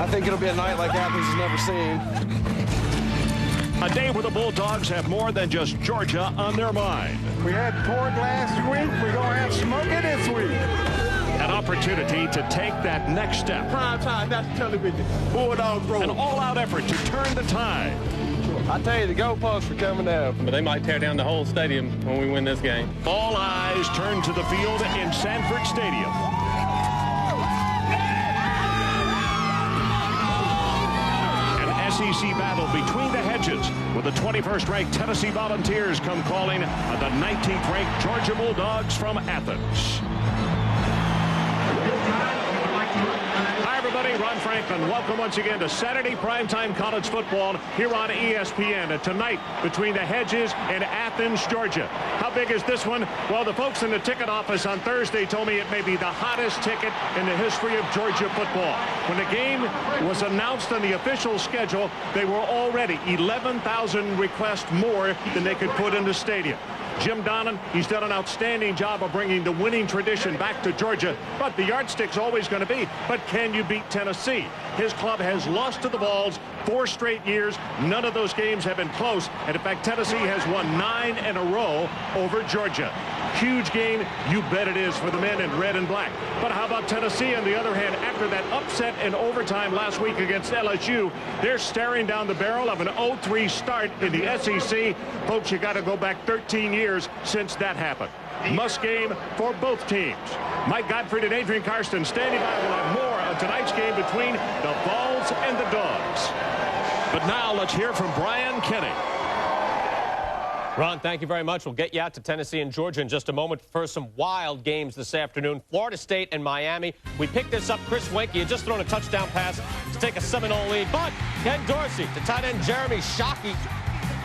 I think it'll be a night like Athens has never seen. A day where the Bulldogs have more than just Georgia on their mind. We had pork last week. We're going to have smoking this week. An opportunity to take that next step. Prime time, national television. Bulldogs roll. An all-out effort to turn the tide. I tell you, the goalposts are coming down. But they might tear down the whole stadium when we win this game. All eyes turn to the field in Sanford Stadium. SEC battle between the hedges, with the 21st-ranked Tennessee Volunteers come calling on the 19th-ranked Georgia Bulldogs from Athens. Hi, everybody. Ron Franklin. Welcome once again to Saturday primetime college football here on ESPN. And tonight, between the hedges and Athens, Georgia. How big is this one? Well, the folks in the ticket office on Thursday told me it may be the hottest ticket in the history of Georgia football. When the game was announced on the official schedule, they were already 11,000 requests more than they could put in the stadium. Jim Donnan, he's done an outstanding job of bringing the winning tradition back to Georgia, but the yardstick's always going to be, but can you beat Tennessee? His club has lost to the Vols 4 straight years. None of those games have been close, and in fact, Tennessee has won 9 in a row over Georgia. Huge game, you bet it is, for the men in red and black. But how about Tennessee, on the other hand? After that upset in overtime last week against LSU, they're staring down the barrel of an 0-3 start in the SEC. Folks, you got to go back 13 years since that happened. Must game for both teams. Mike Gottfried and Adrian Karsten standing by. We'll have more on tonight's game between the Vols and the Dogs. But now let's hear from Brian Kenny. Ron, thank you very much. We'll get you out to Tennessee and Georgia in just a moment. First, some wild games this afternoon. Florida State and Miami. We picked this up. Chris Wenke had just thrown a touchdown pass to take a 7-0 lead. But Ken Dorsey to tight end Jeremy Shockey.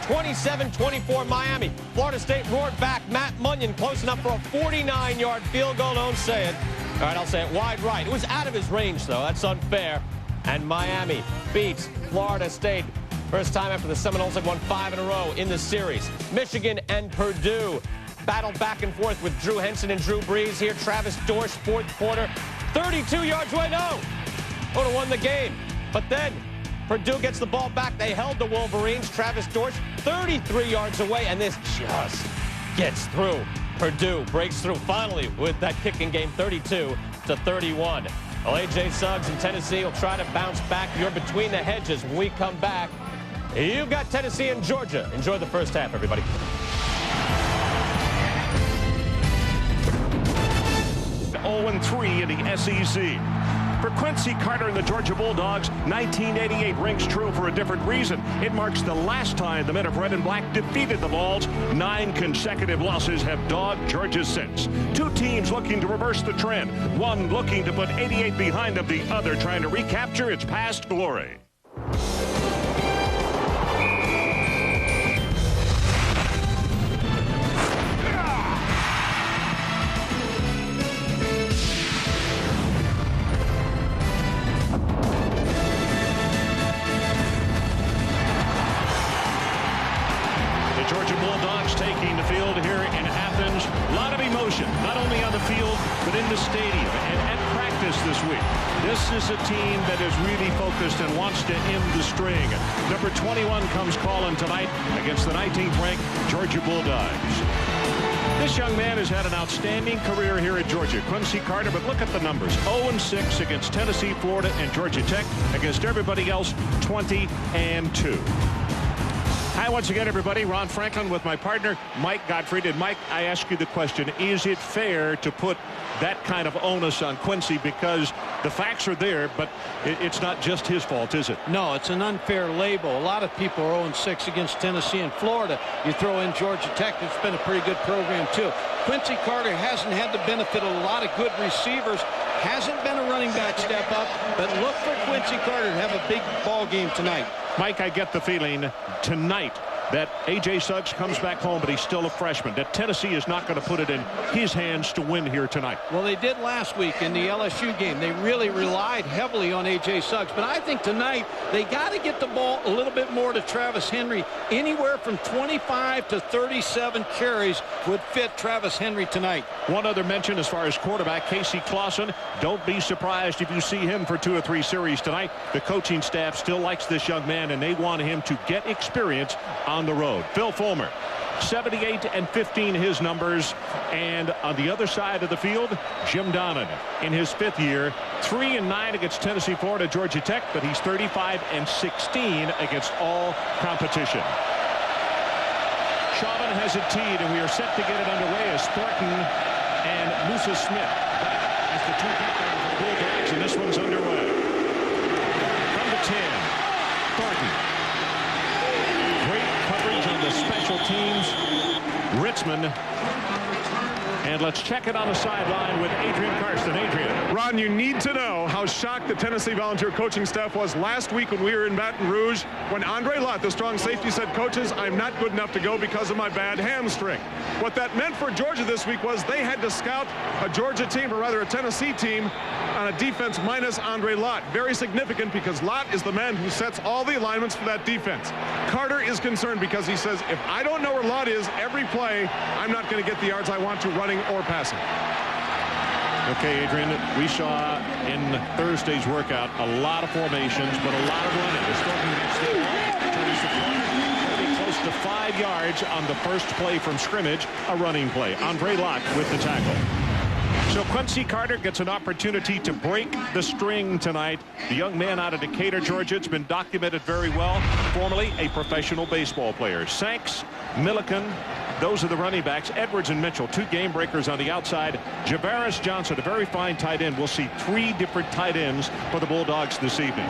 27-24 Miami. Florida State roared back. Matt Munyon close enough for a 49-yard field goal. Don't say it. All right, I'll say it wide right. It was out of his range, though. That's unfair. And Miami beats Florida State. First time after the Seminoles have won 5 in a row in the series. Michigan and Purdue battle back and forth with Drew Henson and Drew Brees here. Travis Dorsch, fourth quarter. 32 yards away. No. Would have won the game. But then Purdue gets the ball back. They held the Wolverines. Travis Dorsch, 33 yards away. And this just gets through. Purdue breaks through finally with that kicking game, 32-31. Well, A.J. Suggs and Tennessee will try to bounce back. You're between the hedges when we come back. You've got Tennessee and Georgia. Enjoy the first half, everybody. Oh, 3 in the SEC. For Quincy Carter and the Georgia Bulldogs, 1988 rings true for a different reason. It marks the last time the men of red and black defeated the Vols. 9 consecutive losses have dogged Georgia since. 2 teams looking to reverse the trend. One looking to put 88 behind them, the other trying to recapture its past glory. Taking the field here in Athens. A lot of emotion, not only on the field, but in the stadium and at practice this week. This is a team that is really focused and wants to end the string. Number 21 comes calling tonight against the 19th-ranked Georgia Bulldogs. This young man has had an outstanding career here at Georgia, Quincy Carter, but look at the numbers. 0-6 against Tennessee, Florida, and Georgia Tech. Against everybody else, 20-2. Hi, once again, everybody. Ron Franklin with my partner, Mike Gottfried. And, Mike, I ask you the question, is it fair to put that kind of onus on Quincy? Because the facts are there, but it's not just his fault, is it? No, it's an unfair label. A lot of people are 0-6 against Tennessee and Florida. You throw in Georgia Tech, it's been a pretty good program, too. Quincy Carter hasn't had the benefit of a lot of good receivers. Hasn't been a running back step up, but look for Quincy Carter to have a big ball game tonight. Mike, I get the feeling tonight that A.J. Suggs comes back home, but he's still a freshman, that Tennessee is not going to put it in his hands to win here tonight. Well, they did last week in the LSU game. They really relied heavily on A.J. Suggs. But I think tonight they got to get the ball a little bit more to Travis Henry. Anywhere from 25 to 37 carries would fit Travis Henry tonight. One other mention as far as quarterback, Casey Clausen. Don't be surprised if you see him for 2 or 3 series tonight. The coaching staff still likes this young man, and they want him to get experience on the road. Phil Fulmer, 78-15 his numbers. And on the other side of the field, Jim Donnan in his 5th year, 3-9 against Tennessee, Florida, Georgia Tech, but he's 35-16 against all competition. Chauvin has it teed, and we are set to get it underway as Thornton and Musa Smith as the 2 captains of the Bulldogs, and this one's underway. From the 10, Thornton. Great coverage on the special teams. Ritzman. And let's check it on the sideline with Adrian Karsten. Adrian. Ron, you need to know how shocked the Tennessee Volunteer coaching staff was last week when we were in Baton Rouge when Andre Lott, the strong safety, said, "Coaches, I'm not good enough to go because of my bad hamstring." What that meant for Georgia this week was they had to scout a Georgia team, or rather a Tennessee team, on a defense minus Andre Lott. Very significant because Lott is the man who sets all the alignments for that defense. Carter is concerned because he says, if I don't know where Lott is every play, I'm not going to get the yards I want to running or passing. Okay, Adrian, we saw in Thursday's workout a lot of formations, but a lot of running. Turns the corner, pretty close to 5 yards on the first play from scrimmage, a running play. Andre Lott with the tackle. So Quincy Carter gets an opportunity to break the string tonight. The young man out of Decatur, Georgia. It's been documented very well. Formerly a professional baseball player. Sanks, Milliken, those are the running backs. Edwards and Mitchell, 2 game breakers on the outside. Javaris Johnson, a very fine tight end. We'll see 3 different tight ends for the Bulldogs this evening.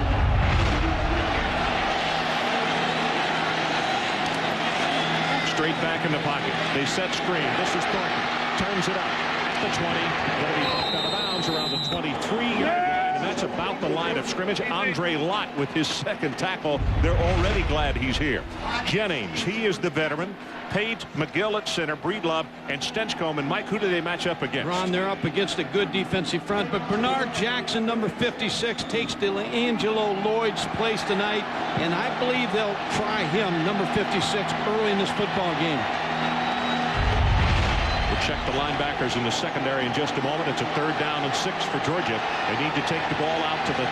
Straight back in the pocket. They set screen. This is Thornton. Turns it up. The 20, going to be knocked out of bounds around the 23-yard line, and that's about the line of scrimmage. Andre Lott with his 2nd tackle. They're already glad he's here. Jennings, he is the veteran. Pate, McGill at center, Breedlove, and Stenchcombe. And Mike, who do they match up against? Ron, they're up against a good defensive front, but Bernard Jackson, number 56, takes DeAngelo Lloyd's place tonight, and I believe they'll try him, number 56, early in this football game. We'll check the linebackers in the secondary in just a moment. It's a 3rd down and 6 for Georgia. They need to take the ball out to the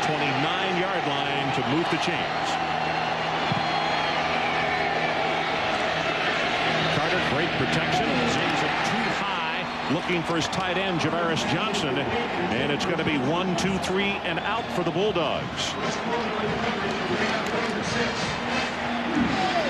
29-yard line to move the chains. Carter, great protection. Sends it too high, looking for his tight end, Javaris Johnson. And it's going to be 1, 2, 3, and out for the Bulldogs.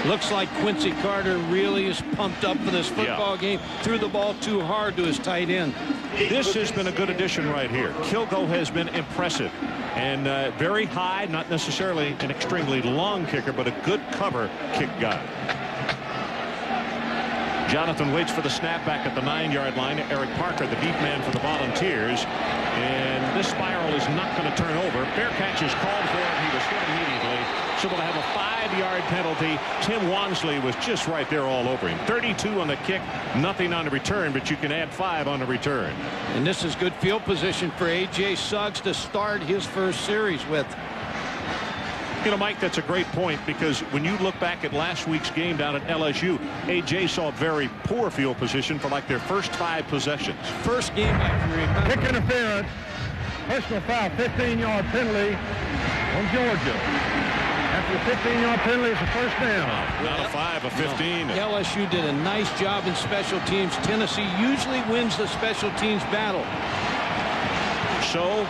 Looks like Quincy Carter really is pumped up for this football game. Threw the ball too hard to his tight end. This has been a good addition right here. Kilgo has been impressive. And very high, not necessarily an extremely long kicker, but a good cover kick guy. Jonathan waits for the snap back at the 9-yard line. Eric Parker, the deep man for the Volunteers. And this spiral is not going to turn over. Fair catch is called for, and he was hit immediately. So we'll have a 5-yard penalty. Tim Wansley was just right there all over him. 32 on the kick, nothing on the return, but you can add 5 on the return. And this is good field position for A.J. Suggs to start his first series with. You know, Mike, that's a great point, because when you look back at last week's game down at LSU, A.J. saw very poor field position for like their first 5 possessions. First game I can remember. Kick interference. Personal foul, 15-yard penalty on Georgia. After the 15-yard penalty, it's a first down. Not a 5, a 15. LSU did a nice job in special teams. Tennessee usually wins the special teams battle. So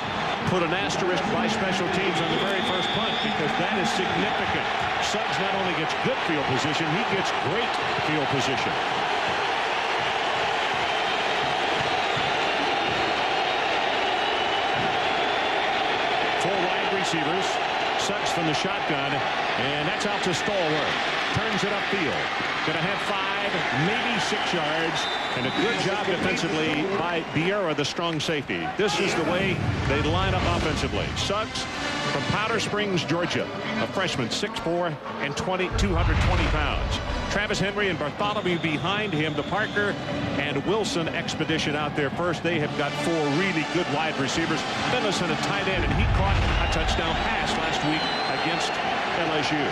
put an asterisk by special teams on the very first punt, because that is significant. Suggs not only gets good field position, he gets great field position. Four wide receivers. Suggs from the shotgun, and that's out to Stallworth. Turns it upfield. Going to have 5, maybe 6 yards, and a good job defensively by Biera, the strong safety. This is the way they line up offensively. Suggs from Powder Springs, Georgia, a freshman, 6'4" and 220 pounds. Travis Henry and Bartholomew behind him. The Parker and Wilson expedition out there first. They have got 4 really good wide receivers. Finlayson, a tight end, and he caught a touchdown pass last week against LSU.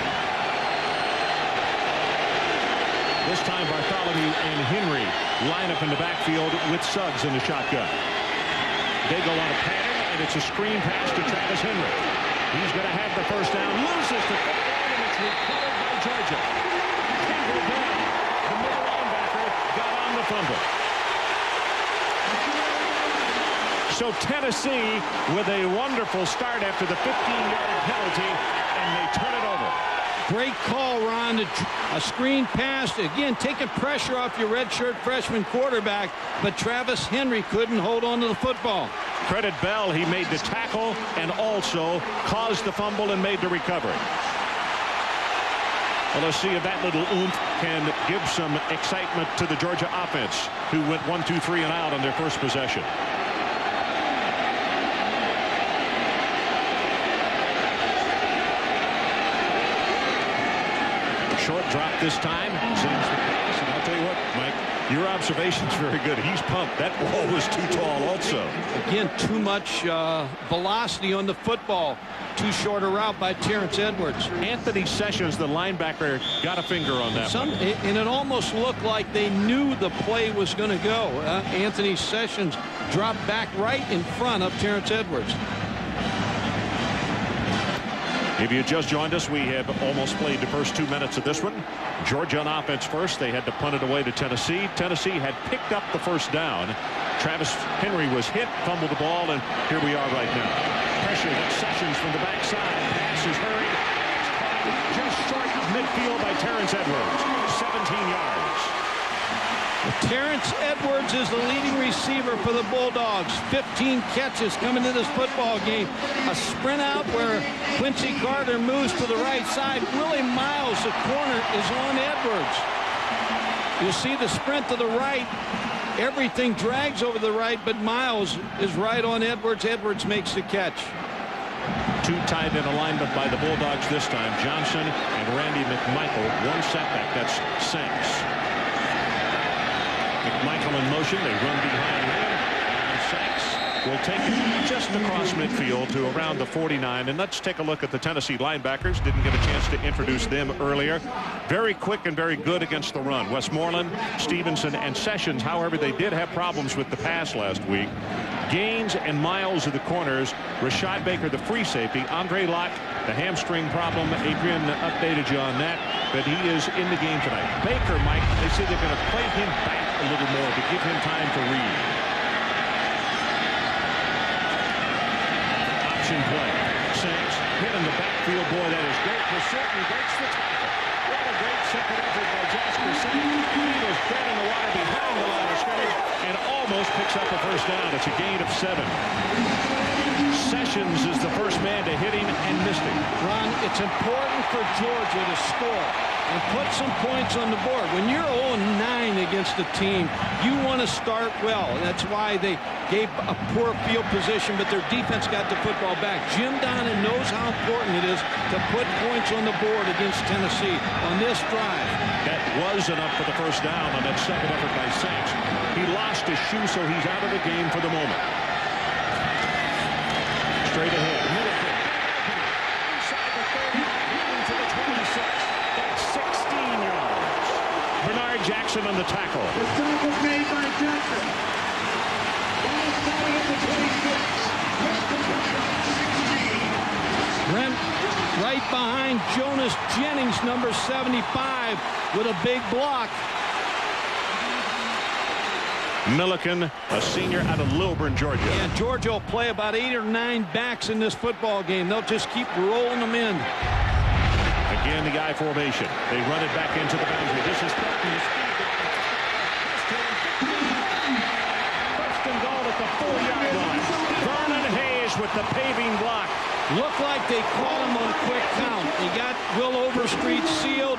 This time Bartholomew and Henry line up in the backfield with Suggs in the shotgun. They go on a pattern, and it's a screen pass to Travis Henry. He's going to have the first down, loses the football, and it's recovered by Georgia. Kendall Brown, the middle linebacker, got on the fumble. So Tennessee with a wonderful start after the 15-yard penalty, and they turn it over. Great call, Ron. A screen pass. Again, taking pressure off your redshirt freshman quarterback, but Travis Henry couldn't hold on to the football. Credit Bell. He made the tackle and also caused the fumble and made the recovery. Well, let's see if that little oomph can give some excitement to the Georgia offense, who went 1, 2, 3 and out on their first possession. Short drop this time. Seems the pass, and I'll tell you what, Mike, your observation's very good. He's pumped. That ball was too tall also. Again, too much velocity on the football. Too short a route by Terrence Edwards. Anthony Sessions, the linebacker, got a finger on that one. And it almost looked like they knew the play was going to go. Anthony Sessions dropped back right in front of Terrence Edwards. If you just joined us, we have almost played the first 2 minutes of this one. Georgia on offense first. They had to punt it away to Tennessee. Tennessee had picked up the first down. Travis Henry was hit, fumbled the ball, and here we are right now. Pressure, that's Sessions from the backside. Pass is hurried. Just short of midfield by Terrence Edwards. 17 yards. Terrence Edwards is the leading receiver for the Bulldogs. 15 catches coming to this football game. A sprint out where Quincy Carter moves to the right side. Willie Miles, the corner, is on Edwards. You see the sprint to the right. Everything drags over the right, but Miles is right on Edwards. Edwards makes the catch. 2 tight end alignment by the Bulldogs this time. Johnson and Randy McMichael. 1 setback. That's Sanks. McMichael in motion. They run behind him. And Sanks will take it just across midfield to around the 49. And let's take a look at the Tennessee linebackers. Didn't get a chance to introduce them earlier. Very quick and very good against the run. Westmoreland, Stevenson, and Sessions. However, they did have problems with the pass last week. Gaines and Miles are the corners. Rashad Baker, the free safety. Andre Locke, the hamstring problem. Adrian updated you on that, but he is in the game tonight. Baker, Mike, they say they're going to play him back a little more to give him time to read. Option play. Sanks hit in the backfield. Boy, that is great pursuit. He breaks the tackle. What a great second effort by Jasper Sanks. He was dead in the water behind the line of scrimmage and almost picks up a first down. It's a gain of 7. Sessions is the first man to hit him and missed him. Ron, it's important for Georgia to score and put some points on the board. When you're 0-9 against a team, you want to start well. That's why they gave a poor field position, but their defense got the football back. Jim Donnan knows how important it is to put points on the board against Tennessee on this drive. That was enough for the first down on that second effort by Sanks. He lost his shoe, so he's out of the game for the moment. Straight ahead. Inside the 30, into the 26. That's 16 yards. Bernard Jackson on the tackle. The stop was made by Jackson. Brent right behind Jonas Jennings, number 75, with a big block. Milliken, a senior out of Lilburn, Georgia. Yeah, Georgia will play about 8 or 9 backs in this football game. They'll just keep rolling them in. Again, the I formation. They run it back into the boundary. This is first and goal at the 4-yard line. Vernon Hayes with the paving block. Looked like they caught him on a quick count. They got Will Overstreet sealed.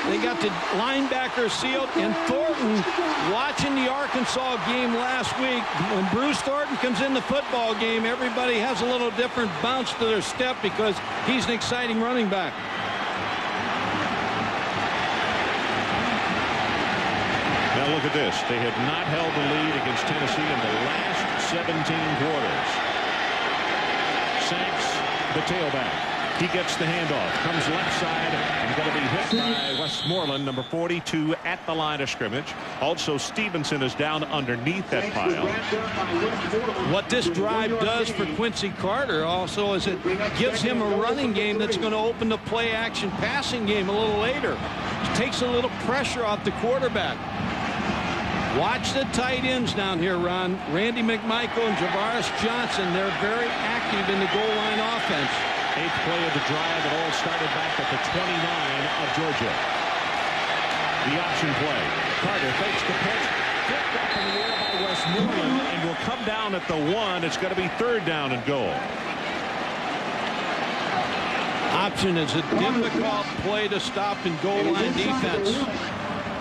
They got the linebacker sealed. And Thornton, watching the Arkansas game last week, when Bruce Thornton comes in the football game, everybody has a little different bounce to their step because he's an exciting running back. Now look at this. They have not held the lead against Tennessee in the last 17 quarters. Sanks, the tailback. He gets the handoff. Comes left side and going to be hit by Westmoreland, number 42, at the line of scrimmage. Also, Stevenson is down underneath that pile. What this drive does for Quincy Carter also is it gives him a running game that's going to open the play-action passing game a little later. It takes a little pressure off the quarterback. Watch the tight ends down here, Ron. Randy McMichael and Javaris Johnson. They're very active in the goal line offense. 8th play of the drive. It all started back at the 29 of Georgia. The option play. Carter fakes the pitch. Picked up in the air by Westmoreland and will come down at the 1. It's going to be 3rd down and goal. Option is a difficult play to stop in goal line defense.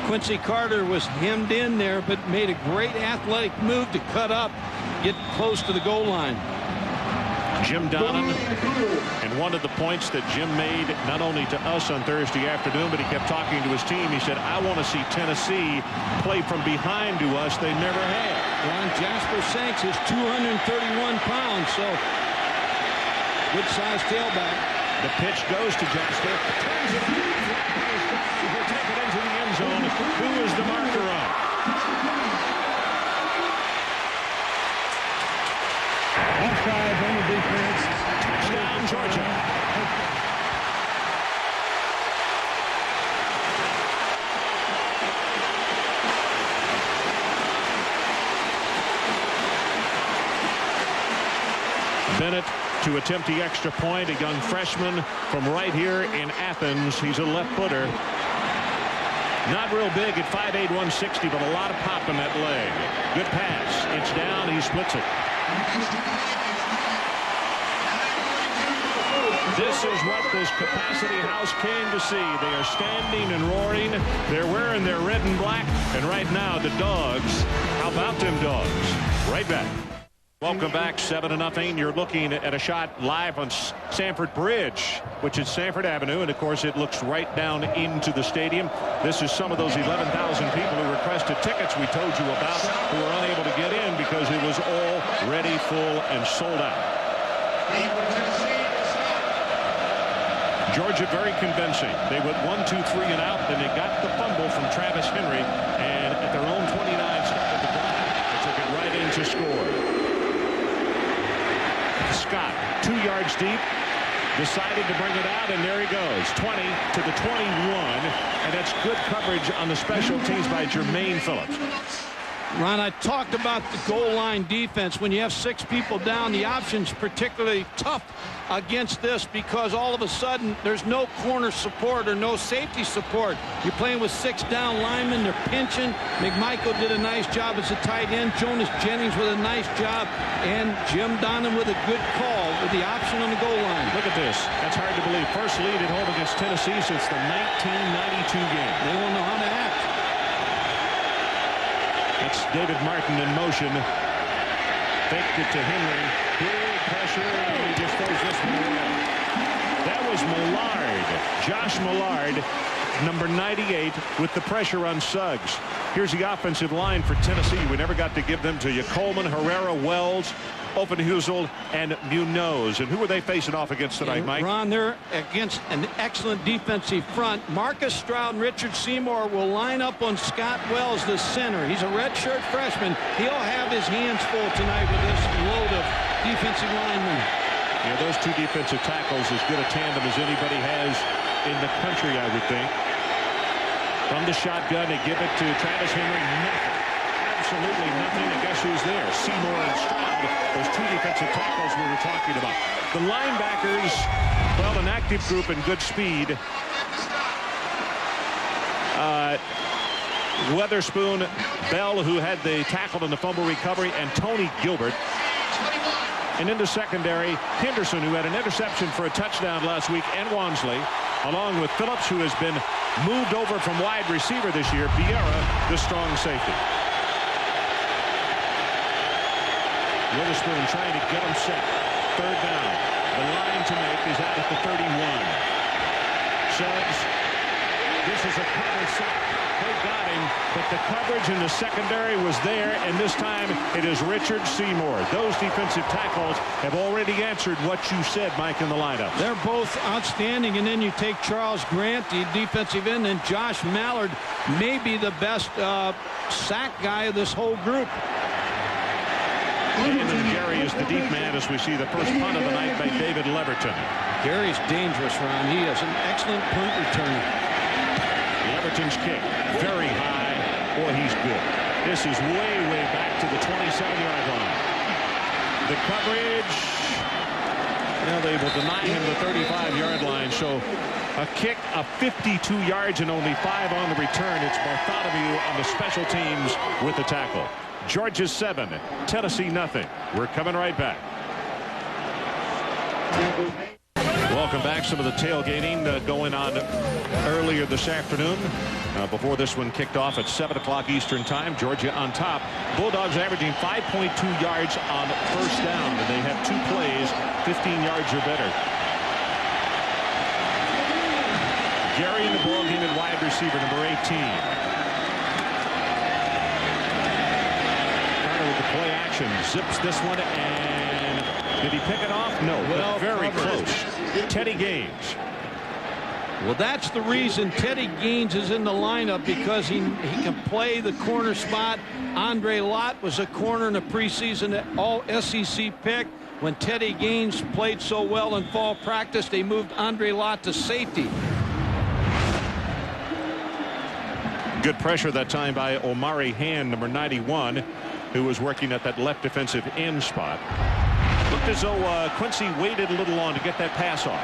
Quincy Carter was hemmed in there, but made a great athletic move to cut up, get close to the goal line. Jim Donnan, and one of the points that Jim made not only to us on Thursday afternoon, but he kept talking to his team. He said, I want to see Tennessee play from behind to us. They never have. Ron, Jasper Sanks is 231 pounds, so good-sized tailback. The pitch goes to Jasper. Turns it out. He'll take it into the end zone. Who is the marker on? Offside on the defense. Touchdown, Georgia. Bennett to attempt the extra point, a young freshman from right here in Athens. He's a left footer. Not real big at 5'8", 160, but a lot of pop in that leg. Good pass. It's down. He splits it. This is what this Capacity House came to see. They are standing and roaring. They're wearing their red and black. And right now, the Dogs. How about them Dogs? Right back. Welcome back, 7-0. You're looking at a shot live on Sanford Bridge, which is Sanford Avenue, and of course it looks right down into the stadium. This is some of those 11,000 people who requested tickets we told you about, who were unable to get in because it was already full and sold out. Georgia very convincing. They went 1, 2, 3 and out, then they got the fumble from Travis Henry, and at their own 29 started the drive. They took it right in to score. Scott, 2 yards deep, decided to bring it out, and there he goes. 20 to the 21, and that's good coverage on the special teams by Jermaine Phillips. Ron, I talked about the goal line defense. When you have 6 people down, the option's particularly tough against this because all of a sudden there's no corner support or no safety support. You're playing with 6 down linemen. They're pinching. McMichael did a nice job as a tight end. Jonas Jennings with a nice job. And Jim Donnan with a good call with the option on the goal line. Look at this. That's hard to believe. First lead at home against Tennessee since the 1992 game. They don't know how to act. That's David Martin in motion. Faked it to Henry. Big pressure, and he just throws this one away. That was Millard. Josh Millard, number 98, with the pressure on Suggs. Here's the offensive line for Tennessee. We never got to give them to you. Coleman, Herrera, Wells, Offenhuzel, and Munoz. And who are they facing off against tonight, Mike? Ron, they're against an excellent defensive front. Marcus Stroud and Richard Seymour will line up on Scott Wells, the center. He's a redshirt freshman. He'll have his hands full tonight with this load of defensive linemen. Yeah, those 2 defensive tackles, as good a tandem as anybody has in the country, I would think. From the shotgun, they give it to Travis Henry. Nothing. Absolutely nothing. And guess who's there? Seymour and Stroud. Those 2 defensive tackles we were talking about. The linebackers, well, an active group and good speed. Weatherspoon, Bell, who had the tackle in the fumble recovery, and Tony Gilbert. And in the secondary, Henderson, who had an interception for a touchdown last week, and Wansley, along with Phillips, who has been moved over from wide receiver this year. Vieira, the strong safety. Witherspoon trying to get him set. Third down. The line to make is out at the 31. Suggs. This is a cover sack. They got him, but the coverage in the secondary was there, and this time it is Richard Seymour. Those defensive tackles have already answered what you said, Mike, in the lineup. They're both outstanding, and then you take Charles Grant, the defensive end, and Josh Mallard, maybe the best sack guy of this whole group. And then Gary is the deep man as we see the first punt of the night by David Leverton. Gary's dangerous, Ron. He is an excellent punt returner. Leverton's kick, very high. Boy, he's good. This is way, way back to the 27-yard line. The coverage. Now they will deny him the 35-yard line. So a kick of 52 yards and only 5 on the return. It's Bartholomew on the special teams with the tackle. Georgia 7, Tennessee nothing. We're coming right back. Welcome back. Some of the tailgating going on earlier this afternoon. Before this one kicked off at 7 o'clock Eastern time. Georgia on top. Bulldogs averaging 5.2 yards on first down, and they have 2 plays 15 yards or better. Gary in the ball game at wide receiver, number 18. With the play action, zips this one, and did he pick it off? No, well, but very close. Teddy Gaines. Well, that's the reason Teddy Gaines is in the lineup, because he can play the corner spot. Andre Lott was a corner in the preseason all-SEC pick. When Teddy Gaines played so well in fall practice, they moved Andre Lott to safety. Good pressure that time by Omari Hand, number 91. Who was working at that left defensive end spot. Looked as though Quincy waited a little long to get that pass off.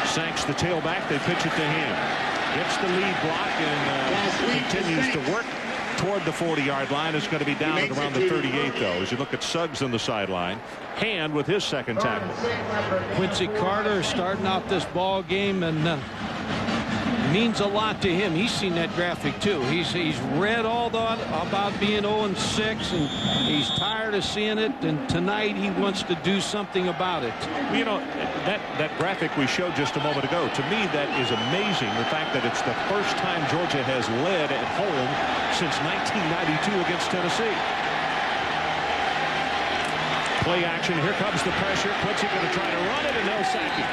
Sanks the tailback. They pitch it to him. Gets the lead block and continues to work toward the 40-yard line. It's going to be down at around the 38, though. As you look at Suggs on the sideline. Hand with his second tackle. Quincy Carter starting off this ball game, and means a lot to him. He's seen that graphic too. He's read all that about being 0-6, and he's tired of seeing it, and tonight he wants to do something about it. You know, that graphic we showed just a moment ago, to me that is amazing, the fact that it's the first time Georgia has led at home since 1992 against Tennessee. Play action. Here comes the pressure. Quincy going to try to run it, and they'll sack him.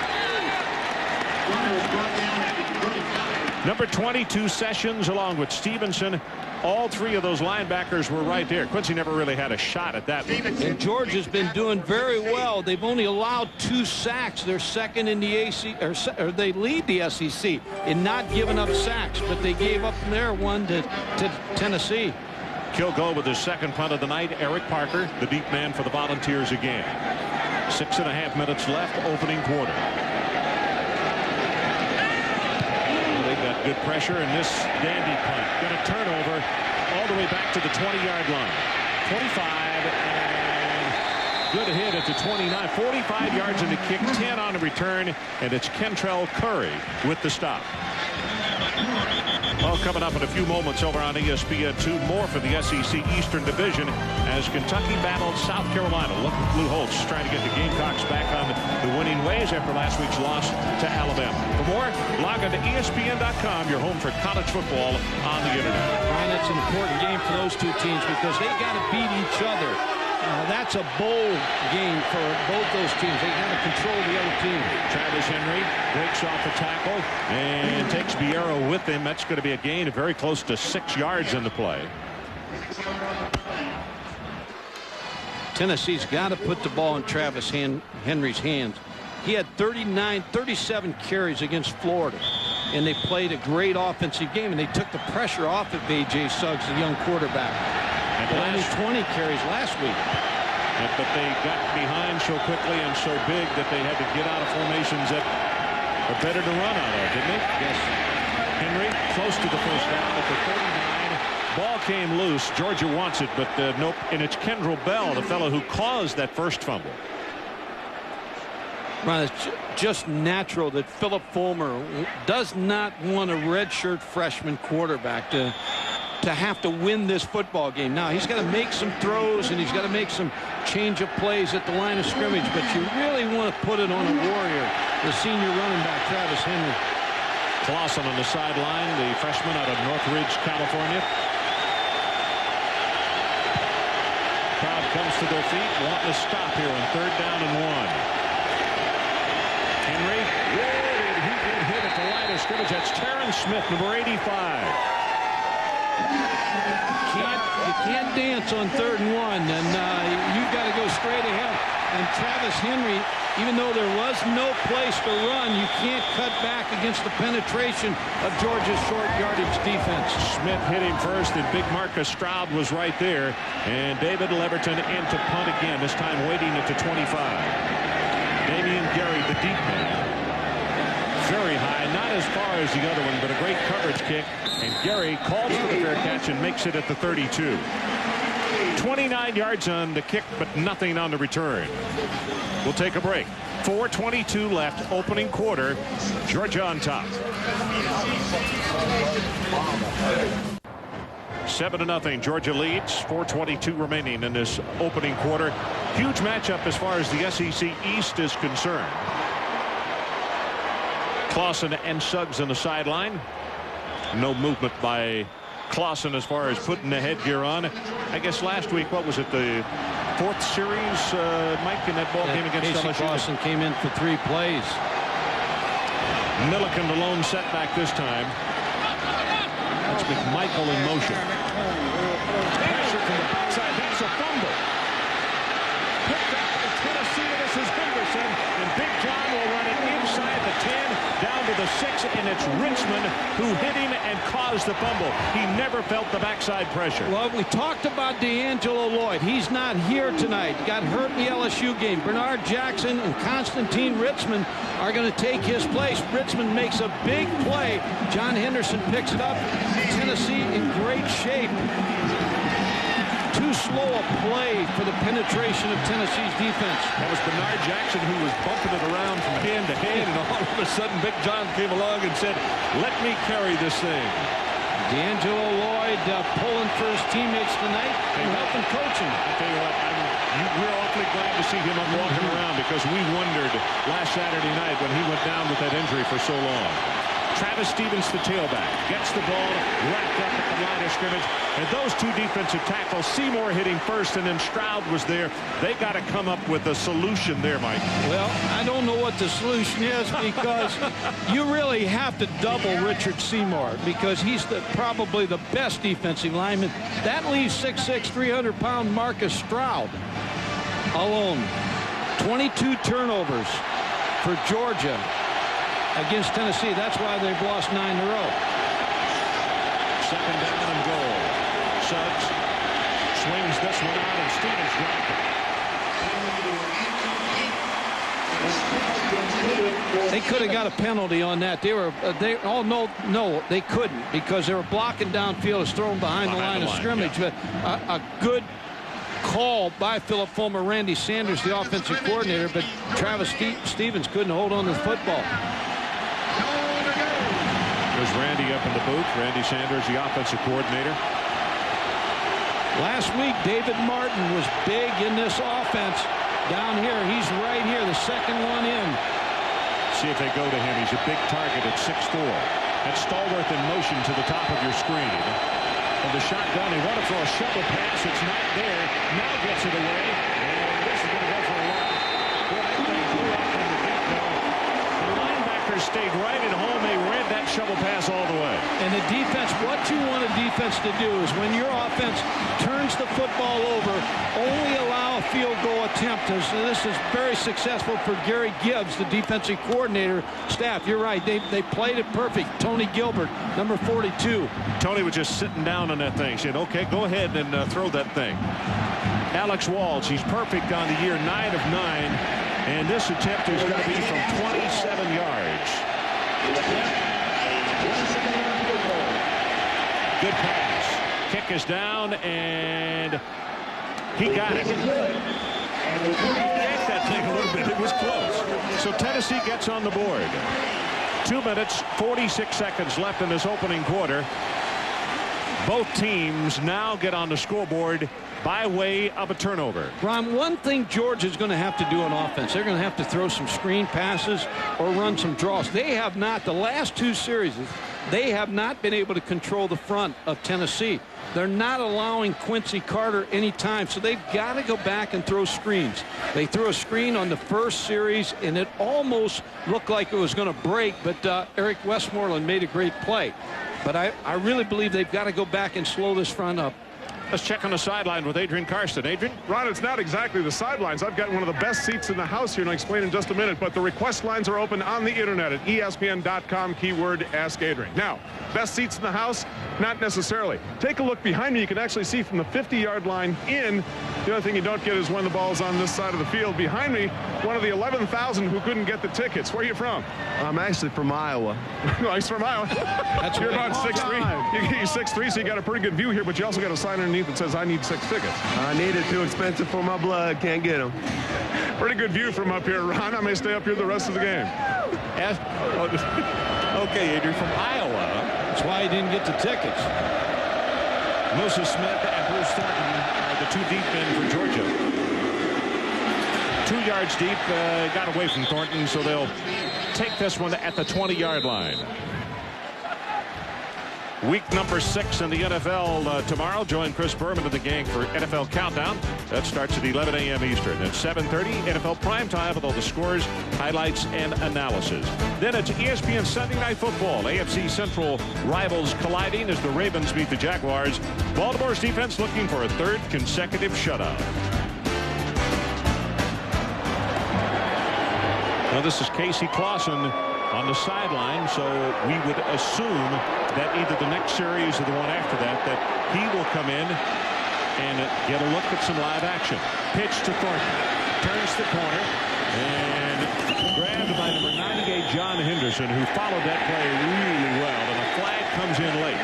Number 22, Sessions, along with Stevenson. All 3 of those linebackers were right there. Quincy never really had a shot at that one. And Georgia's been doing very well. They've only allowed 2 sacks. They're second in the AC, or they lead the SEC in not giving up sacks, but they gave up their one to Tennessee. Kilgo with his second punt of the night. Eric Parker, the deep man for the Volunteers again. 6.5 minutes left, opening quarter. Good pressure, and this dandy punt going to turn over all the way back to the 20-yard line. 25, and good hit at the 29. 45 yards in the kick, 10 on the return, and it's Kentrell Curry with the stop. Well, coming up in a few moments over on ESPN2, more for the SEC Eastern Division as Kentucky battled South Carolina. Look at Lou Holtz trying to get the Gamecocks back on the winning ways after last week's loss to Alabama. For more, log on to ESPN.com, your home for college football on the internet. And it's an important game for those 2 teams because they got to beat each other. That's a bowl game for both those teams. They got to control the other team. Travis Henry breaks off the tackle and takes Vieira with him. That's going to be a gain of very close to 6 yards in the play. Tennessee's got to put the ball in Travis Henry's hands. He had 37 carries against Florida, and they played a great offensive game, and they took the pressure off of A.J. Suggs, the young quarterback. And only 20 carries last week. But they got behind so quickly and so big that they had to get out of formations that are better to run out of, didn't they? Yes. Henry close to the first down at the 39. ball came loose. Georgia wants it, but nope. And it's Kendrell Bell, the fellow who caused that first fumble. Well, it's just natural that Philip Fulmer does not want a redshirt freshman quarterback to have to win this football game. Now, he's got to make some throws and he's got to make some change of plays at the line of scrimmage, but you really want to put it on a warrior, the senior running back, Travis Henry. Clausen on the sideline, the freshman out of Northridge, California. Crowd comes to their feet, wanting to stop here on 3rd down and 1. Henry, where did he get hit at the line of scrimmage? That's Terrence Smith, number 85. You can't dance on 3rd and 1, and you've got to go straight ahead. And Travis Henry, even though there was no place to run, you can't cut back against the penetration of Georgia's short yardage defense. Smith hit him first, and big Marcus Stroud was right there. And David Leverton in to punt again, this time waiting at the 25. Damian Gary, the deep man. Very high, not as far as the other one, but a great coverage kick. And Gary calls for the fair catch and makes it at the 32. 29 yards on the kick, but nothing on the return. We'll take a break. 4:22 left, opening quarter. Georgia on top. 7-0. Georgia leads. 4:22 remaining in this opening quarter. Huge matchup as far as the SEC East is concerned. Clausen and Suggs on the sideline. No movement by Clausen as far as putting the headgear on. I guess last week, what was it, the 4th series, Mike, in that ball game against Casey LSU? Clausen came in for 3 plays. Milliken, the lone setback this time. That's McMichael in motion. Pressure from the backside. That's a fumble. Picked up by Tennessee. This is Henderson. And Big John will run it inside the 10, down to the 6, and it's Richmond who hit him and caused the fumble. He never felt the backside pressure. Well, we talked about D'Angelo Lloyd. He's not here tonight. Got hurt in the LSU game. Bernard Jackson and Constantine Richmond are going to take his place. Richmond makes a big play. John Henderson picks it up. Tennessee in great shape. Too slow a play for the penetration of Tennessee's defense. That was Bernard Jackson who was bumping it around from hand to hand, and all of a sudden Big John came along and said, let me carry this thing. D'Angelo Lloyd pulling for his teammates tonight and helping coaching. I tell you what, we're awfully glad to see him up walking around, because we wondered last Saturday night when he went down with that injury for so long. Travis Stevens, the tailback, gets the ball wrapped up at the line of scrimmage. And those two defensive tackles, Seymour hitting first, and then Stroud was there. They got to come up with a solution there, Mike. Well, I don't know what the solution is, because you really have to double Richard Seymour, because he's probably the best defensive lineman. That leaves 6'6", 300-pound Marcus Stroud alone. 22 turnovers for Georgia against Tennessee. That's why they've lost 9 in a row. 2nd down and goal. Suggs swings this one out, and Stevens dropped it. They could have got a penalty on that. No, they couldn't, because they were blocking downfield. It's thrown behind the line of scrimmage. Yeah. But a good call by Philip Fulmer, Randy Sanders, the offensive coordinator, but Travis Stevens couldn't hold on to the football. There's Randy up in the booth. Randy Sanders, the offensive coordinator. Last week, David Martin was big in this offense. Down here, he's right here, the second one in. See if they go to him. He's a big target at 6'4". That's Stallworth in motion to the top of your screen. And the shotgun, he wanted to throw a shovel pass. It's not there. Now gets it away. And this is going to go for a lot. The linebackers stayed right at home. They read that shovel pass all the way. And the defense, what you want a defense to do is when your offense turns the football over, only allow a field goal attempt. This is very successful for Gary Gibbs, the defensive coordinator staff. You're right. They played it perfect. Tony Gilbert, number 42. Tony was just sitting down on that thing. Said, okay, go ahead and throw that thing. Alex Walsh, he's perfect on the year, 9 of 9. And this attempt is going to be from 27 yards. Good pass. Kick Clock is down, and he got it. Yanked that thing a little bit. It was close. So Tennessee gets on the board. 2 minutes, 46 seconds left in this opening quarter. Both teams now get on the scoreboard by way of a turnover. Ron, one thing Georgia's going to have to do on offense, they're going to have to throw some screen passes or run some draws. They have not, the last two series, they have not been able to control the front of Tennessee. They're not allowing Quincy Carter any time, so they've got to go back and throw screens. They threw a screen on the first series, and it almost looked like it was going to break, but Eric Westmoreland made a great play. But I really believe they've got to go back and slow this front up. Let's check on the sideline with Adrian Karsten. Adrian? Ron, it's not exactly the sidelines. I've got one of the best seats in the house here, and I'll explain in just a minute. But the request lines are open on the internet at ESPN.com, keyword Ask Adrian. Now, best seats in the house? Not necessarily. Take a look behind me. You can actually see from the 50-yard line in. The other thing you don't get is when the ball's on this side of the field. Behind me, one of the 11,000 who couldn't get the tickets. Where are you from? I'm actually from Iowa. No, he's from Iowa. You're about 6'3". You're 6'3", so you got a pretty good view here, but you also got a sign underneath that says, I need 6 tickets. I need it. Too expensive for my blood. Can't get them. Pretty good view from up here, Ron. I may stay up here the rest of the game. Okay, Adrian, from Iowa. That's why he didn't get the tickets. Moses Smith and Bruce Thornton are the two deep men for Georgia. 2 yards deep, got away from Thornton, so they'll take this one at the 20-yard line. Week number 6 in the NFL tomorrow. Join Chris Berman and the gang for NFL Countdown. That starts at 11 a.m. Eastern. At 7:30, NFL Primetime with all the scores, highlights, and analysis. Then it's ESPN Sunday Night Football. AFC Central rivals colliding as the Ravens meet the Jaguars. Baltimore's defense looking for a third consecutive shutout. Now this is Casey Clausen on the sideline, so we would assume that either the next series or the one after that he will come in and get a look at some live action. Pitch to Thornton. Turns the corner and grabbed by number 98, John Henderson, who followed that play really well, and a flag comes in late.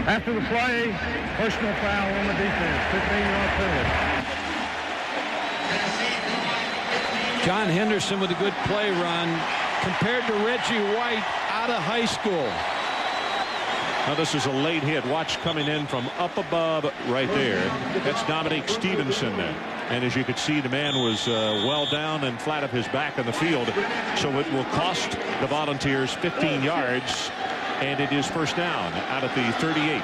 After the play, personal foul on the defense, 15-yard penalty. John Henderson with a good play run compared to Reggie White out of high school. Now this is a late hit. Watch coming in from up above right there. That's Dominique Stevenson then. And as you could see, the man was well down and flat of his back on the field. So it will cost the Volunteers 15 yards. And it is first down out at the 38.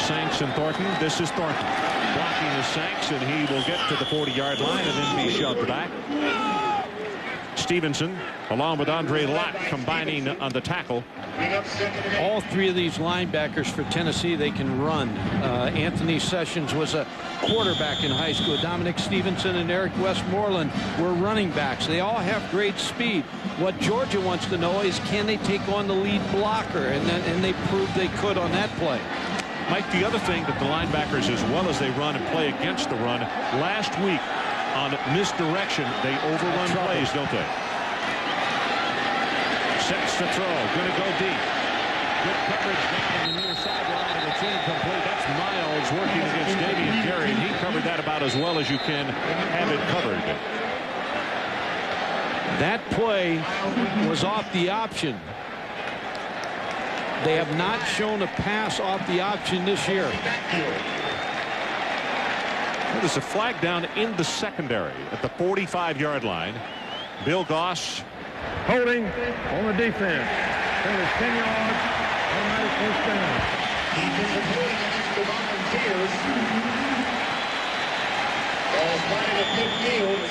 Sanks and Thornton. This is Thornton. Blocking is Sanks, and he will get to the 40-yard line and then be shoved back. Stevenson, along with Andre Lott, combining on the tackle. All three of these linebackers for Tennessee, they can run. Anthony Sessions was a quarterback in high school. Dominic Stevenson and Eric Westmoreland were running backs. They all have great speed. What Georgia wants to know is, can they take on the lead blocker? And they proved they could on that play. Mike, the other thing that the linebackers, as well as they run and play against the run, last week on misdirection, they overrun plays, don't they? Sets to throw. Going to go deep. Good coverage down on the near sideline, and it's incomplete. That's Miles working against Damian Gary, and he covered that about as well as you can have it covered. That play was off the option. They have not shown a pass off the option this year. There's a flag down in the secondary at the 45-yard line. Bill Goss Holding on the defense. That is 10 yards. Automatic first down.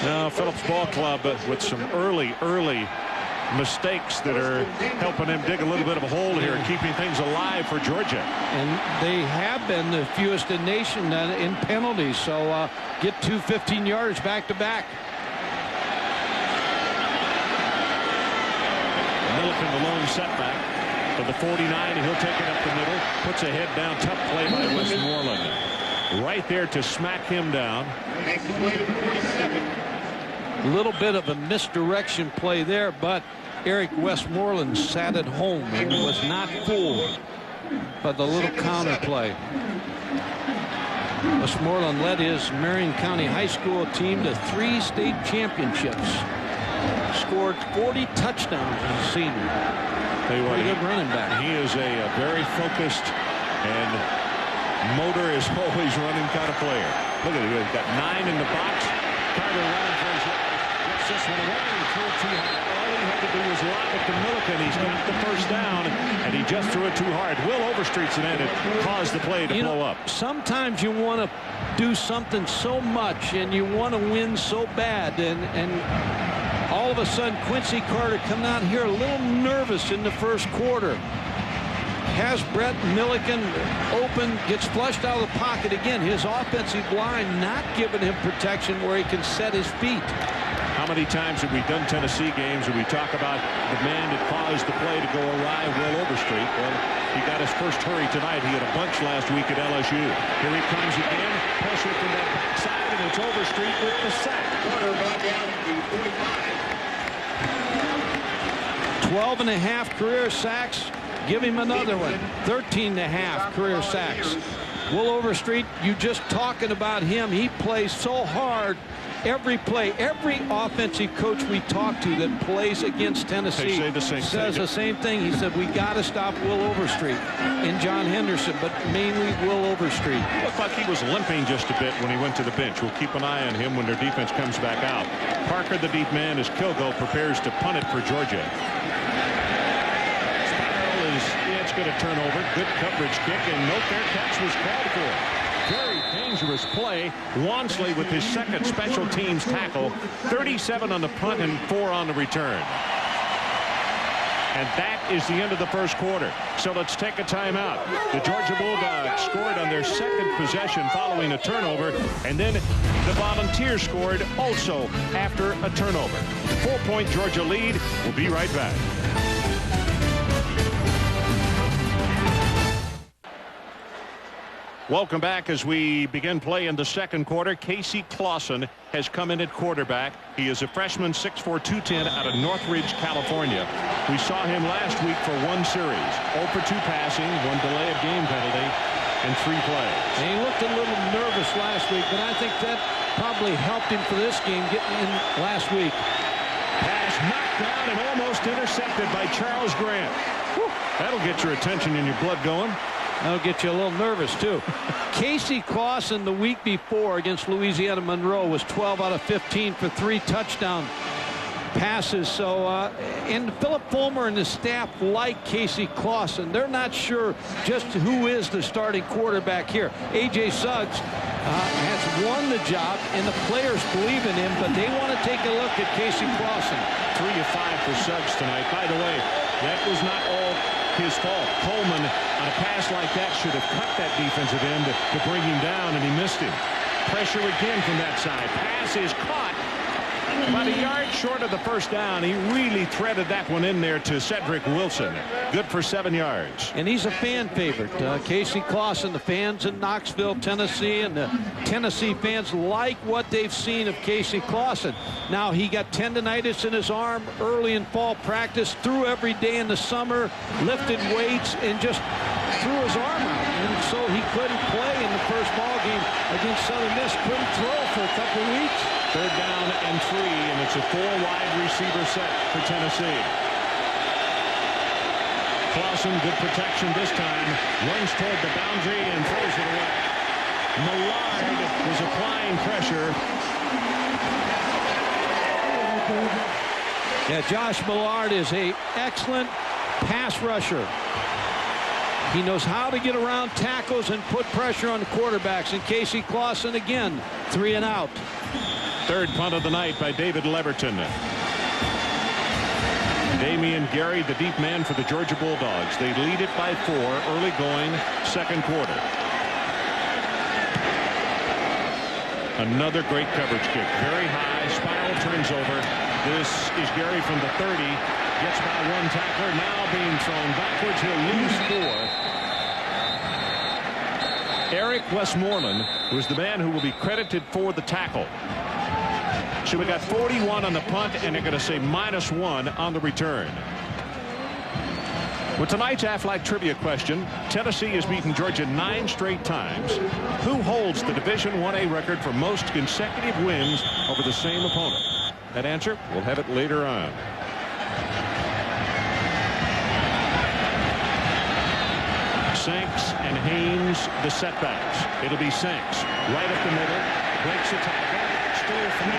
Now Phillips Ball Club with some early mistakes that are helping him dig a little bit of a hole here, keeping things alive for Georgia. And they have been the fewest in the nation in penalties, so get 2 15-yarders back-to-back. Milliken, the lone setback. From the 49, he'll take it up the middle. Puts a head down. Tough play by Westmoreland. Right there to smack him down. A little bit of a misdirection play there, but Eric Westmoreland sat at home and was not fooled by the little counter play. Westmoreland led his Marion County High School team to 3 state championships. Scored 40 touchdowns as a senior. Pretty good running back. He is a very focused and motor is always running kind of player. Look at it. He's got 9 in the box. Carter running for his life. Gets this one away. He threw it too hard. All he had to do was lob it to Milliken. He's got the first down, and he just threw it too hard. Will Overstreet's an end. It caused the play to blow up. Sometimes you want to do something so much, and you want to win so bad, and all of a sudden, Quincy Carter coming out here a little nervous in the first quarter. Has Brett Milliken open, gets flushed out of the pocket again. His offensive line not giving him protection where he can set his feet. How many times have we done Tennessee games where we talk about the man that caused the play to go awry, Will Overstreet? Well, he got his first hurry tonight. He had a bunch last week at LSU. Here he comes again. Pressure from that backside, and it's Overstreet with the sack. 12.5 career sacks. Give him another one. 13.5 career sacks. Will Overstreet, you just talking about him. He plays so hard every play. Every offensive coach we talk to that plays against Tennessee says the same thing. He said, we got to stop Will Overstreet and John Henderson, but mainly Will Overstreet. Looked like he was limping just a bit when he went to the bench. We'll keep an eye on him when their defense comes back out. Parker, the deep man, as Kilgo prepares to punt it for Georgia. It's going to turn over. Good coverage kick, and no fair catch was called for. Very dangerous play. Wansley with his second special teams tackle. 37 on the punt and 4 on the return. And that is the end of the first quarter. So let's take a timeout. The Georgia Bulldogs scored on their second possession following a turnover, and then the Volunteers scored also after a turnover. 4-point Georgia lead. We'll be right back. Welcome back as we begin play in the second quarter. Casey Clausen has come in at quarterback. He is a freshman, 6'4", 210 out of Northridge, California. We saw him last week for 1 series. 0 for 2 passing, 1 delay of game penalty, and 3 plays. And he looked a little nervous last week, but I think that probably helped him for this game getting in last week. Pass knocked down and almost intercepted by Charles Grant. Whew. That'll get your attention and your blood going. That'll get you a little nervous, too. Casey Clausen the week before against Louisiana Monroe was 12 out of 15 for 3 touchdown passes. So, and Philip Fulmer and the staff like Casey Clausen. They're not sure just who is the starting quarterback here. A.J. Suggs has won the job, and the players believe in him, but they want to take a look at Casey Clausen. 3 of 5 for Suggs tonight. By the way, that was not all his fault. Coleman, on a pass like that, should have cut that defensive end to bring him down, and he missed him. Pressure again from that side. Pass is caught. About a yard short of the first down. He really threaded that one in there to Cedric Wilson. Good for 7 yards. And he's a fan favorite. Casey Clausen, the fans in Knoxville, Tennessee, and the Tennessee fans like what they've seen of Casey Clausen. Now, he got tendonitis in his arm early in fall practice, threw every day in the summer, lifted weights, and just threw his arm out. And so he couldn't play in the first ball game against Southern Miss. Couldn't throw for a couple of weeks. 3rd down and 3, and it's a 4-wide receiver set for Tennessee. Clausen, good protection this time. Runs toward the boundary and throws it away. Millard was applying pressure. Yeah, Josh Millard is an excellent pass rusher. He knows how to get around tackles and put pressure on the quarterbacks. And Casey Clausen again, 3 and out. 3rd punt of the night by David Leverton. Damian Gary, the deep man for the Georgia Bulldogs. They lead it by 4, early going, second quarter. Another great coverage kick. Very high, spiral turns over. This is Gary from the 30. Gets by one tackler. Now being thrown backwards. He'll lose 4. Eric Westmoreland was the man who will be credited for the tackle. So we got 41 on the punt, and they're going to say -1 on the return. With tonight's Aflac trivia question, Tennessee has beaten Georgia 9 straight times. Who holds the Division 1A record for most consecutive wins over the same opponent? That answer, we'll have it later on. Sanks and Haynes, the setbacks. It'll be Sanks right up the middle, breaks the tackle, still 3.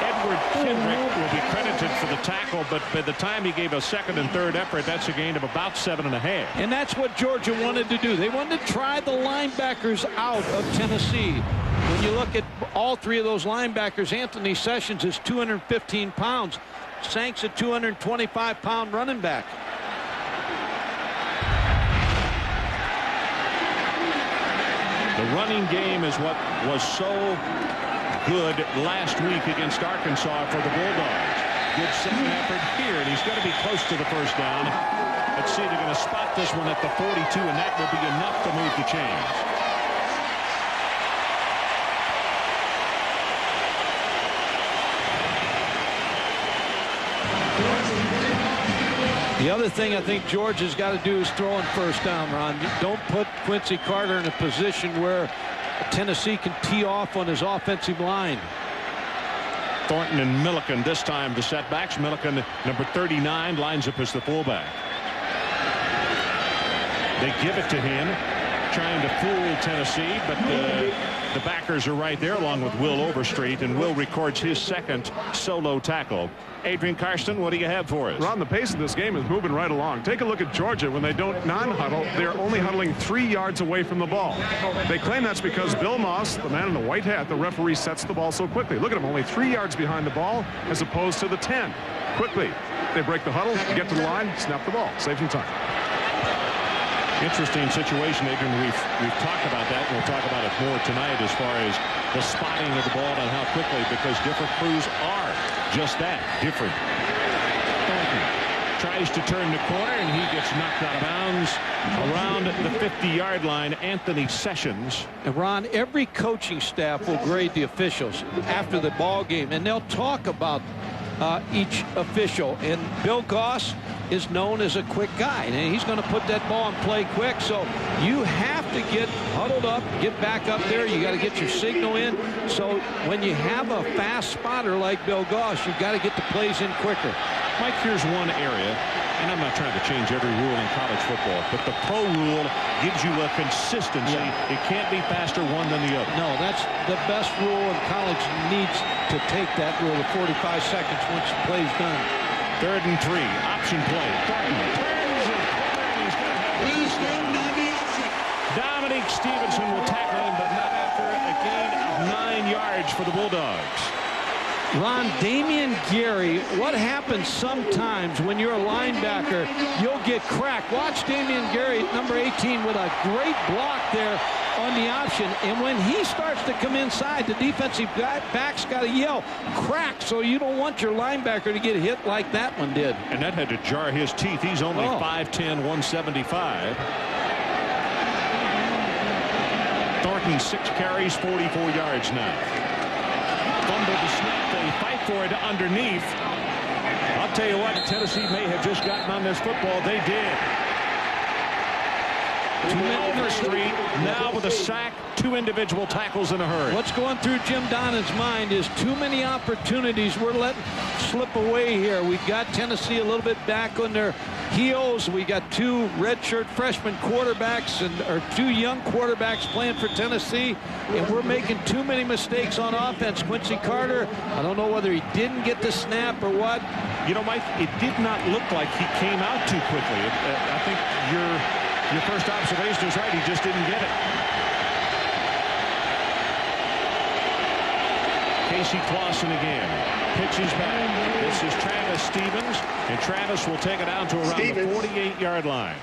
Edward Kendrick will be credited for the tackle, but by the time he gave a second and third effort, that's a gain of about 7.5. And that's what Georgia wanted to do. They wanted to try the linebackers out of Tennessee. When you look at all 3 of those linebackers, Anthony Sessions is 215 pounds. Sanks a 225-pound running back. The running game is what was so good last week against Arkansas for the Bulldogs. Good second effort here, and he's going to be close to the first down. Let's see, they're going to spot this one at the 42, and that will be enough to move the chains. The other thing I think Georgia's got to do is throw in first down, Ron. Don't put Quincy Carter in a position where Tennessee can tee off on his offensive line. Thornton and Milliken this time the setbacks. Milliken, number 39, lines up as the fullback. They give it to him, trying to fool Tennessee, but the backers are right there along with Will Overstreet, and Will records his second solo tackle. Adrian Karsten, what do you have for us? Ron, the pace of this game is moving right along. Take a look at Georgia. When they don't non-huddle, they're only huddling 3 yards away from the ball. They claim that's because Bill Moss, the man in the white hat, the referee, sets the ball so quickly. Look at him, only 3 yards behind the ball as opposed to the 10. Quickly, they break the huddle, get to the line, snap the ball, save some time. Interesting situation, Adrian. We've talked about that, and we'll talk about it more tonight as far as the spotting of the ball and how quickly, because different crews are just that, different. Thornton tries to turn the corner, and he gets knocked out of bounds around the 50-yard line. Anthony Sessions. And Ron, every coaching staff will grade the officials after the ball game, and they'll talk about each official. And Bill Goss is known as a quick guy, and he's going to put that ball in play quick. So you have to get huddled up, get back up there. You got to get your signal in. So when you have a fast spotter like Bill Goss, you've got to get the plays in quicker. Mike, here's one area, and I'm not trying to change every rule in college football, but the pro rule gives you a consistency. It can't be faster one than the other. No, that's the best rule, and college needs to take that rule of 45 seconds once the play's done. 3rd and 3, option play. Thornton turns it. He's got Dominique Stevenson will tackle him, but not after a gain of 9 yards for the Bulldogs. Ron, Damian Gary, what happens sometimes when you're a linebacker, you'll get cracked. Watch Damian Gary, number 18, with a great block there on the option. And when he starts to come inside, the defensive back's got to yell, crack, so you don't want your linebacker to get hit like that one did. And that had to jar his teeth. He's only 5'10", 175. Thornton, 6 carries, 44 yards now. Fumble the snap. They fight for it underneath. I'll tell you what, Tennessee may have just gotten on this football. They did. Overstreet now with a sack, 2 individual tackles in a hurry. What's going through Jim Donovan's mind is too many opportunities we're letting slip away here. We've got Tennessee a little bit back on their heels. We got 2 redshirt freshman quarterbacks or 2 young quarterbacks playing for Tennessee, and we're making too many mistakes on offense. Quincy Carter, I don't know whether he didn't get the snap or what. You know, Mike, it did not look like he came out too quickly. I think your first observation is right. He just didn't get it. Casey Clausen again. Pitches back. This is Travis Stevens, and Travis will take it out to around the 48-yard line.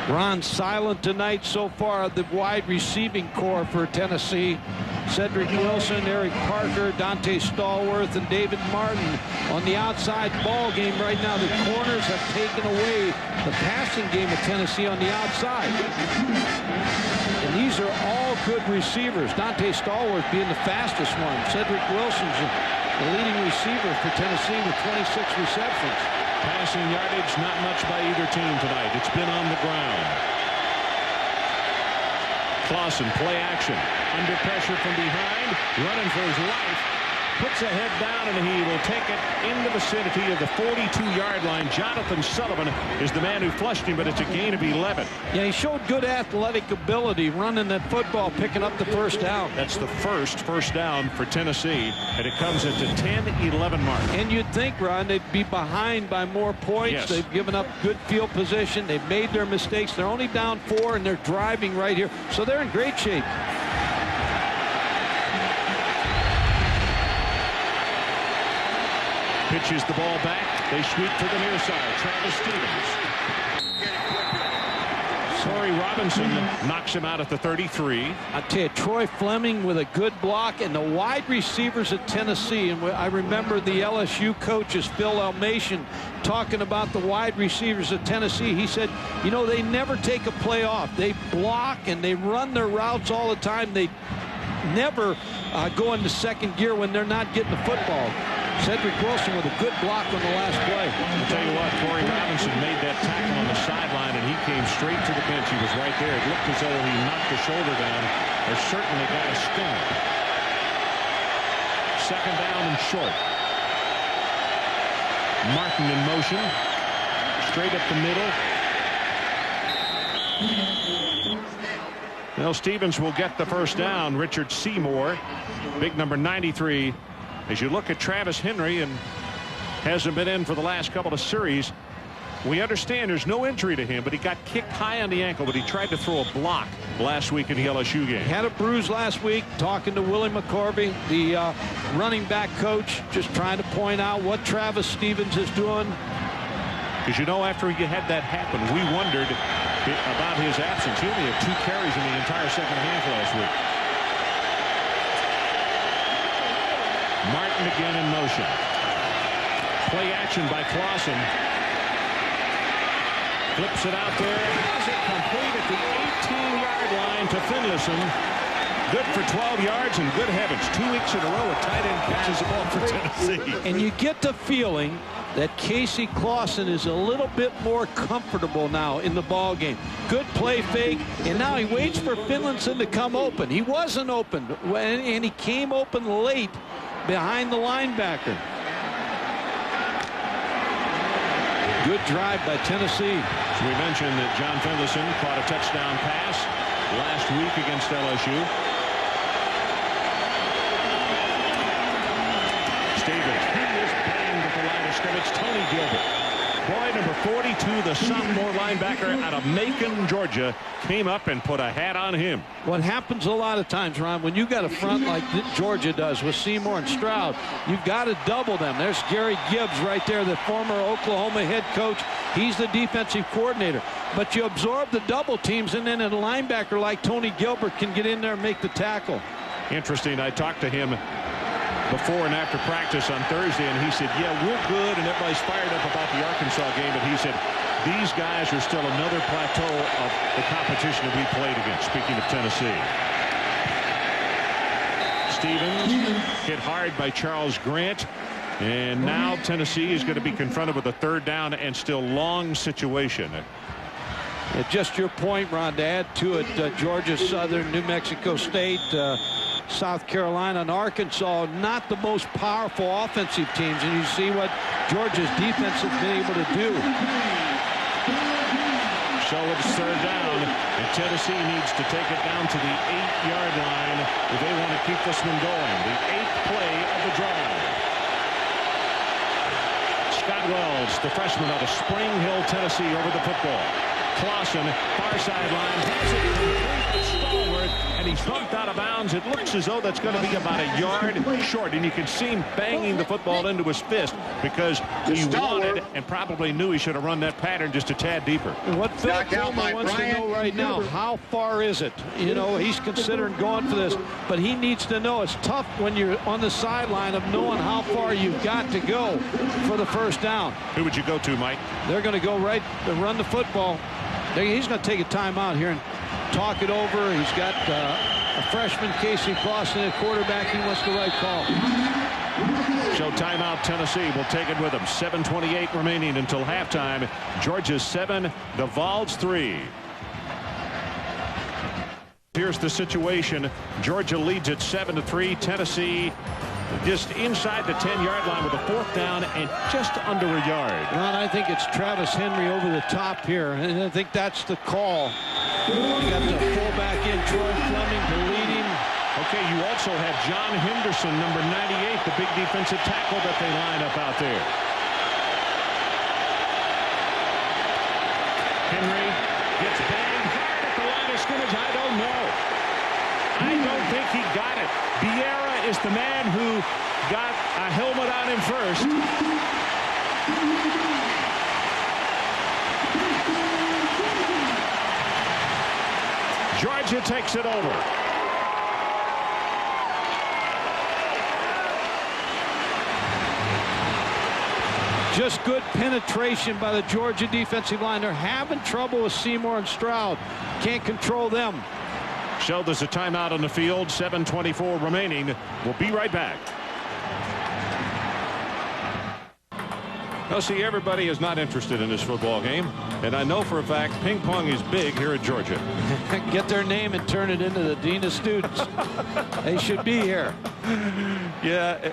Ron, silent tonight so far, the wide receiving core for Tennessee. Cedric Wilson, Eric Parker, Dante Stallworth, and David Martin on the outside ball game right now. The corners have taken away the passing game of Tennessee on the outside. And these are all good receivers. Dante Stallworth being the fastest one. Cedric Wilson's the leading receiver for Tennessee with 26 receptions. Passing yardage, not much by either team tonight. It's been on the ground. Clausen, play action. Under pressure from behind, running for his life. Puts a head down, and he will take it in the vicinity of the 42-yard line. Jonathan Sullivan is the man who flushed him, but it's a gain of 11. Yeah, he showed good athletic ability running that football, picking up the first down. That's the first down for Tennessee, and it comes at the 10-11 mark. And you'd think, Ron, they'd be behind by more points. Yes. They've given up good field position. They've made their mistakes. They're only down 4, and they're driving right here. So they're in great shape. Pitches the ball back. They sweep to the near side. Travis Stevens. Torrey Robinson knocks him out at the 33. I tell you, Troy Fleming with a good block, and the wide receivers at Tennessee. And I remember the LSU coaches, Phil Elmation, talking about the wide receivers at Tennessee. He said, you know, they never take a play off. They block and they run their routes all the time. They never go into second gear when they're not getting the football. Cedric Wilson with a good block on the last play. I'll tell you what, Torrey Robinson made that tackle on the sideline, and he came straight to the bench. He was right there. It looked as though he knocked the shoulder down, or certainly got a sting. Second down and short. Martin in motion. Straight up the middle. Now Stevens will get the first down. Richard Seymour, big number 93. As you look at Travis Henry, and hasn't been in for the last couple of series, we understand there's no injury to him, but he got kicked high on the ankle, but he tried to throw a block last week in the LSU game. Had a bruise last week. Talking to Willie McCorvey, the running back coach, just trying to point out what Travis Stevens is doing. Because, you know, after he had that happen, we wondered about his absence. He only had 2 carries in the entire second half last week. Martin again in motion. Play action by Clausen. Flips it out there. Has it complete at the 18-yard line to Finlayson. Good for 12 yards, and good heavens, 2 weeks in a row a tight end catches the ball for Tennessee. And you get the feeling that Casey Clausen is a little bit more comfortable now in the ball game. Good play fake, and now he waits for Finlayson to come open. He wasn't open, and he came open late behind the linebacker. Good drive by Tennessee. So we mentioned that John Finlayson caught a touchdown pass last week against LSU. Stevens, he is banged at the line of scrimmage. Tony Gilbert. Boy, number 42, the sophomore linebacker out of Macon, Georgia, came up and put a hat on him. What happens a lot of times, Ron, when you got a front like Georgia does with Seymour and Stroud, you've got to double them. There's Gary Gibbs right there, the former Oklahoma head coach. He's the defensive coordinator. But you absorb the double teams, and then a linebacker like Tony Gilbert can get in there and make the tackle. Interesting. I talked to him before and after practice on Thursday, and he said, yeah, we're good, and everybody's fired up about the Arkansas game, but he said, these guys are still another plateau of the competition that we played against, speaking of Tennessee. Stevens hit hard by Charles Grant, and now Tennessee is going to be confronted with a third down and still long situation. Yeah, just your point, Ron, to add to it, Georgia Southern, New Mexico State, South Carolina, and Arkansas, not the most powerful offensive teams, and you see what Georgia's defense has been able to do. So it's third down, and Tennessee needs to take it down to the 8-yard line if they want to keep this one going. The 8th play of the drive. Scott Wells, the freshman out of Spring Hill, Tennessee, over the football. Clausen, far sideline, has it complete to Stallworth, and he's bumped out of bounds. It looks as though that's going to be about a yard short, and you can see him banging the football into his fist because he wanted and probably knew he should have run that pattern just a tad deeper. What Phil Coleman wants to know right now, how far is it? You know, he's considering going for this, but he needs to know. It's tough when you're on the sideline of knowing how far you've got to go for the first down. Who would you go to, Mike? They're going to go right to run the football. He's going to take a timeout here and talk it over. He's got a freshman, Casey Clausen, at quarterback. He wants the right call. So timeout, Tennessee will take it with them. 7:28 remaining until halftime. Georgia 7, the Vols 3. Here's the situation. Georgia leads at 7-3. Tennessee just inside the 10-yard line with a 4th down and just under a yard. Ron, I think it's Travis Henry over the top here, and I think that's the call. You got the fullback in, Troy Fleming, to lead him. Okay, you also have John Henderson, number 98, the big defensive tackle that they line up out there. Henry gets banged hard at the line of scrimmage. I don't know. I don't think he got it. Vieira is the man who got a helmet on him first. Georgia takes it over. Just good penetration by the Georgia defensive line. They're having trouble with Seymour and Stroud. Can't control them. So there's a timeout on the field. 7:24 remaining. We'll be right back. Well, see, everybody is not interested in this football game, and I know for a fact ping pong is big here at Georgia. Get their name and turn it into the dean of students. They should be here. Yeah,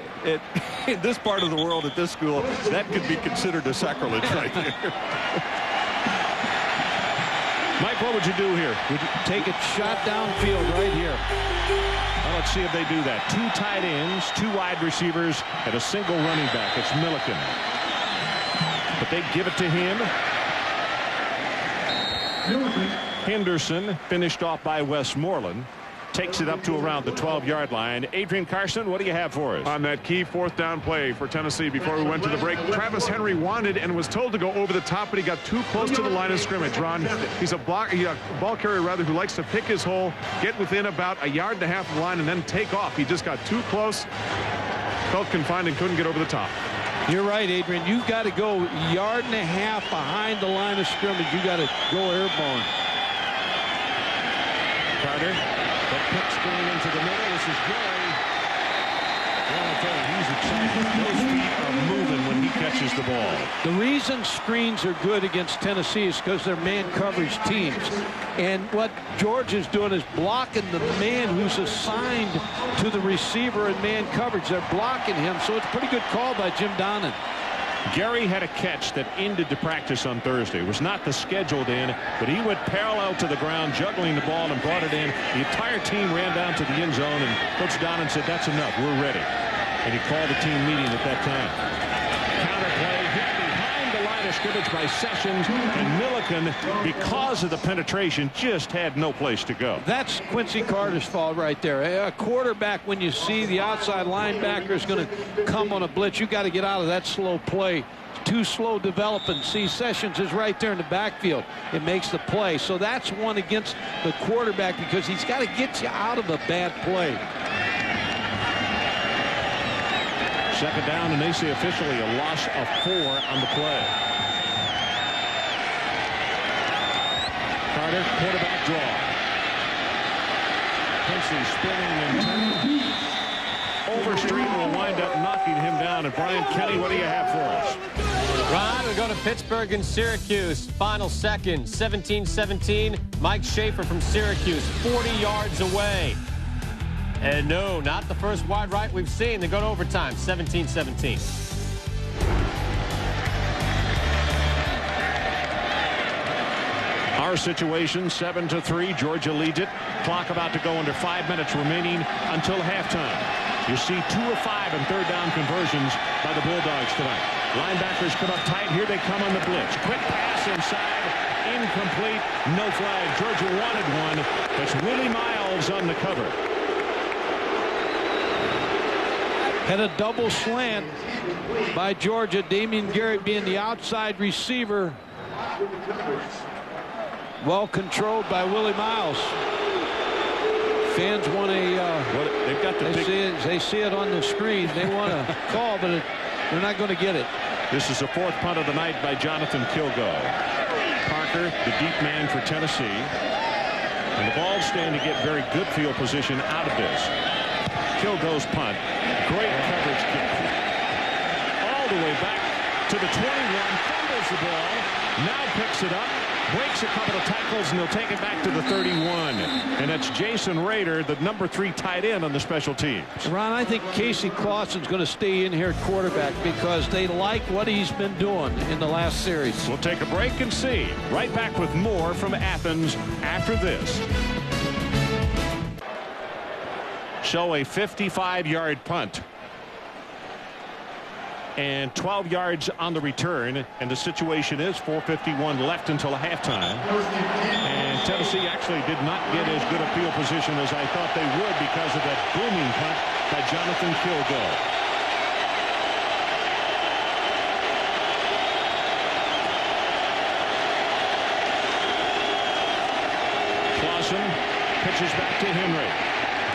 in this part of the world at this school, that could be considered a sacrilege right there. Mike, what would you do here? Would you take a shot downfield right here? Well, let's see if they do that. 2 tight ends, 2 wide receivers, and a single running back. It's Milliken. But they give it to him. Henderson, finished off by Westmoreland, takes it up to around the 12-yard line. Adrian Carson, what do you have for us? On that key 4th down play for Tennessee before we went to the break, Travis Henry wanted and was told to go over the top, but he got too close to the line of scrimmage. Ron, he's a ball carrier rather who likes to pick his hole, get within about a yard and a half of the line, and then take off. He just got too close, felt confined, and couldn't get over the top. You're right, Adrian. You've got to go a yard and a half behind the line of scrimmage. You got to go airborne. Carter, that pitch going into the middle. This is Gary. Well, I tell you, he's excited. Those feet are moving when he catches the ball. The reason screens are good against Tennessee is because they're man coverage teams. And what Georgia's doing is blocking the man who's assigned to the receiver in man coverage. They're blocking him, so it's a pretty good call by Jim Donnan. Gary had a catch that ended the practice on Thursday. It was not the scheduled in, but he went parallel to the ground, juggling the ball and brought it in. The entire team ran down to the end zone, and Coach Donnan said, "That's enough. We're ready." And he called a team meeting at that time. Counterplay hit behind the line of scrimmage by Sessions, and Milliken, because of the penetration, just had no place to go. That's Quincy Carter's fault right there. A quarterback, when you see the outside linebacker is going to come on a blitz, you got to get out of that slow play. Too slow developing. See, Sessions is right there in the backfield. It makes the play. So that's one against the quarterback because he's got to get you out of a bad play. 2nd down, and they say officially a loss of 4 on the play. Carter, quarterback draw. Quincy spinning and turning. Overstreet will wind up knocking him down. And Brian Kenny, what do you have for us? Ron, we go to Pittsburgh and Syracuse. Final second, 17-17. Mike Schaefer from Syracuse, 40 yards away. And no, not the first wide right we've seen. They go to overtime, 17-17. Our situation, 7-3. Georgia leads it. Clock about to go under 5 minutes remaining until halftime. You see 2 of 5 in 3rd down conversions by the Bulldogs tonight. Linebackers come up tight. Here they come on the blitz. Quick pass inside. Incomplete. No flag. Georgia wanted one. It's Willie Miles Wolves on the cover. Had a double slant by Georgia. Damian Gary being the outside receiver. Well controlled by Willie Miles. Fans want they've got the they see it on the screen. They want to call, but they're not going to get it. This is the 4th punt of the night by Jonathan Kilgo. Parker, the deep man for Tennessee. And the ball's staying to get very good field position out of this. Kilgo's punt. Great coverage kick. All the way back to the 21. Fumbles the ball. Now picks it up. Breaks a couple of tackles, and they'll take it back to the 31. And that's Jason Rader, the number 3 tight end on the special teams. Ron, I think Casey Clausen's going to stay in here at quarterback because they like what he's been doing in the last series. We'll take a break and see. Right back with more from Athens after this. So a 55-yard punt. And 12 yards on the return, and the situation is 4:51 left until halftime. And Tennessee actually did not get as good a field position as I thought they would because of that booming punt by Jonathan Kilgo. Clausen pitches back to Henry.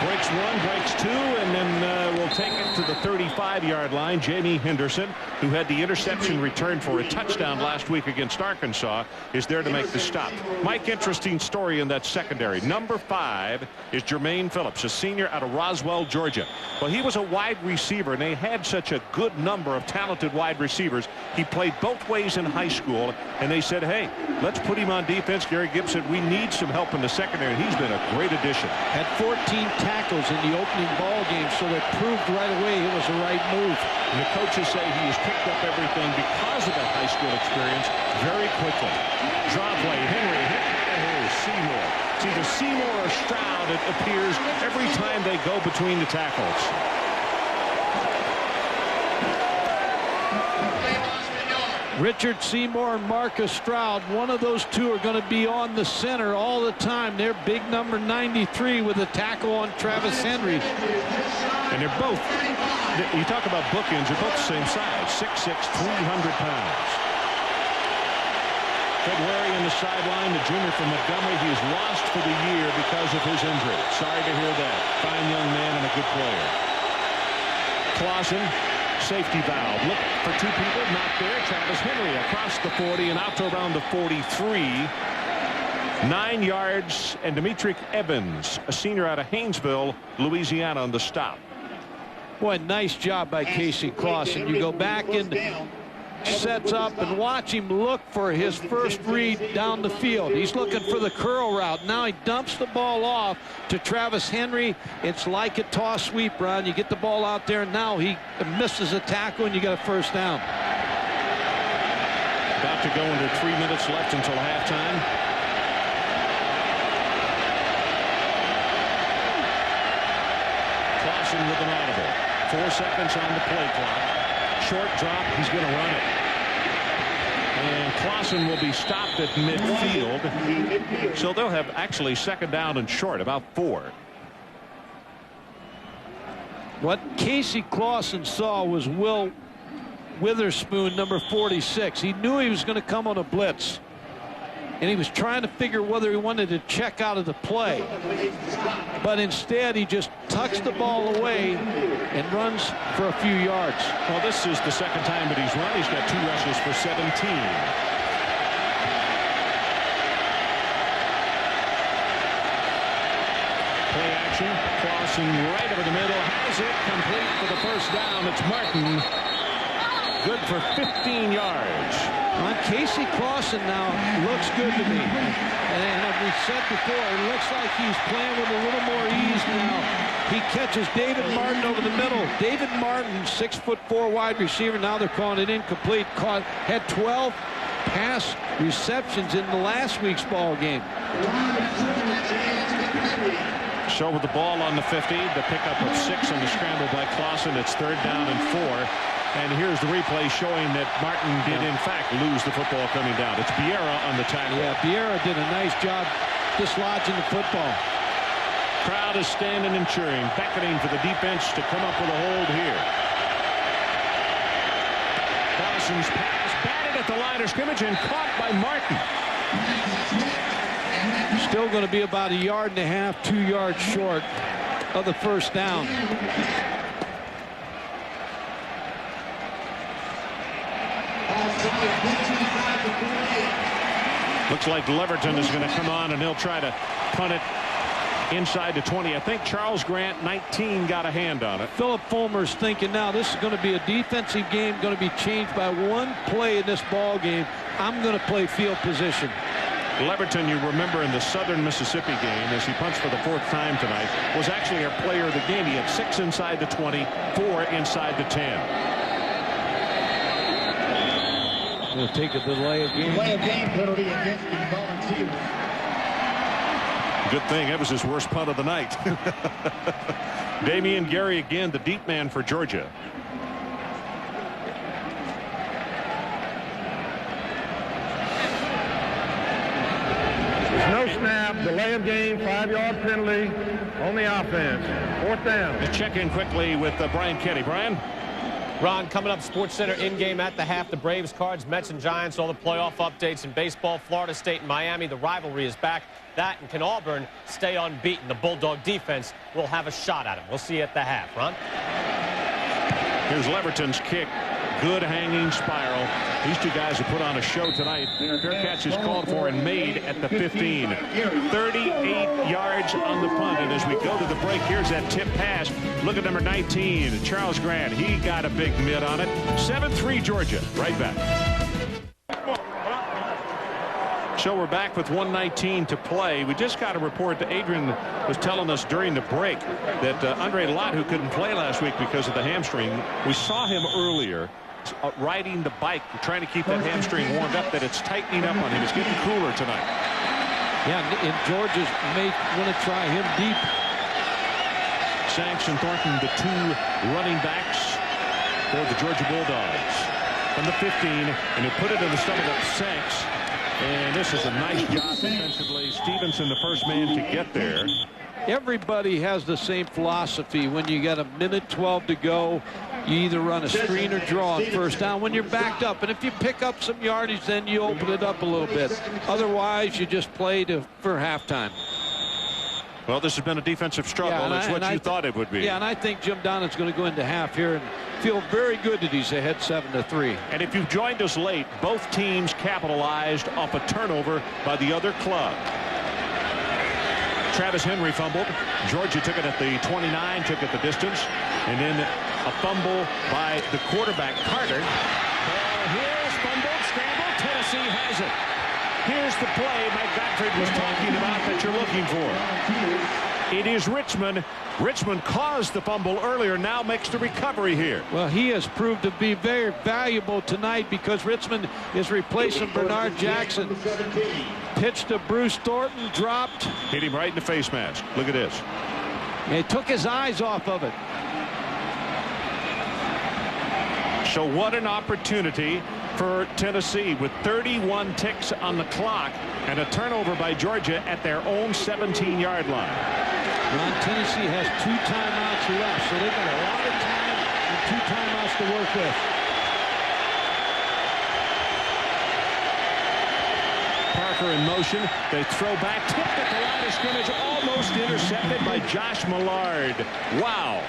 Breaks 1, breaks 2, and then we'll take it to the 35-yard line. Jamie Henderson, who had the interception returned for a touchdown last week against Arkansas, is there to make the stop. Mike, interesting story in that secondary. Number 5 is Jermaine Phillips, a senior out of Roswell, Georgia. Well, he was a wide receiver, and they had such a good number of talented wide receivers. He played both ways in high school, and they said, hey, let's put him on defense. Gary Gibbs said, we need some help in the secondary, and he's been a great addition. Had 14 tackles in the opening ball game, so that proved right away it was the right move. And the coaches say he has picked up everything because of that high school experience very quickly. Draw play, Henry hit by Seymour. It's either Seymour or Stroud, it appears, every time they go between the tackles. Richard Seymour and Marcus Stroud, one of those two are going to be on the center all the time. They're big number 93 with a tackle on Travis Henry. And they're both, you talk about bookends, they're both the same size, 6'6", 300 pounds. February on the sideline, the junior from Montgomery. He's lost for the year because of his injury. Sorry to hear that. Fine young man and a good player. Clausen, safety valve. Look for 2 people, not there. Travis Henry across the 40 and out to around the 43. 9 yards, and Demetric Evans, a senior out of Haynesville, Louisiana, on the stop. Boy, nice job by Casey Clausen. You go back and sets up and watch him look for his first read down the field. He's looking for the curl route. Now he dumps the ball off to Travis Henry. It's like a toss sweep, Ron. You get the ball out there, and now he misses a tackle, and you got a first down. About to go under 3 minutes left until halftime. Clausen with an audible. 4 seconds on the play clock. Short drop, he's going to run it. And Clausen will be stopped at midfield. So they'll have actually second down and short, about 4. What Casey Clausen saw was Will Witherspoon, number 46. He knew he was going to come on a blitz. And he was trying to figure whether he wanted to check out of the play. But instead, he just tucks the ball away and runs for a few yards. Well, this is the second time that he's run. He's got 2 rushes for 17. Play action. Clausen right over the middle. Has it complete for the first down. It's Martin. Good for 15 yards. Casey Clausen now looks good to me. And as we said before, it looks like he's playing with a little more ease now. He catches David Martin over the middle. David Martin, 6'4" wide receiver. Now they're calling it incomplete. Had 12 pass receptions in the last week's ball game. So with the ball on the 50, the pickup of 6 on the scramble by Clausen. It's 3rd down and 4. And here's the replay showing that Martin did, in fact, lose the football coming down. It's Biera on the tackle. Yeah, Biera did a nice job dislodging the football. Crowd is standing and cheering, beckoning for the defense to come up with a hold here. Dawson's pass batted at the line of scrimmage and caught by Martin. Still going to be about 1.5 yards, 2 yards short of the first down. Looks like Leverton is going to come on, and he'll try to punt it inside the 20. I think Charles Grant, 19, got a hand on it. Philip Fulmer's thinking now this is going to be a defensive game, going to be changed by one play in this ball game. I'm going to play field position. Leverton, you remember in the Southern Mississippi game, as he punched for the 4th time tonight, was actually our player of the game. He had 6 inside the 20, 4 inside the 10. We'll take a delay of game. Delay of game penalty against the Volunteers. Good thing that was his worst punt of the night. Damian Gary again, the deep man for Georgia. No snap, delay of game, 5-yard penalty on the offense. 4th down. Let's check in quickly with Brian Kenny. Brian? Ron, coming up, Sports Center in-game at the half. The Braves, Cards, Mets, and Giants. All the playoff updates in baseball. Florida State and Miami. The rivalry is back. That and can Auburn stay unbeaten? The Bulldog defense will have a shot at him. We'll see you at the half. Ron? Here's Leverton's kick. Good hanging spiral. These two guys have put on a show tonight. Fair catch is called for and made at the 15. 38 yards on the punt. And as we go to the break, here's that tip pass. Look at number 19, Charles Grant. He got a big mitt on it. 7-3 Georgia. Right back. So we're back with 1:19 to play. We just got a report that Adrian was telling us during the break that Andre Lott, who couldn't play last week because of the hamstring, we saw him earlier riding the bike, trying to keep that hamstring warmed up, that it's tightening up on him. It's getting cooler tonight. Yeah, and Georgia's may want to try him deep. Sanks and Thornton, the 2 running backs for the Georgia Bulldogs. From the 15, and he put it in the stomach of Sanks. And this is a nice job defensively. Stevenson, the first man to get there. Everybody has the same philosophy. When you got 1:12 to go, you either run a screen or draw on first down when you're backed up. And if you pick up some yardage, then you open it up a little bit. Otherwise, you just play for halftime. Well, this has been a defensive struggle. Yeah, It's what you thought it would be. Yeah, and I think Jim Donovan's going to go into half here and feel very good that he's ahead 7-3. And if you've joined us late, both teams capitalized off a turnover by the other club. Travis Henry fumbled. Georgia took it at the 29, took it the distance. And then a fumble by the quarterback, Carter. Ball here's fumbled, scrambled. Tennessee has it. Here's the play Mike Gottfried was talking about that you're looking for. It is Richmond. Richmond caused the fumble earlier, now makes the recovery here. Well, he has proved to be very valuable tonight because Richmond is replacing Bernard Jackson. Pitch to Bruce Thornton, dropped. Hit him right in the face mask. Look at this. He took his eyes off of it. So what an opportunity for Tennessee with 31 ticks on the clock and a turnover by Georgia at their own 17-yard line. Ron, Tennessee has 2 timeouts left, so they've got a lot of time and 2 timeouts to work with. Parker in motion. They throw back, tipped at the line of scrimmage, almost intercepted by Josh Millard. Wow.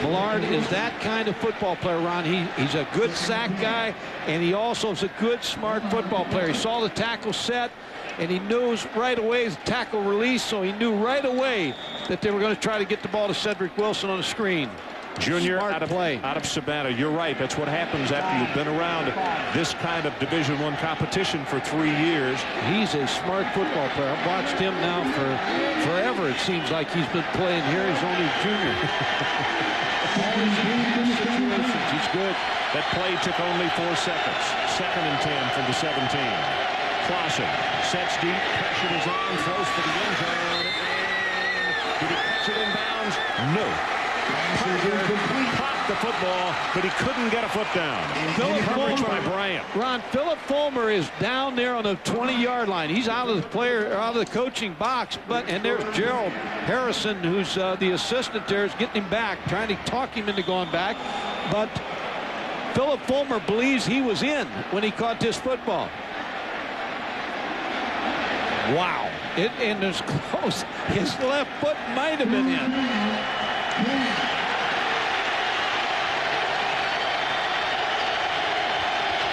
Millard is that kind of football player, Ron. He's a good sack guy, and he also is a good, smart football player. He saw the tackle set, and he knows right away the tackle release, so he knew right away that they were going to try to get the ball to Cedric Wilson on the screen. Junior Smart play. out of Savannah. You're right. That's what happens after you've been around this kind of Division I competition for 3 years. He's a smart football player. I've watched him now for forever. It seems like he's been playing here. He's only a junior. He's good. That play took only 4 seconds. 2nd and 10 from the 17. Clausen sets deep. Pressure is on. Throws for the end zone. Did he catch it in bounds? No. Parker caught the football, but he couldn't get a foot down. Philip Coverage Fulmer, by Bryant. Ron, Philip Fulmer is down there on the 20-yard line. He's out of the coaching box, and there's Gerald Harrison, who's the assistant there, is getting him back, trying to talk him into going back. But Philip Fulmer believes he was in when he caught this football. Wow. And it's close. His left foot might have been in.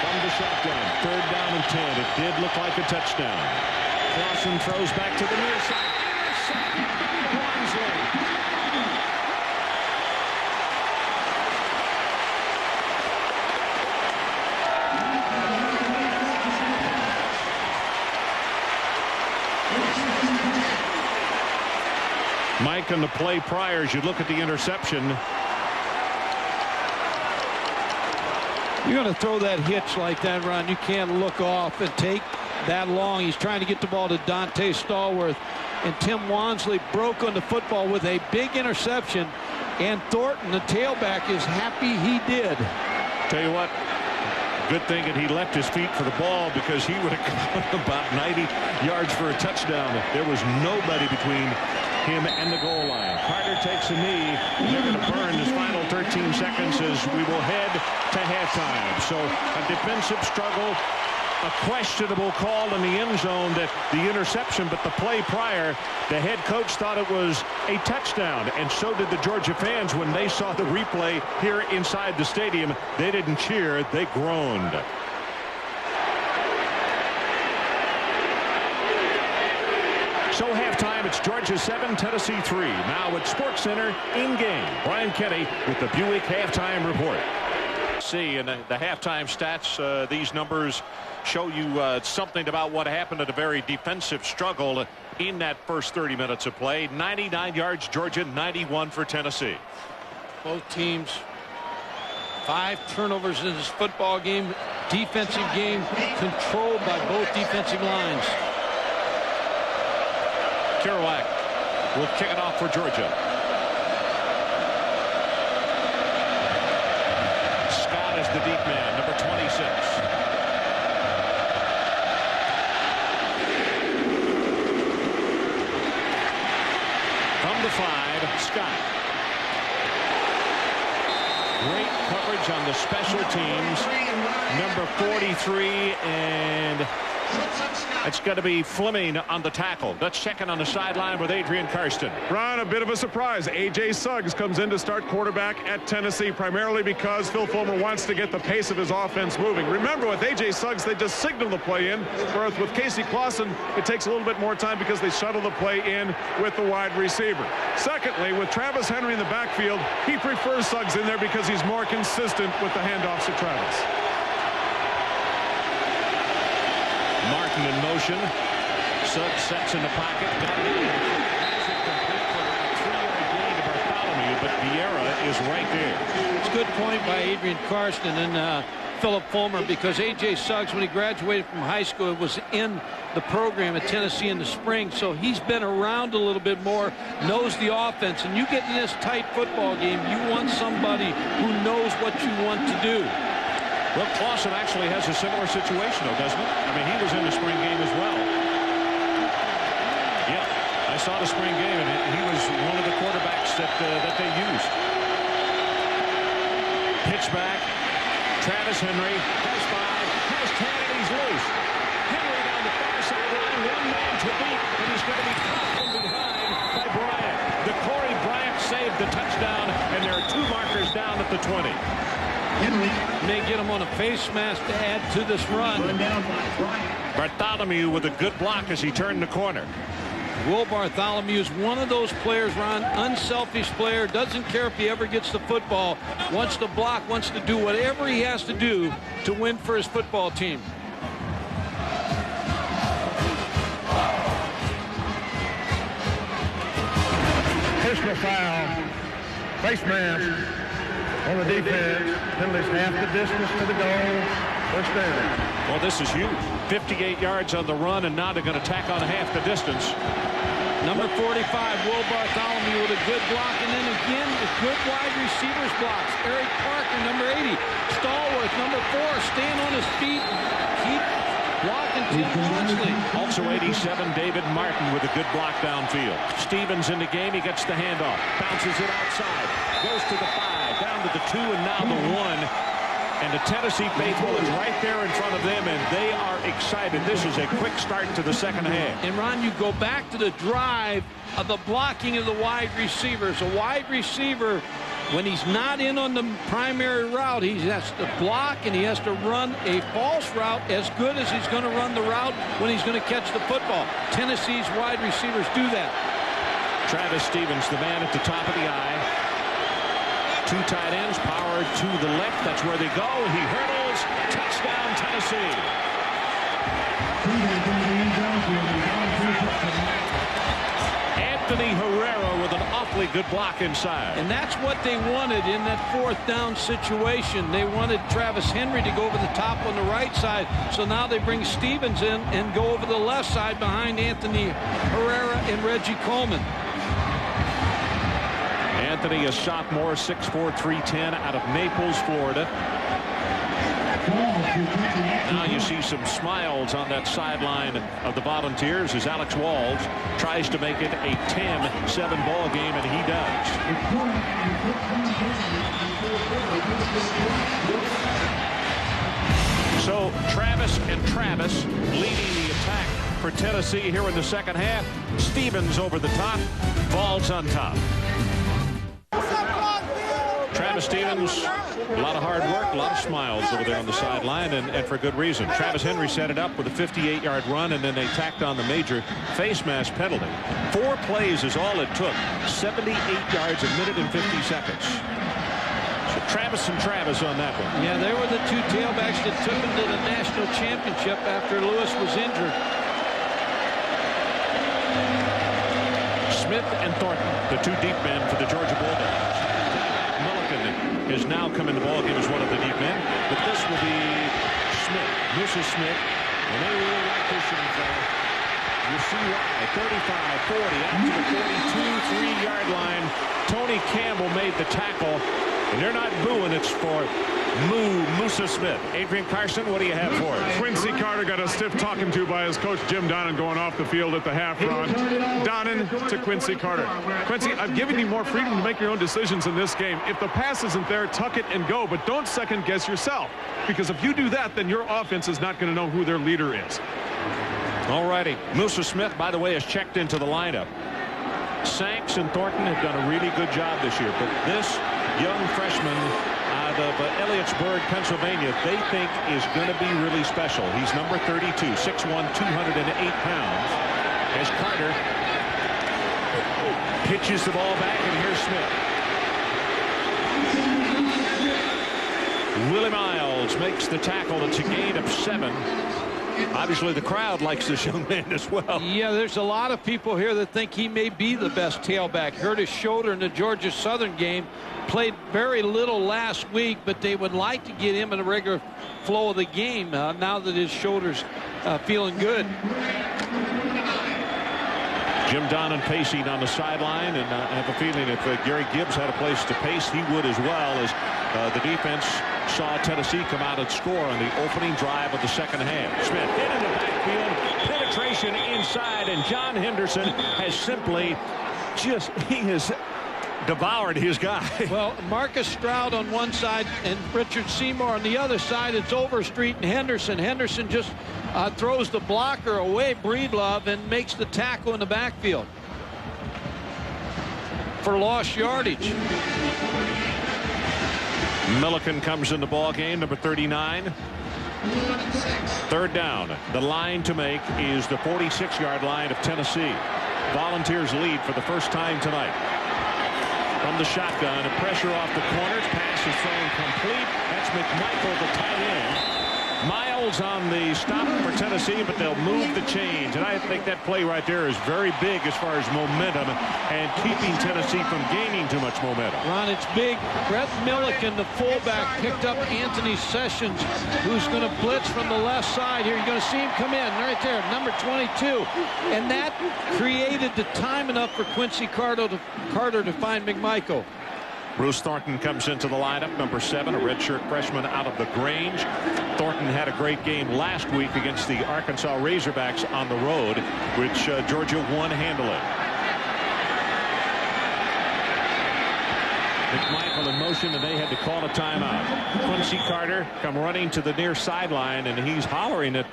From the shotgun, 3rd down and 10. It did look like a touchdown. Clausen throws back to the near side. Intercepted by Wansley. Mike, on the play prior, as you look at the interception. You're going to throw that hitch like that, Ron. You can't look off and take that long. He's trying to get the ball to Dante Stallworth. And Tim Wansley broke on the football with a big interception. And Thornton, the tailback, is happy he did. Tell you what, good thing that he left his feet for the ball, because he would have gone about 90 yards for a touchdown. There was nobody between him and the goal line. Carter takes a knee. They're going to burn his final 13 seconds as we will head to halftime. So a defensive struggle, a questionable call in the end zone, that the interception, but the play prior, the head coach thought it was a touchdown, and so did the Georgia fans when they saw the replay here inside the stadium. They didn't cheer, they groaned. So halftime, it's Georgia 7, Tennessee 3. Now at Sports Center, in-game. Brian Kenny with the Buick halftime report. See, in the halftime stats, these numbers show you something about what happened at a very defensive struggle in that first 30 minutes of play. 99 yards Georgia, 91 for Tennessee. Both teams, 5 turnovers in this football game. Defensive game controlled by both defensive lines. Kerouac will kick it off for Georgia. Scott is the deep man, number 26. From the 5, Scott. Great coverage on the special teams. Number 43, and it's going to be Fleming on the tackle. That's checking on the sideline with Adrian Karsten. Ron, a bit of a surprise. A.J. Suggs comes in to start quarterback at Tennessee, primarily because Phil Fulmer wants to get the pace of his offense moving. Remember, with A.J. Suggs, they just signal the play in. Whereas with Casey Clausen, it takes a little bit more time because they shuttle the play in with the wide receiver. Secondly, with Travis Henry in the backfield, he prefers Suggs in there because he's more consistent with the handoffs to Travis. Martin in motion. Suggs sets in the pocket. Got it in. Complete for a 3-yard gain to Bartholomew, but Vieira is right there. It's a good point by Adrian Karsten and Philip Fulmer, because A.J. Suggs, when he graduated from high school, was in the program at Tennessee in the spring, so he's been around a little bit more, knows the offense. And you get in this tight football game, you want somebody who knows what you want to do. Well, Clausen actually has a similar situation, though, doesn't he? I mean, he was in the spring game as well. Yeah, I saw the spring game, and he was one of the quarterbacks that they used. Pitch back. Travis Henry has 5, has 10, and he's loose. Henry down the far sideline, 1 man to beat, and he's going to be caught from behind by Bryant. The Corey Bryant saved the touchdown, and there are 2 markers down at the 20. May get him on a face mask to add to this run. Bartholomew with a good block as he turned the corner. Will Bartholomew is one of those players, Ron, unselfish player, doesn't care if he ever gets the football, wants to block, wants to do whatever he has to do to win for his football team. Personal foul. Face mask on the defense. Penalties half the distance to the goal. First down. Well, this is huge. 58 yards on the run, and now they're going to tack on half the distance. Number 45, Will Bartholomew with a good block, and then again, the good wide receivers blocks. Eric Parker, number 80. Stallworth, number 4, staying on his feet. Keep blocking Tim Johnsley. Also 87, David Martin with a good block downfield. Stevens in the game. He gets the handoff. Bounces it outside. Goes to the 5, down to the 2, and now the 1. And the Tennessee faithful is right there in front of them, and they are excited. This is a quick start to the second half. And, Ron, you go back to the drive of the blocking of the wide receivers. A wide receiver, when he's not in on the primary route, he has to block and he has to run a false route as good as he's going to run the route when he's going to catch the football. Tennessee's wide receivers do that. Travis Stevens, the man at the top of the eye. 2 tight ends, power to the left. That's where they go. He hurdles. Touchdown, Tennessee. Anthony Herrera with an awfully good block inside. And that's what they wanted in that 4th down situation. They wanted Travis Henry to go over the top on the right side. So now they bring Stevens in and go over the left side behind Anthony Herrera and Reggie Coleman. Anthony, a sophomore, 6'4", 310, out of Naples, Florida. Now you see some smiles on that sideline of the Volunteers as Alex Walls tries to make it a 10-7 ball game, and he does. So Travis and Travis leading the attack for Tennessee here in the second half. Stevens over the top, Walls on top. Travis Stevens, a lot of hard work, a lot of smiles over there on the sideline, and for good reason. Travis Henry set it up with a 58-yard run, and then they tacked on the major face mask penalty. 4 plays is all it took. 78 yards, a minute and 50 seconds. So Travis and Travis on that one. Yeah, they were the 2 tailbacks that took them to the national championship after Lewis was injured. Smith and Thornton, the 2 deep men for the Georgia Bulldogs. Has now come in the ballgame as one of the deep men, but this will be Smith, Mrs. Smith, and they really like this inside. You see why. 35, 40, out to the 42, 3-yard line. Tony Campbell made the tackle, and they're not booing. It's for Musa Smith. Adrian Carson, what do you have for us? Quincy Carter got a stiff talking to by his coach Jim Donnan going off the field at the half run. Donnan to Quincy Carter. Quincy, I've given you more freedom to make your own decisions in this game. If the pass isn't there, tuck it and go, but don't second guess yourself. Because if you do that, then your offense is not going to know who their leader is. All righty. Musa Smith, by the way, has checked into the lineup. Sanks and Thornton have done a really good job this year, but this young freshman out of Elliotsburg, Pennsylvania, they think is going to be really special. He's number 32, 6'1", 208 pounds. As Carter pitches the ball back, and here's Smith. Willie Miles makes the tackle. It's a gain of 7. Obviously, the crowd likes this young man as well. Yeah, there's a lot of people here that think he may be the best tailback. Hurt his shoulder in the Georgia Southern game. Played very little last week, but they would like to get him in a regular flow of the game now that his shoulder's feeling good. Jim Donnan pacing on the sideline, and I have a feeling if Gary Gibbs had a place to pace, he would as well, as the defense saw Tennessee come out and score on the opening drive of the second half. Smith hit in the backfield, penetration inside, and John Henderson has simply he has devoured his guy. Well, Marcus Stroud on one side and Richard Seymour on the other side. It's Overstreet and Henderson. Henderson just throws the blocker away, Breedlove, and makes the tackle in the backfield for lost yardage. Milliken comes in the ball game, number 39. 3rd down. The line to make is the 46-yard line of Tennessee. Volunteers lead for the first time tonight. From the shotgun, a pressure off the corners. Pass is thrown complete. That's McMichael, the tight end. Miles on the stop for Tennessee, but they'll move the chains. And I think that play right there is very big as far as momentum and keeping Tennessee from gaining too much momentum. Ron, it's big. Brett Milliken, the fullback, picked up Anthony Sessions, who's going to blitz from the left side here. You're going to see him come in right there, number 22. And that created the time enough for Quincy Carter to find McMichael. Bruce Thornton comes into the lineup, number 7, a redshirt freshman out of the Grange. Thornton had a great game last week against the Arkansas Razorbacks on the road, which Georgia won handily. McMichael in motion, and they had to call a timeout. Quincy Carter come running to the near sideline, and he's hollering at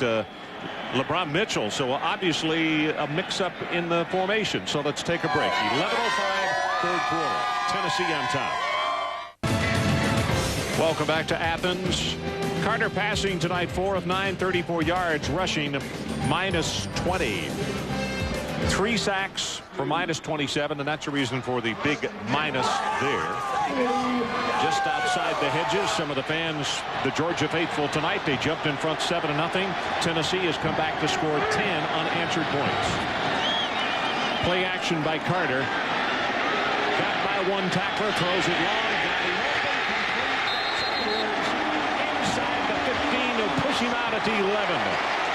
LeBron Mitchell. So obviously a mix-up in the formation. So let's take a break. 11:05. Third quarter. Tennessee on top. Welcome back to Athens. Carter passing tonight, 4 of 9, 34 yards, rushing -20. 3 sacks for -27, and that's the reason for the big minus there. Just outside the hedges, some of the fans, the Georgia faithful tonight, they jumped in front 7-0. Tennessee has come back to score 10 unanswered points. Play action by Carter. One tackler, throws it long, got him open, inside the 15, to push him out at the 11.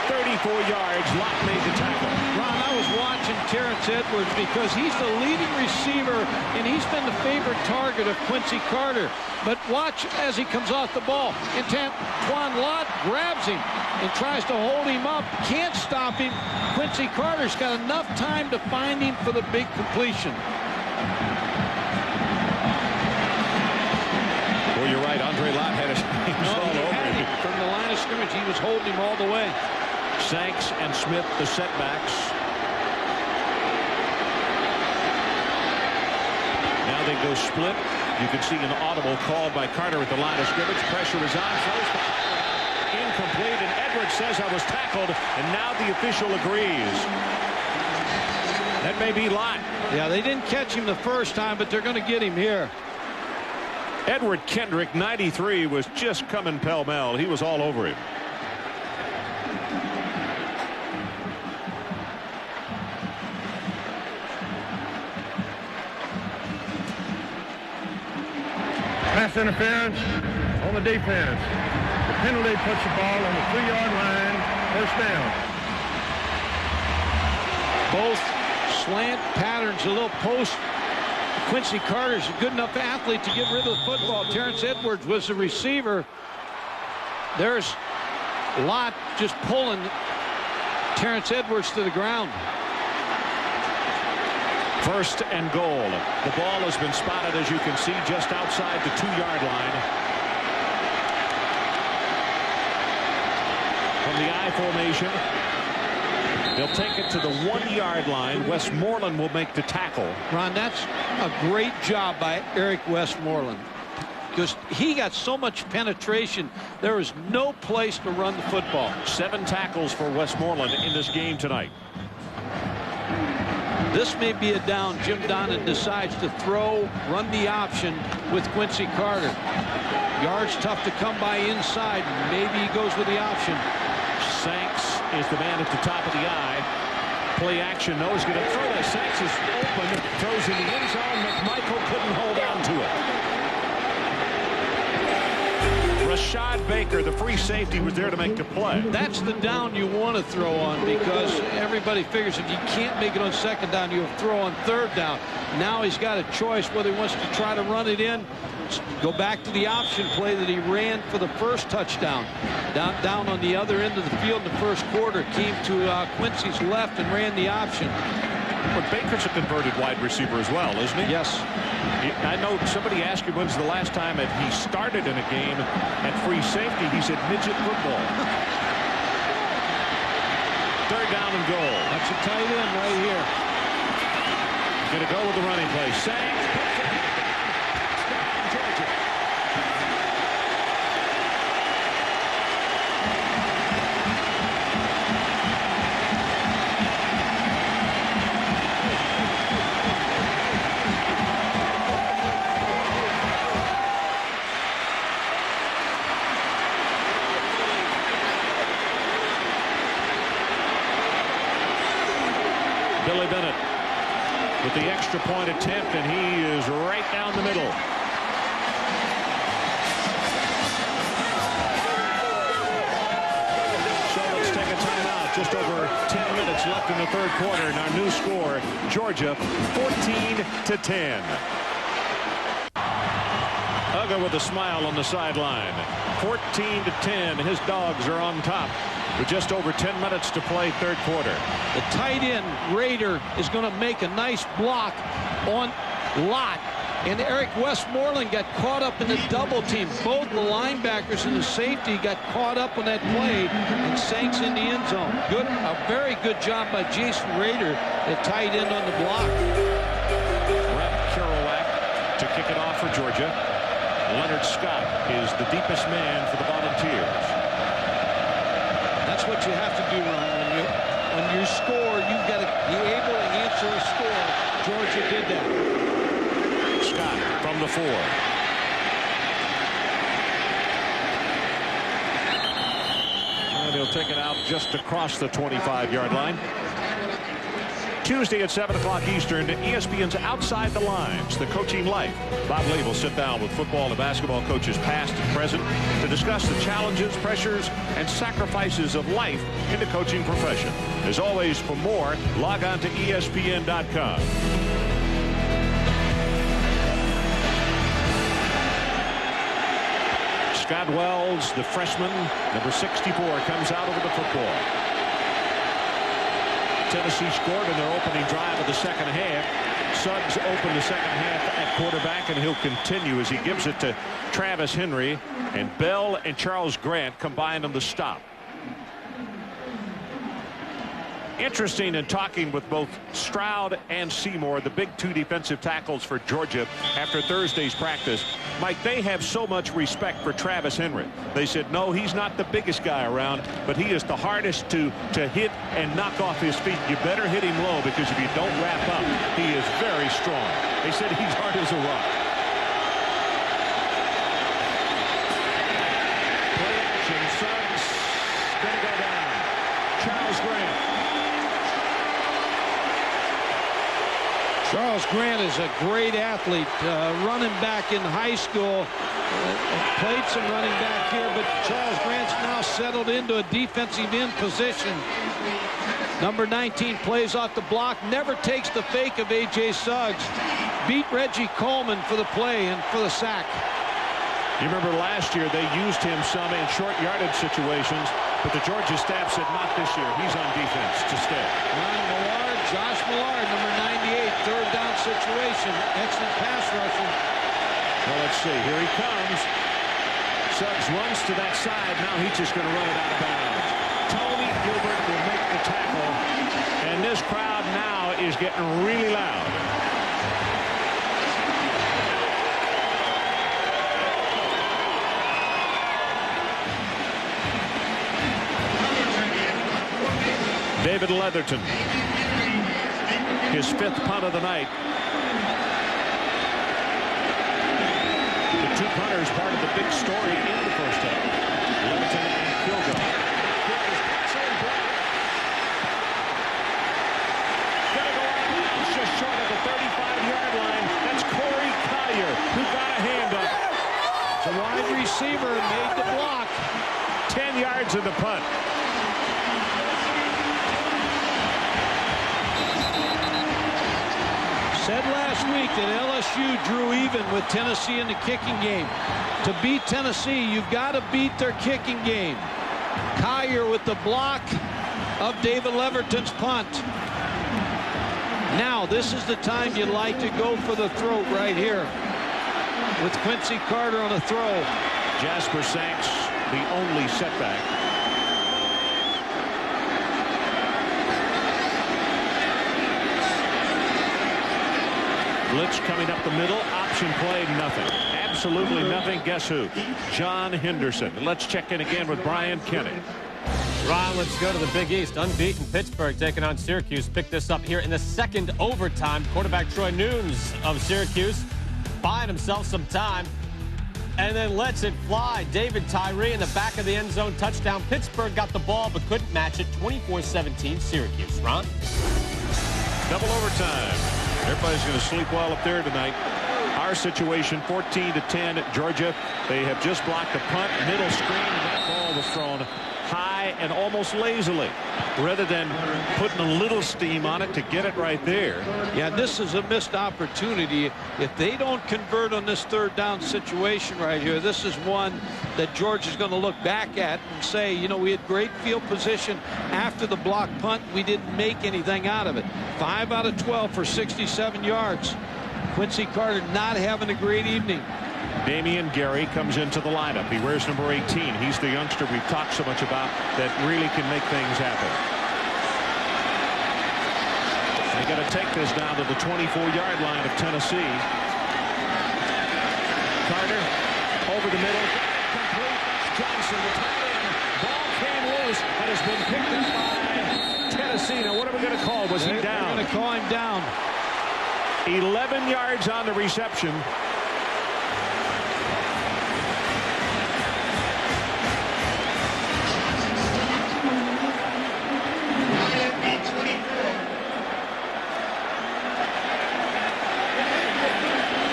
34 yards, Lott made the tackle. Ron, I was watching Terrence Edwards because he's the leading receiver, and he's been the favorite target of Quincy Carter. But watch as he comes off the ball. And Twan Lott grabs him and tries to hold him up. Can't stop him. Quincy Carter's got enough time to find him for the big completion. Well, you're right. Andre Lott had his hands all over him. From the line of scrimmage, he was holding him all the way. Sanks and Smith, the setbacks. Now they go split. You can see an audible call by Carter at the line of scrimmage. Pressure is on. Throws the incomplete, and Edwards says I was tackled, and now the official agrees. That may be Lott. Yeah, they didn't catch him the first time, but they're going to get him here. Edward Kendrick, 93, was just coming pell-mell. He was all over him. Pass interference on the defense. The penalty puts the ball on the 3-yard line. First down. Both slant patterns, a little post. Quincy Carter's a good enough athlete to get rid of the football. Terrence Edwards was the receiver. There's Lott just pulling Terrence Edwards to the ground. First and goal. The ball has been spotted, as you can see, just outside the 2-yard line. From the I formation. They'll take it to the 1-yard line. Westmoreland will make the tackle. Ron, that's a great job by Eric Westmoreland, because he got so much penetration. There was no place to run the football. 7 tackles for Westmoreland in this game tonight. This may be a down. Jim Donnan decides to throw, run the option with Quincy Carter. Yards tough to come by inside. Maybe he goes with the option. Sanks is the man at the top of the eye. Play action. No, he's going to throw that. Sanks is open. Throws in the end zone. McMichael couldn't hold on to it. Rashad Baker, the free safety, was there to make the play. That's the down you want to throw on, because everybody figures if you can't make it on second down, you'll throw on third down. Now he's got a choice whether he wants to try to run it in, go back to the option play that he ran for the first touchdown. Down on the other end of the field in the first quarter, came to Quincy's left and ran the option. But Baker's a converted wide receiver as well, isn't he? Yes. I know somebody asked him when's the last time that he started in a game at free safety. He said midget football. Third down and goal. That's a tight end right here. Going to go with the running play. Sanks. extra point attempt, and he is right down the middle. So let's take a timeout. Just over 10 minutes left in the third quarter, and our new score, Georgia 14-10. Uga with a smile on the sideline. 14-10. His Dogs are on top with just over 10 minutes to play third quarter. The tight end, Raider, is going to make a nice block on Lott. And Eric Westmoreland got caught up in the double team. Both the linebackers and the safety got caught up on that play and sinks in the end zone. A very good job by Jason Raider, the tight end on the block. Brett Kerouac to kick it off for Georgia. Leonard Scott is the deepest man for the Volunteers. That's what you have to do, Ron. When you score, you've got to be able to answer a score. Georgia did that. Scott from the 4. And he'll take it out just across the 25-yard line. Tuesday at 7 o'clock Eastern, ESPN's Outside the Lines, The Coaching Life. Bob Lee will sit down with football and basketball coaches past and present to discuss the challenges, pressures, and sacrifices of life in the coaching profession. As always, for more, log on to ESPN.com. Scott Wells, the freshman, number 64, comes out over the football. Tennessee scored in their opening drive of the second half. Suggs opened the second half at quarterback, and he'll continue as he gives it to Travis Henry, and Bell and Charles Grant combined on the stop. Interesting in talking with both Stroud and Seymour, the big 2 defensive tackles for Georgia, after Thursday's practice. Mike, they have so much respect for Travis Henry. They said, no, he's not the biggest guy around, but he is the hardest to hit and knock off his feet. You better hit him low, because if you don't wrap up, he is very strong. They said he's hard as a rock. Play action. Suggs going to go down. Charles Grant. Charles Grant is a great athlete, running back in high school, played some running back here, but Charles Grant's now settled into a defensive end position. Number 19 plays off the block, never takes the fake of A.J. Suggs. Beat Reggie Coleman for the play and for the sack. You remember last year they used him some in short yardage situations, but the Georgia staff said not this year. He's on defense to stay. Josh Millard, number 98, third down situation. Excellent pass rushing. Well, let's see. Here he comes. Suggs runs to that side. Now he's just going to run it out of bounds. Tony Gilbert will make the tackle. And this crowd now is getting really loud. David Leatherton. His 5th punt of the night. The 2 punters part of the big story in the first half. Leatherton and Kilgore. Gonna go out of bounds just short of the 35-yard line. That's Corey Collier, who got a hand up. The wide receiver made the block. 10 yards in the punt. Said last week that LSU drew even with Tennessee in the kicking game. To beat Tennessee, you've got to beat their kicking game. Collier with the block of David Leverton's punt. Now, this is the time you like to go for the throat right here with Quincy Carter on the throw. Jasper Sanks, the only setback. Blitz coming up the middle. Option play, nothing. Absolutely nothing. Guess who? John Henderson. Let's check in again with Brian Kenny. Ron, let's go to the Big East. Unbeaten Pittsburgh taking on Syracuse. Pick this up here in the second overtime. Quarterback Troy Nunes of Syracuse buying himself some time and then lets it fly. David Tyree in the back of the end zone. Touchdown. Pittsburgh got the ball but couldn't match it. 24-17 Syracuse. Ron? Double overtime. Everybody's going to sleep well up there tonight. Our situation, 14-10, Georgia. They have just blocked a punt, middle screen, and that ball was thrown high and almost lazily, rather than putting a little steam on it to get it right there. Yeah, this is a missed opportunity. If they don't convert on this third down situation right here, this is one that Georgia's going to look back at and say, you know, we had great field position after the block punt. We didn't make anything out of it. 5 out of 12 for 67 yards. Quincy Carter not having a great evening. Damian Gary comes into the lineup. He wears number 18. He's the youngster we've talked so much about that really can make things happen. They got to take this down to the 24-yard line of Tennessee. Carter over the middle. Complete. Johnson, the tight end. Ball came loose and has been picked up by Tennessee. Now, what are we going to call? Was he down? They're going to call him down. 11 yards on the reception.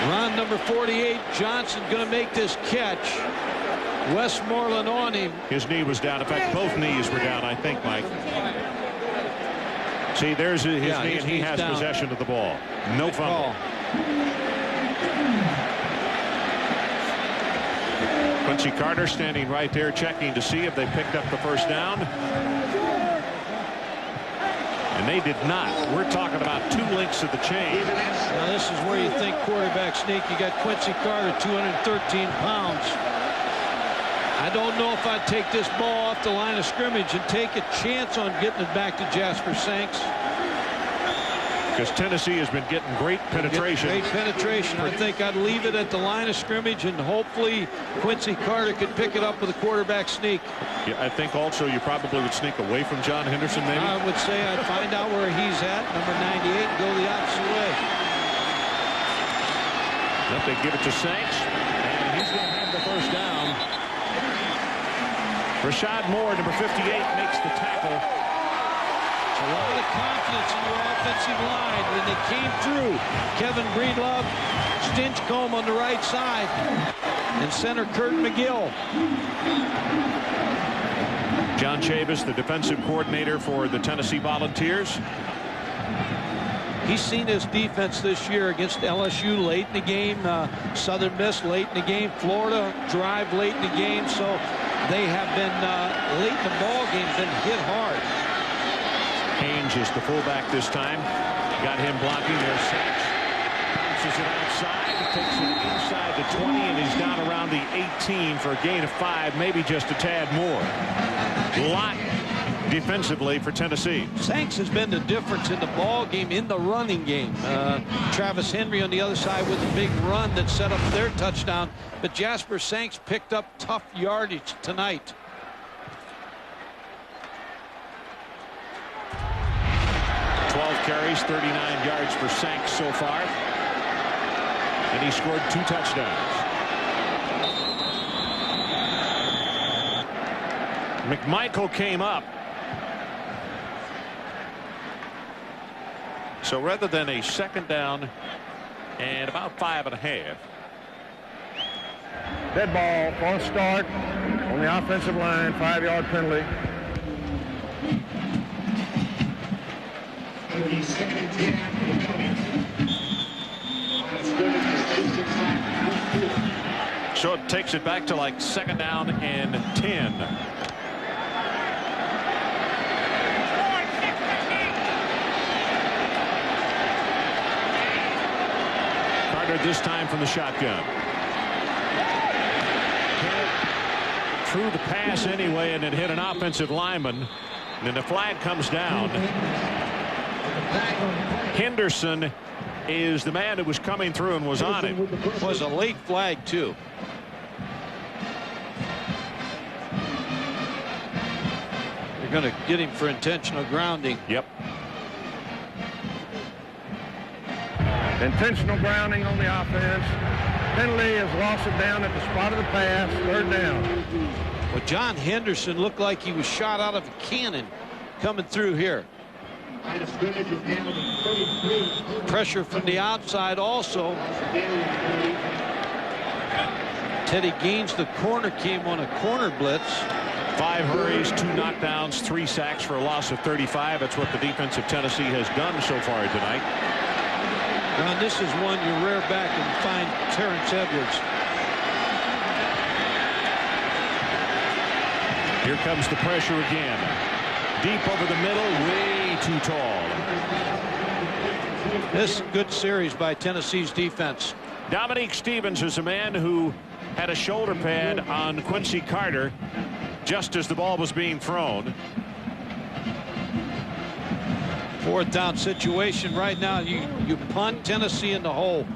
Run number 48, Johnson going to make this catch. Westmoreland on him. His knee was down. In fact, both knees were down, I think, Mike. See, there's his knee, and he has down. Possession of the ball. No fumble. Quincy Carter standing right there checking to see if they picked up the first down. And they did not. We're talking about 2 links of the chain. Now this is where you think quarterback sneak. You got Quincy Carter, 213 pounds. I don't know if I'd take this ball off the line of scrimmage and take a chance on getting it back to Jasper Sanks. Because Tennessee has been getting great penetration. Great penetration. I think I'd leave it at the line of scrimmage, and hopefully Quincy Carter could pick it up with a quarterback sneak. Yeah, I think also you probably would sneak away from John Henderson, maybe. I would say I'd find out where he's at, number 98, and go the opposite way. Let they give it to Sanks, and he's going to have the first down. Rashad Moore, number 58, makes the tackle. A lot of confidence in your offensive line when they came through. Kevin Breedlove, Stinchcomb on the right side, and center Kurt McGill. John Chavis, the defensive coordinator for the Tennessee Volunteers. He's seen his defense this year against LSU late in the game, Southern Miss late in the game, Florida drive late in the game, so they have been late in the ball game, been hit hard. Haynes is the fullback this time. Got him blocking there. Sanks bounces it outside. Takes it inside the 20, and he's down around the 18 for a gain of 5, maybe just a tad more. Lot defensively for Tennessee. Sanks has been the difference in the ball game, in the running game. Travis Henry on the other side with a big run that set up their touchdown. But Jasper Sanks picked up tough yardage tonight. 12 carries, 39 yards for Sanks so far. And he scored 2 touchdowns. McMichael came up. So rather than a second down and about 5.5. Dead ball, false start on the offensive line, 5-yard penalty. So it takes it back to like second down and 10. Carter this time from the shotgun. Threw the pass anyway, and it hit an offensive lineman. And then the flag comes down. Henderson is the man who was coming through and was on him. It was a late flag, too. They're going to get him for intentional grounding. Yep. Intentional grounding on the offense. Penalty has lost it down at the spot of the pass. 3rd down. Well, John Henderson looked like he was shot out of a cannon coming through here. Pressure from the outside also. Teddy Gaines, the corner, came on a corner blitz. 5 hurries, 2 knockdowns, 3 sacks for a loss of 35. That's what the defense of Tennessee has done so far tonight. Now, this is one you rear back and find Terrence Edwards. Here comes the pressure again. Deep over the middle, way too tall. This good series by Tennessee's defense. Dominique Stevens is a man who had a shoulder pad on Quincy Carter just as the ball was being thrown. 4th down situation right now. You punt Tennessee in the hole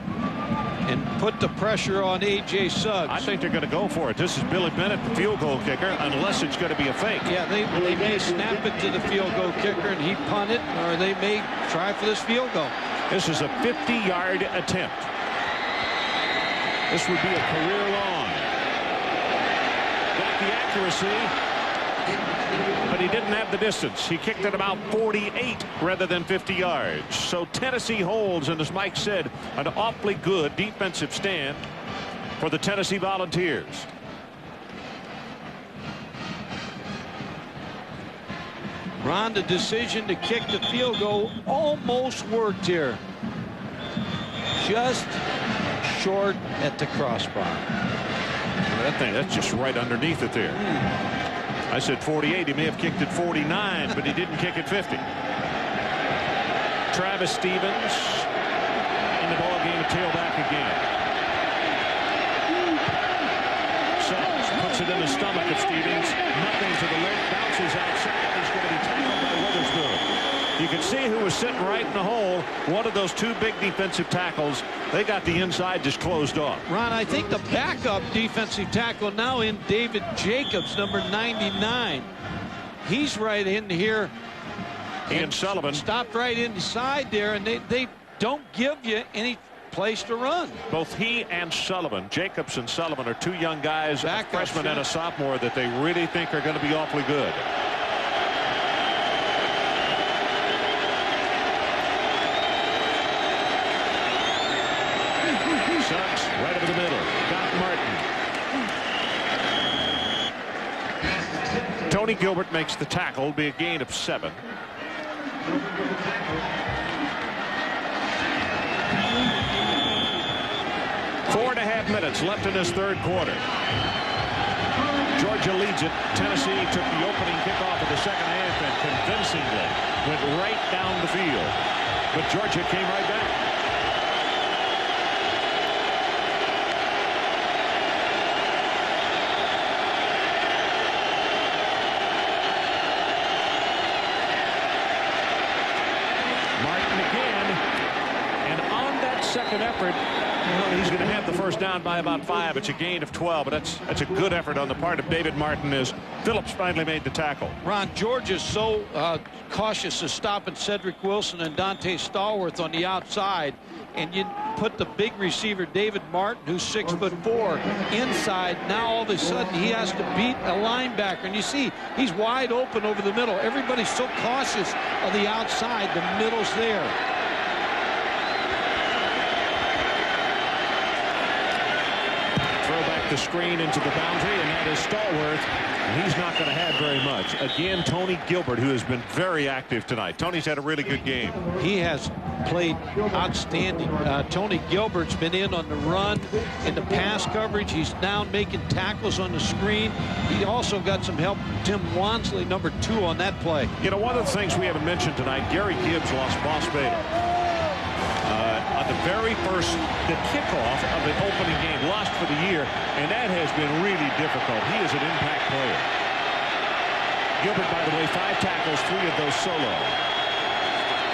and put the pressure on A.J. Suggs. I think they're going to go for it. This is Billy Bennett, the field goal kicker, unless it's going to be a fake. Yeah, they may snap it to the field goal kicker and he punt it, or they may try for this field goal. This is a 50-yard attempt. This would be a career long. Got the accuracy, but he didn't have the distance. He kicked it about 48 rather than 50 yards. So Tennessee holds, and as Mike said, an awfully good defensive stand for the Tennessee Volunteers. Ron, the decision to kick the field goal almost worked here. Just short at the crossbar. That's just right underneath it there. I said 48. He may have kicked it 49, but he didn't kick it 50. Travis Stevens in the ball game, tailback again. Suggs puts it in the stomach of Stevens. Nothing to the leg, bounces outside. He's going to be tackled by Witherspoon. You can see who was sitting right in the hole. One of those 2 big defensive tackles. They got the inside just closed off. Ron, I think the backup defensive tackle now in David Jacobs, number 99. He's right in here. Ian Sullivan stopped right inside there, and they don't give you any place to run. Both he and Sullivan, Jacobs and Sullivan, are 2 young guys, a freshman and a sophomore, that they really think are going to be awfully good. Suggs right over the middle. Got Martin. Tony Gilbert makes the tackle. It'll be a gain of 7. Four and a half minutes left in this 3rd quarter. Georgia leads it. Tennessee took the opening kickoff of the 2nd half and convincingly went right down the field. But Georgia came right back. Second effort, well, he's going to have the first down by about 5. It's a gain of 12, but that's a good effort on the part of David Martin as Phillips finally made the tackle. Ron, Georgia's so cautious of stopping Cedric Wilson and Dante Stallworth on the outside, and you put the big receiver David Martin, who's 6'4", inside. Now all of a sudden he has to beat a linebacker, and you see he's wide open over the middle. Everybody's so cautious of the outside. The middle's there. The screen into the boundary, and that is Stallworth. He's not going to have very much. Again, Tony Gilbert, who has been very active tonight. Tony's had a really good game. He has played outstanding. Tony Gilbert's been in on the run, in the pass coverage. He's now making tackles on the screen. He also got some help from Tim Wansley, number 2, on that play. You know, one of the things we haven't mentioned tonight, Gary Gibbs lost Boss Bader. On the very first, the kickoff of the opening game, lost for the year, and that has been really difficult. He is an impact player. Gilbert, by the way, 5 tackles, 3 of those solo.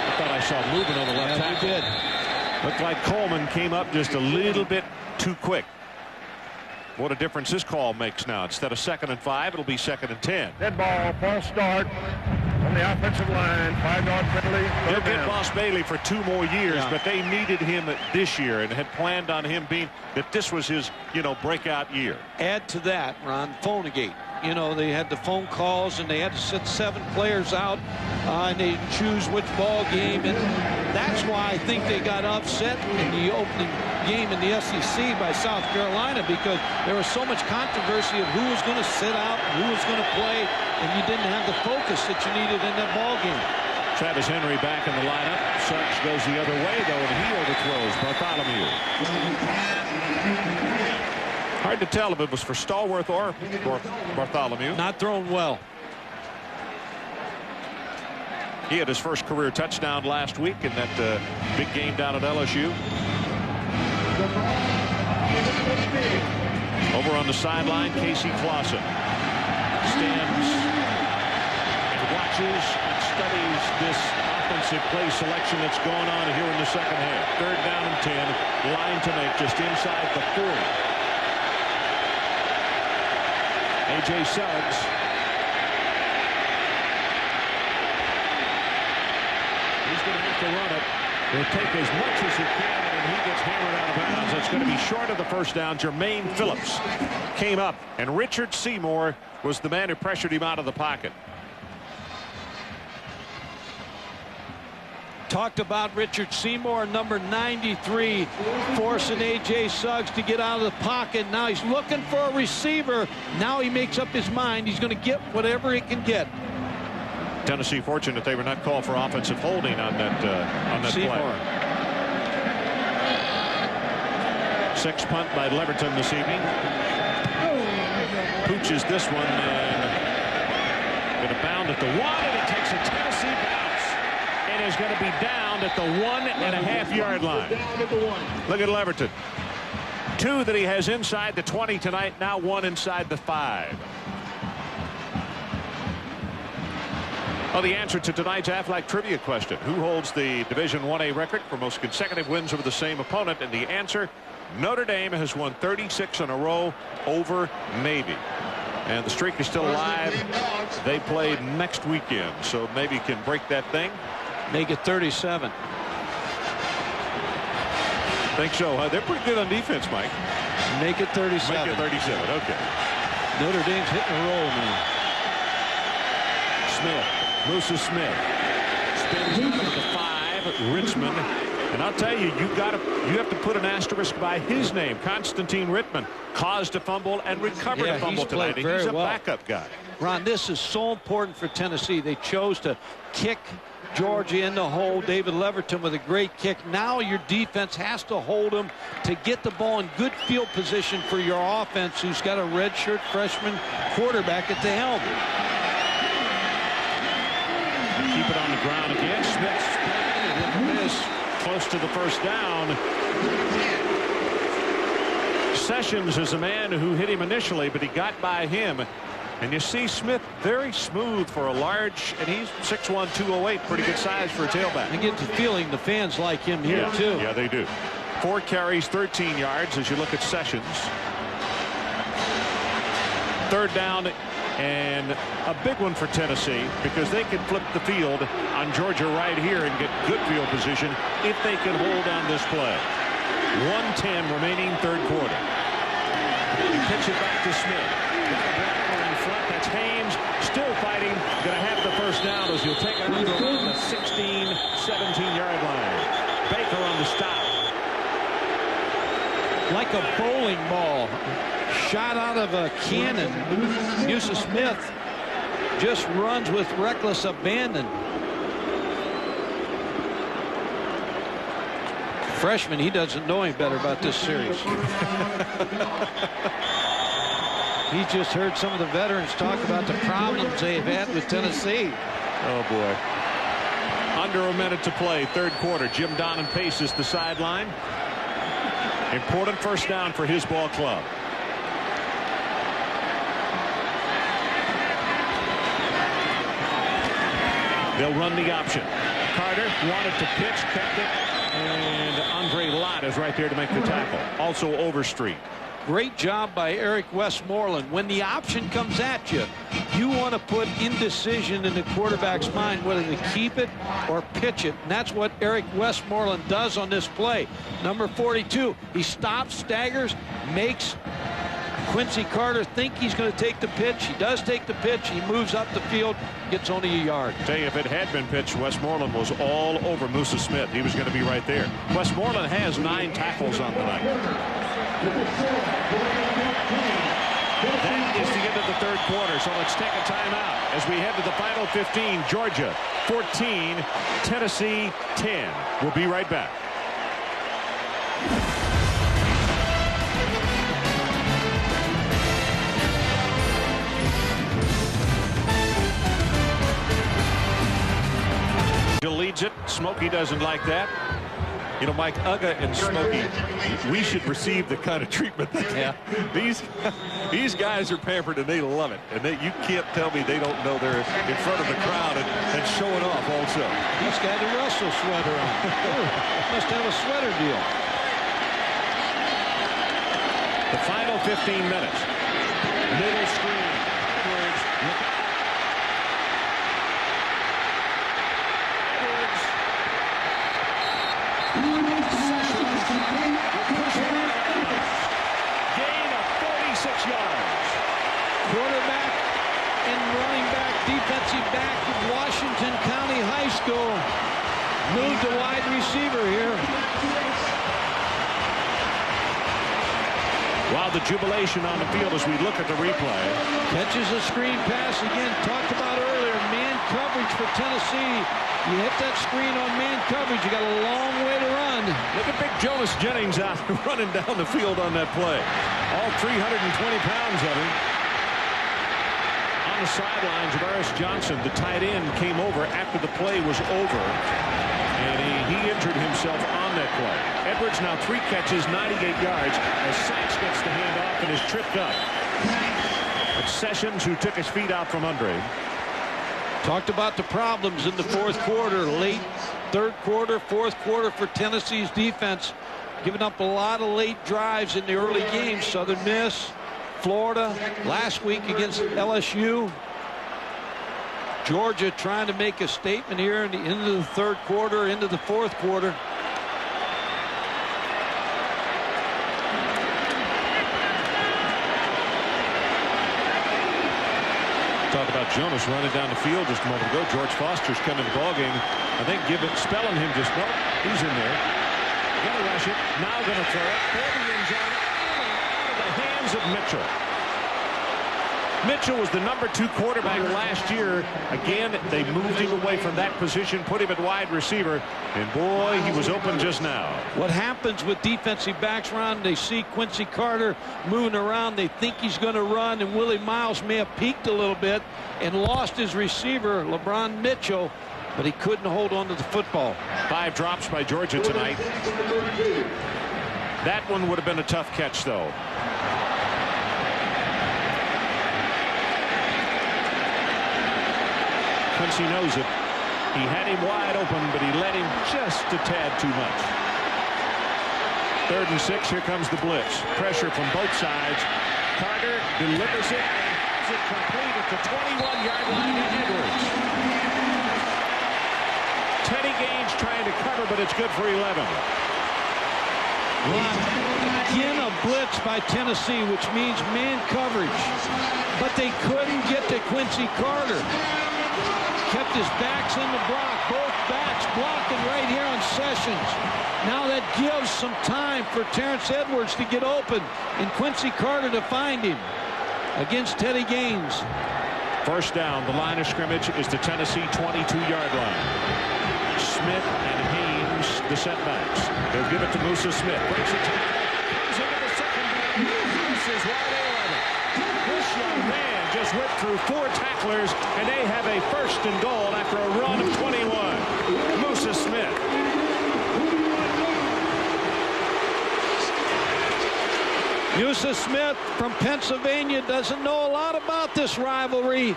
I thought I saw movement on the left tackle. He did. Looked like Coleman came up just a little bit too quick. What a difference this call makes now. Instead of 2nd and 5, it'll be 2nd and 10. Dead ball, false start on the offensive line. 5-yard penalty. They'll get Boss Bailey for 2 more years, yeah. But they needed him this year and had planned on him being that this was his, breakout year. Add to that, Ron, Phonegate. You know, they had the phone calls, and they had to sit 7 players out, and they choose which ball game. And that's why I think they got upset in the opening game in the SEC by South Carolina, because there was so much controversy of who was going to sit out, who was going to play, and you didn't have the focus that you needed in that ball game. Travis Henry back in the lineup. Suggs goes the other way, though, and he overthrows Bartholomew. Hard to tell if it was for Stallworth or Bartholomew. Not thrown well. He had his first career touchdown last week in that big game down at LSU. Over on the sideline, Casey Clausen stands and watches and studies this offensive play selection that's going on here in the second half. 3rd down and 10. Line to make just inside the 40. A.J. Suggs. He's going to have to run it. He'll take as much as he can, and he gets hammered out of bounds. That's going to be short of the first down. Jermaine Phillips came up, and Richard Seymour was the man who pressured him out of the pocket. Talked about Richard Seymour, number 93, forcing A.J. Suggs to get out of the pocket. Now he's looking for a receiver. Now he makes up his mind. He's going to get whatever he can get. Tennessee fortunate they were not called for offensive holding on that play. 6 punt by Leverton this evening. Pooches this one and going to bound at the 1, and it takes a Tennessee bounce and is going to be down at the 1.5-yard line. Look at Leverton. 2 that he has inside the 20 tonight, now 1 inside the 5. Well, the answer to tonight's Aflac trivia question: who holds the Division 1A record for most consecutive wins over the same opponent? And the answer: Notre Dame has won 36 in a row over Navy. And the streak is still alive. They play next weekend, so maybe can break that thing. Make it 37. Think so, huh? They're pretty good on defense, Mike. Make it 37. Make it 37, okay. Notre Dame's hitting a roll now. Smith. Musa Smith spins out of the 5. Richmond, and I'll tell you, you have to put an asterisk by his name. Constantine Rittman caused a fumble and recovered a fumble tonight. He's a backup guy. Ron, this is so important for Tennessee. They chose to kick Georgia in the hole. David Leverton with a great kick. Now your defense has to hold them to get the ball in good field position for your offense, who's got a redshirt freshman quarterback at the helm. Keep it on the ground again. Smith is close to the first down. Sessions is a man who hit him initially, but he got by him. And you see Smith very smooth for a large, and he's 6'1", 208, pretty good size for a tailback. I get the feeling the fans like him here, too. Yeah, they do. 4 carries, 13 yards as you look at Sessions. 3rd down and a big one for Tennessee, because they can flip the field on Georgia right here and get good field position if they can hold on this play. 1:10 remaining 3rd quarter. He pitch it back to Smith. Got a blocker in front. That's Haynes still fighting. Going to have the first down as he'll take it out around the 16, 17-yard line. Baker on the stop. Like a bowling ball shot out of a cannon. Musa Smith just runs with reckless abandon. Freshman, he doesn't know any better about this series. He just heard some of the veterans talk about the problems they've had with Tennessee. Oh, boy. Under a minute to play, 3rd quarter. Jim Donnan paces the sideline. Important first down for his ball club. They'll run the option. Carter wanted to pitch, kept it, and Andre Lott is right there to make the tackle. Also Overstreet. Great job by Eric Westmoreland. When the option comes at you, you want to put indecision in the quarterback's mind whether to keep it or pitch it. And that's what Eric Westmoreland does on this play. Number 42, he stops, staggers, makes Quincy Carter think he's going to take the pitch. He does take the pitch. He moves up the field, gets only a yard. Tell you, if it had been pitched, Westmoreland was all over Musa Smith. He was going to be right there. Westmoreland has 9 tackles on the night. That is the end of the third quarter, so let's take a timeout as we head to the final 15. Georgia 14, Tennessee 10. We'll be right back. Leads it. Smokey doesn't like that. You know, Mike, Uga and Smokey, we should receive the kind of treatment that these guys are pampered and they love it. And you can't tell me they don't know they're in front of the crowd and showing off also. He's got a Russell sweater on. Must have a sweater deal. The final 15 minutes. Middle screen. Gain of 46 yards. Quarterback and running back, defensive back of Washington County High School. Moved to wide receiver here. Wow, the jubilation on the field as we look at the replay. Catches a screen pass again. Talked about earlier. Man coverage for Tennessee. You hit that screen on man coverage, you got a long way to run. Look at big Jonas Jennings out running down the field on that play. All 320 pounds of him. On the sidelines, Varus Johnson, the tight end, came over after the play was over. And he injured himself on that play. Edwards now 3 catches, 98 yards, as Sachs gets the hand off and is tripped up. It's Sessions who took his feet out from under him. Talked about the problems in the fourth quarter, late third quarter, fourth quarter for Tennessee's defense. Giving up a lot of late drives in the early games. Southern Miss, Florida, last week against LSU. Georgia trying to make a statement here in the end of the third quarter, into the fourth quarter. Talk about Jonas running down the field just a moment ago. George Foster's coming to the ballgame. I think spelling him just, no, he's in there. Gonna rush it. Now gonna throw it. For the end zone. Out of the hands of Mitchell. Mitchell was the #2 quarterback last year. Again, they moved him away from that position, put him at wide receiver, and boy, he was open just now. What happens with defensive backs, Ron, they see Quincy Carter moving around, they think he's going to run, and Willie Miles may have peaked a little bit and lost his receiver, LeBron Mitchell, but he couldn't hold on to the football. 5 drops by Georgia tonight. That one would have been a tough catch, though. Quincy knows it. He had him wide open, but he let him just a tad too much. 3rd and 6. Here comes the blitz. Pressure from both sides. Carter delivers it and has it complete at the 21-yard line to Edwards. Teddy Gaines trying to cover, but it's good for 11. Again, a blitz by Tennessee, which means man coverage. But they couldn't get to Quincy Carter. Kept his backs in the block. Both backs blocking right here on Sessions. Now that gives some time for Terrence Edwards to get open and Quincy Carter to find him against Teddy Gaines. First down. The line of scrimmage is the Tennessee 22-yard line. Smith and Haynes, the setbacks. They'll give it to Musa Smith. Breaks it to comes into the second. This is wide open. This young man just whipped through 4 tacklers, and they have a 1st and goal after a run of 21. Musa Smith. Musa Smith from Pennsylvania doesn't know a lot about this rivalry.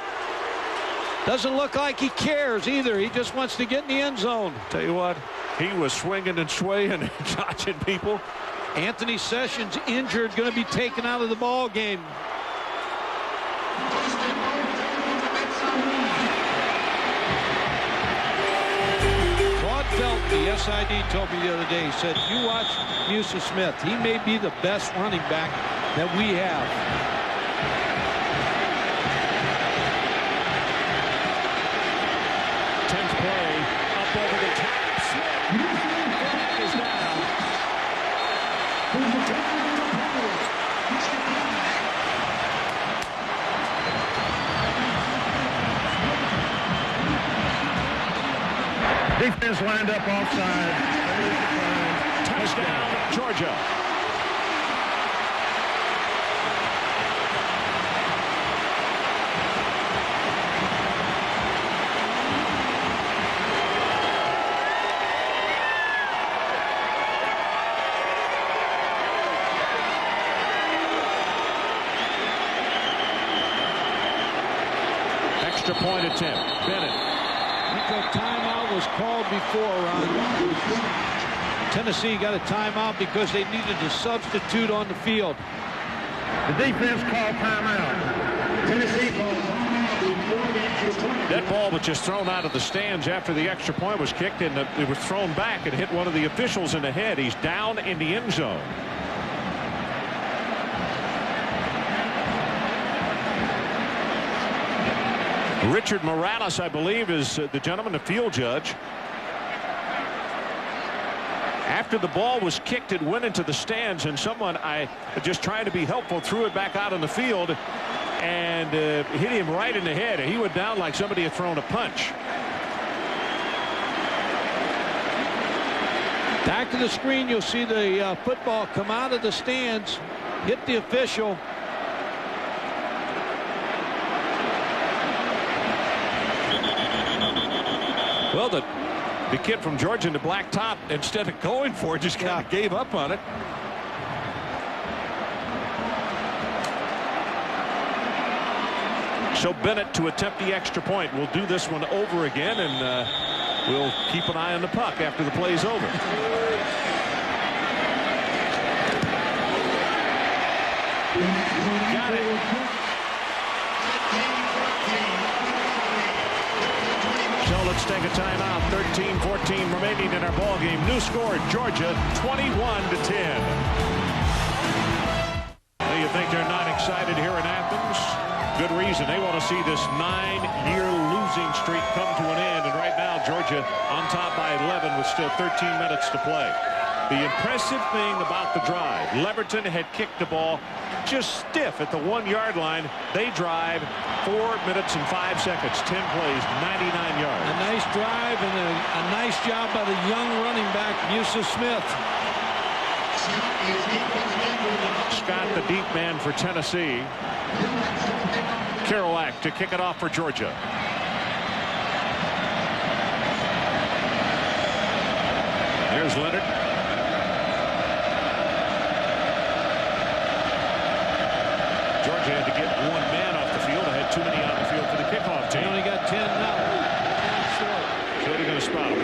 Doesn't look like he cares either. He just wants to get in the end zone. Tell you what, he was swinging and swaying and dodging people. Anthony Sessions injured, going to be taken out of the ball game. The SID told me the other day, he said, you watch Musa Smith. He may be the best running back that we have. Play up over the top. Smith is down. Defense lined up offside. Touchdown, Georgia. Extra point attempt. Bennett. I think a timeout was called before, Ron. Tennessee got a timeout because they needed a substitute on the field. The defense called timeout. Tennessee calls timeout before the extra point. That ball was just thrown out of the stands after the extra point was kicked, and it was thrown back and hit one of the officials in the head. He's down in the end zone. Richard Morales, I believe, is the gentleman, the field judge. After the ball was kicked, it went into the stands, and someone, just trying to be helpful, threw it back out on the field and hit him right in the head. He went down like somebody had thrown a punch. Back to the screen, you'll see the football come out of the stands, hit the official. Well, the kid from Georgia in the black top, instead of going for it, just kind of gave up on it. So Bennett to attempt the extra point. We'll do this one over again, and we'll keep an eye on the puck after the play's over. Got it. So let's take a timeout. 13-14 remaining in our ball game. New score, Georgia 21-10. You think they're not excited here in Athens? Good reason. They want to see this 9-year losing streak come to an end. And right now, Georgia on top by 11 with still 13 minutes to play. The impressive thing about the drive, Leverton had kicked the ball just stiff at the 1-yard line. They drive 4 minutes and 5 seconds, 10 plays, 99 yards. A nice drive and a nice job by the young running back, Yusuf Smith. Scott, the deep man for Tennessee. Kerouac to kick it off for Georgia. Here's Leonard. Georgia had to get one man off the field. I had too many on the field for the kickoff team. They only got 10 now. So they're going to spot him.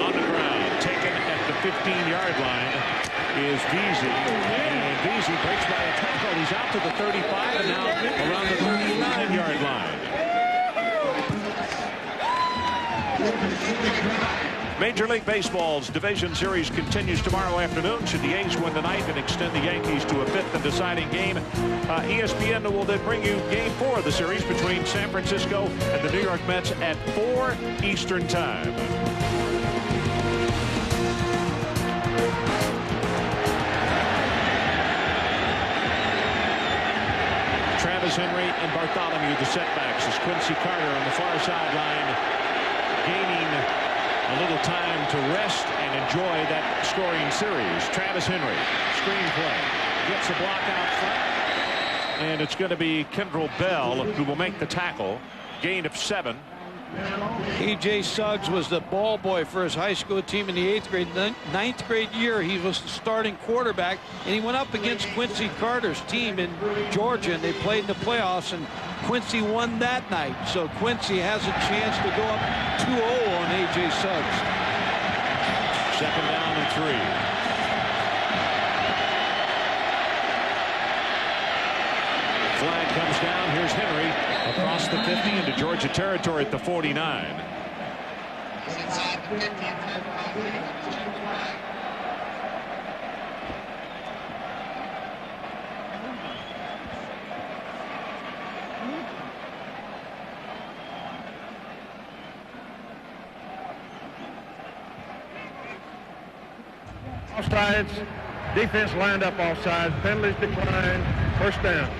On the ground, taken at the 15-yard line is Veazey. And Veazey breaks by a tackle. He's out to the 35 and now around the 39-yard line. Major League Baseball's division series continues tomorrow afternoon. Should the A's win tonight and extend the Yankees to a 5th and deciding game, ESPN will then bring you Game 4 of the series between San Francisco and the New York Mets at 4 Eastern Time. Travis Henry and Bartholomew, the setbacks, as Quincy Carter on the far sideline gaining a little time to rest and enjoy that scoring series. Travis Henry, screen play, gets a block out front, and it's going to be Kendrell Bell who will make the tackle. Gain of 7. E.J. Suggs was the ball boy for his high school team in the 8th grade. 9th grade year, he was the starting quarterback, and he went up against Quincy Carter's team in Georgia, and they played in the playoffs, and Quincy won that night. So Quincy has a chance to go up 2-0 on A.J. Suggs. 2nd down and 3. Flag comes down. Here's Henry across the 50 into Georgia territory at the 49. Offsides. Defense lined up offsides. Penalties declined. First down.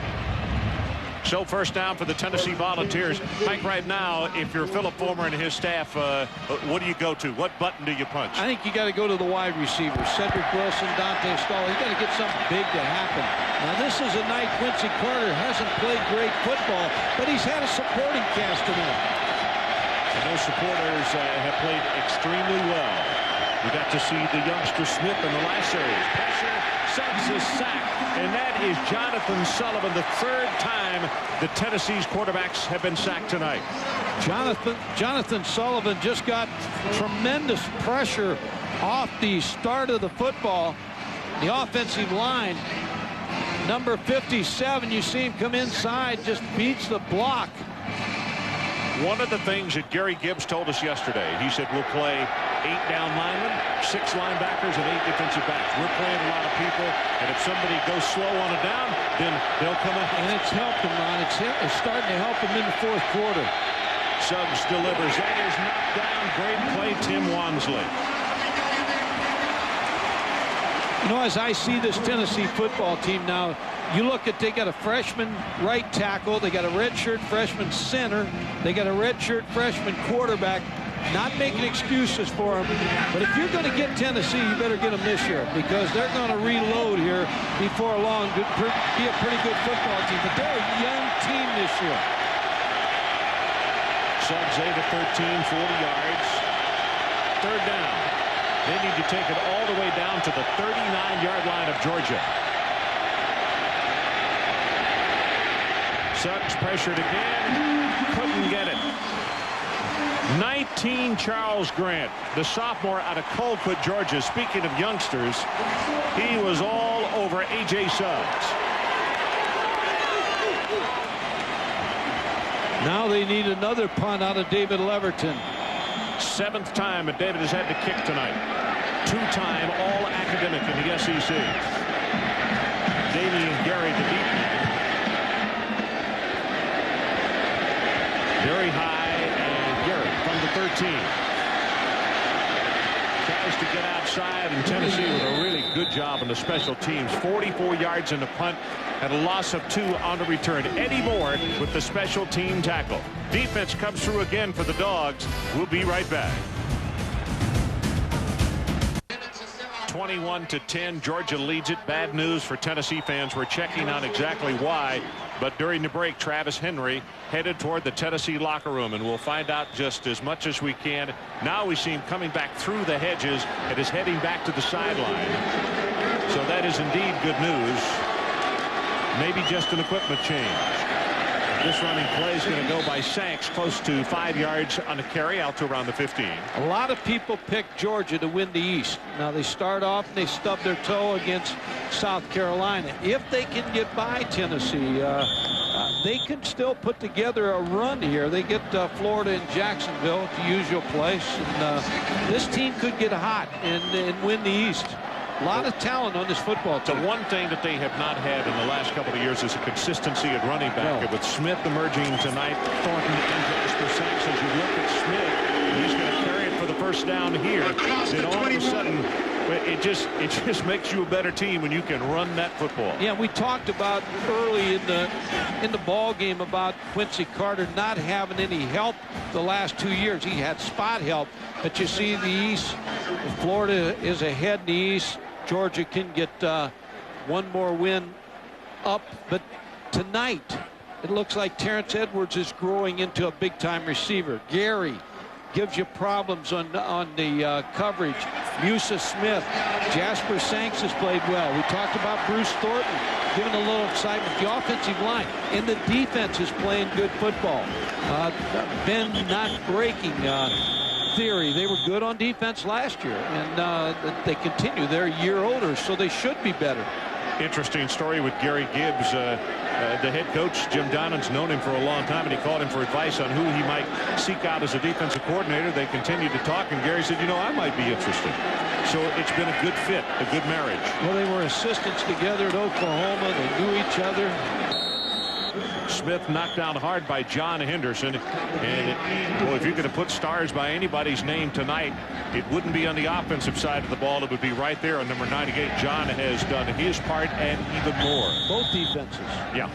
So first down for the Tennessee Volunteers. Mike, right now, if you're Philip Fulmer and his staff, what do you go to? What button do you punch? I think you got to go to the wide receivers. Cedric Wilson, Dante Stahl. You got to get something big to happen. Now, this is a night Quincy Carter hasn't played great football, but he's had a supporting cast tonight. And those supporters have played extremely well. We got to see the youngster Smith in the last series. Pressure, Suggs is sacked, and that is Jonathan Sullivan, the third time the Tennessee's quarterbacks have been sacked tonight. Jonathan Sullivan just got tremendous pressure off the start of the football. The offensive line, number 57, you see him come inside, just beats the block. One of the things that Gary Gibbs told us yesterday, he said we'll play 8 down linemen, 6 linebackers, and 8 defensive backs. We're playing a lot of people, and if somebody goes slow on a down, then they'll come up. And it's helped him, Ron. It's starting to help him in the fourth quarter. Suggs delivers. That is knocked down. Great play, Tim Wansley. You know, as I see this Tennessee football team now, you look at, they got a freshman right tackle, they got a redshirt freshman center, they got a redshirt freshman quarterback. Not making excuses for them, but if you're going to get Tennessee, you better get them this year, because they're going to reload here before long to be a pretty good football team. But they're a young team this year. Suggs 8 of 13, 40 yards. Third down. They need to take it all the way down to the 39-yard line of Georgia. Suggs pressured again. Couldn't get it. 19, Charles Grant, the sophomore out of Colquitt, Georgia. Speaking of youngsters, he was all over A.J. Suggs. Now they need another punt out of David Leverton. 7th time that David has had to kick tonight. 2-time All-Academic in the SEC. Damian Gary, the deep man. Very high, and Gary from the 13. Tries to get outside, and Tennessee with a really good job on the special teams. 44 yards in the punt and a loss of 2 on the return. Eddie Moore with the special team tackle. Defense comes through again for the Dogs. We'll be right back. 21-10, Georgia leads it. Bad news for Tennessee fans. We're checking on exactly why. But during the break, Travis Henry headed toward the Tennessee locker room, and we'll find out just as much as we can. Now we see him coming back through the hedges and is heading back to the sideline. So that is indeed good news. Maybe just an equipment change. This running play is going to go by Sanks, close to 5 yards on the carry out to around the 15. A lot of people pick Georgia to win the East. Now they start off and they stub their toe against South Carolina. If they can get by Tennessee, they can still put together a run here. They get Florida and Jacksonville at the usual place, and this team could get hot and win the East. A lot of talent on this football team. The one thing that they have not had in the last couple of years is a consistency at running back. With Smith emerging tonight, Thornton and Jasper Sanks. As you look at Smith, he's going to carry it for the first down here. Then all of a sudden, it just makes you a better team when you can run that football. Yeah, we talked about early in the ball game about Quincy Carter not having any help the last 2 years. He had spot help, but you see the East, Florida is ahead in the East. Georgia can get one more win up, but tonight it looks like Terrence Edwards is growing into a big-time receiver. Gary gives you problems on the coverage. Musa Smith, Jasper Sanks has played well. We talked about Bruce Thornton giving a little excitement. The offensive line and the defense is playing good football. Ben not breaking. Theory, they were good on defense last year, and they continue. They're a year older, so they should be better. Interesting story with Gary Gibbs. The head coach, Jim Donnan's known him for a long time, and he called him for advice on who he might seek out as a defensive coordinator. They continued to talk, and Gary said, you know, I might be interested. So it's been a good fit, a good marriage. Well, they were assistants together at Oklahoma. They knew each other. Smith knocked down hard by John Henderson. And boy, if you're going to put stars by anybody's name tonight, it wouldn't be on the offensive side of the ball. It would be right there on number 98. John has done his part and even more. Both defenses. Yeah.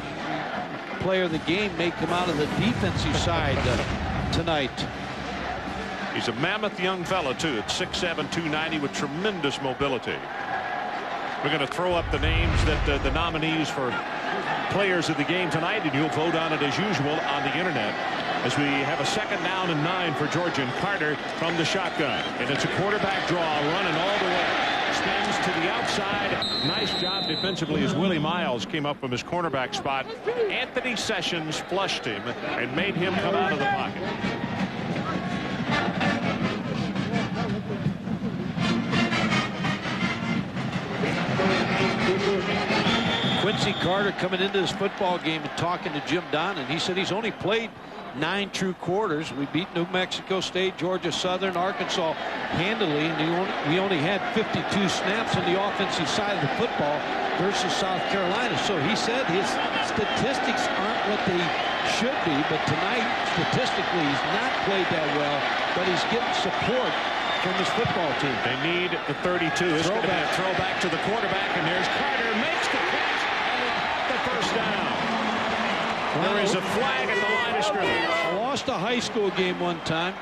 Player of the game may come out of the defensive side tonight. He's a mammoth young fellow, too, at 6'7", 290 with tremendous mobility. We're going to throw up the names that the nominees for players of the game tonight, and you'll vote on it as usual on the internet as we have a 2nd down and 9 for Georgia, and Carter from the shotgun. And it's a quarterback draw running all the way. Spins to the outside. Nice job defensively as Willie Miles came up from his cornerback spot. Anthony Sessions flushed him and made him come out of the pocket. Quincy Carter coming into this football game and talking to Jim Donnan. He said he's only played 9 true quarters. We beat New Mexico State, Georgia Southern, Arkansas handily, and we only had 52 snaps on the offensive side of the football versus South Carolina. So he said his statistics aren't what they should be, but tonight statistically he's not played that well, but he's getting support from his football team. They need the 32. It's going to be a throwback to the quarterback, and there's Carter makes the catch and the first down. There is a flag at the line of scrimmage. I lost a high school game one time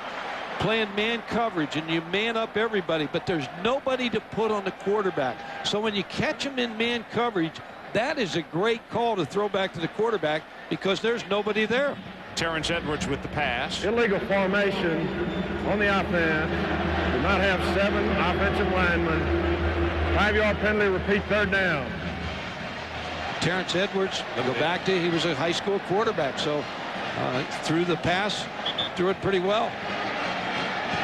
playing man coverage, and you man up everybody, but there's nobody to put on the quarterback. So when you catch him in man coverage, that is a great call to throw back to the quarterback because there's nobody there. Terrence Edwards with the pass. Illegal formation on the offense. Do not have 7 offensive linemen. 5-yard penalty, repeat 3rd down. Terrence Edwards, go back to, he was a high school quarterback, so threw the pass, threw it pretty well.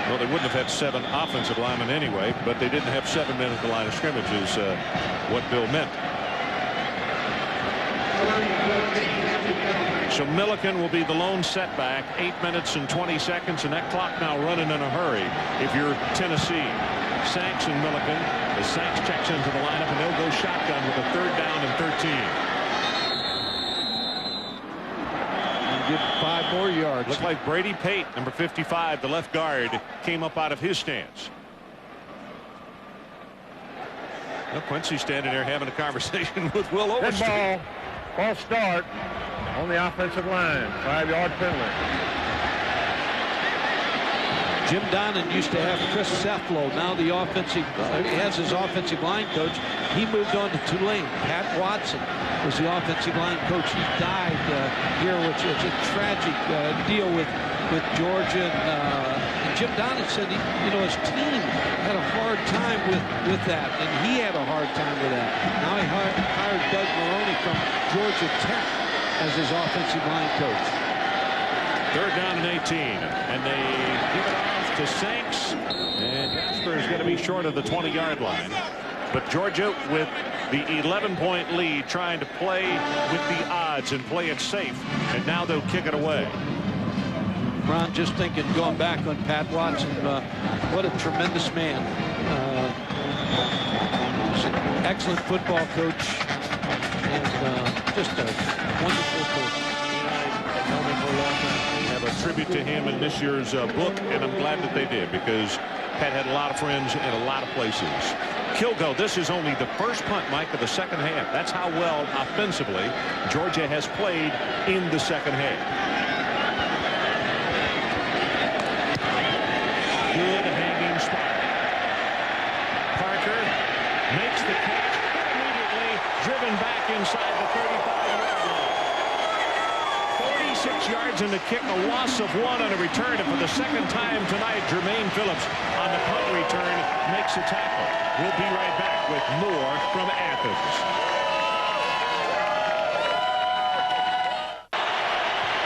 Well, they wouldn't have had 7 offensive linemen anyway, but they didn't have 7 men at the line of scrimmage is what Bill meant. So Milliken will be the lone setback. 8 minutes and 20 seconds, and that clock now running in a hurry if you're Tennessee. Sanks and Milliken as Sanks checks into the lineup, and they'll go shotgun with a 3rd down and 13. And give 5 more yards. Looked like Brady Pate, number 55, the left guard, came up out of his stance. Well, Quincy standing there having a conversation with Will Overstreet. False start on the offensive line. 5-yard penalty. Jim Donnan used to have Chris Cefalo. Now the offensive, he has his offensive line coach. He moved on to Tulane. Pat Watson was the offensive line coach. He died here, which is a tragic deal with Georgia. And Jim Donnan said, his team had a hard time with that, and he had a hard time with that. Now he hired Doug Maroney from Georgia Tech as his offensive line coach. 3rd down and 18, and they give it off to Sanks, and Jasper is going to be short of the 20-yard line. But Georgia with the 11-point lead, trying to play with the odds and play it safe, and now they'll kick it away. Ron, just thinking, going back on Pat Watson, what a tremendous man. He's an excellent football coach, and just a wonderful person. Have a tribute to him in this year's book, and I'm glad that they did, because Pat had a lot of friends in a lot of places. Kilgo, this is only the first punt, Mike, of the 2nd half. That's how well offensively Georgia has played in the 2nd half. Good hanging spot. Parker makes the catch immediately, driven back inside the 35-yard line. 46 yards in the kick, a loss of 1 on a return, and for the 2nd time tonight, Jermaine Phillips on the punt return makes a tackle. We'll be right back with more from Athens.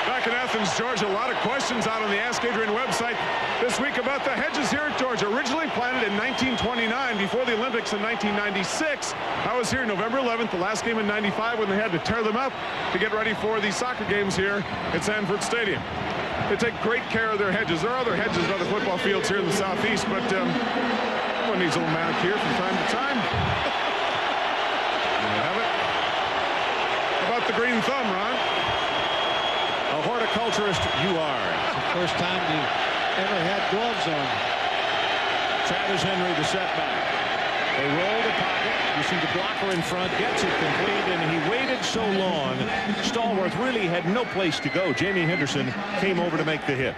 Back in Athens, Georgia, a lot of questions out on the Ask Adrian website this week about the hedges here at Georgia. Originally planted in 1929 before the Olympics in 1996. I was here November 11th, the last game in 95, when they had to tear them up to get ready for the soccer games here at Sanford Stadium. They take great care of their hedges. There are other hedges at other football fields here in the Southeast, but everyone needs a little manicure from time to time. There you have it. How about the green thumb, Ron? horticulturist you are. It's the first time you ever had gloves on. Travis Henry, the setback. They roll the pocket. You see the blocker in front gets it complete, and he waited so long. Stallworth really had no place to go. Jamie Henderson came over to make the hit.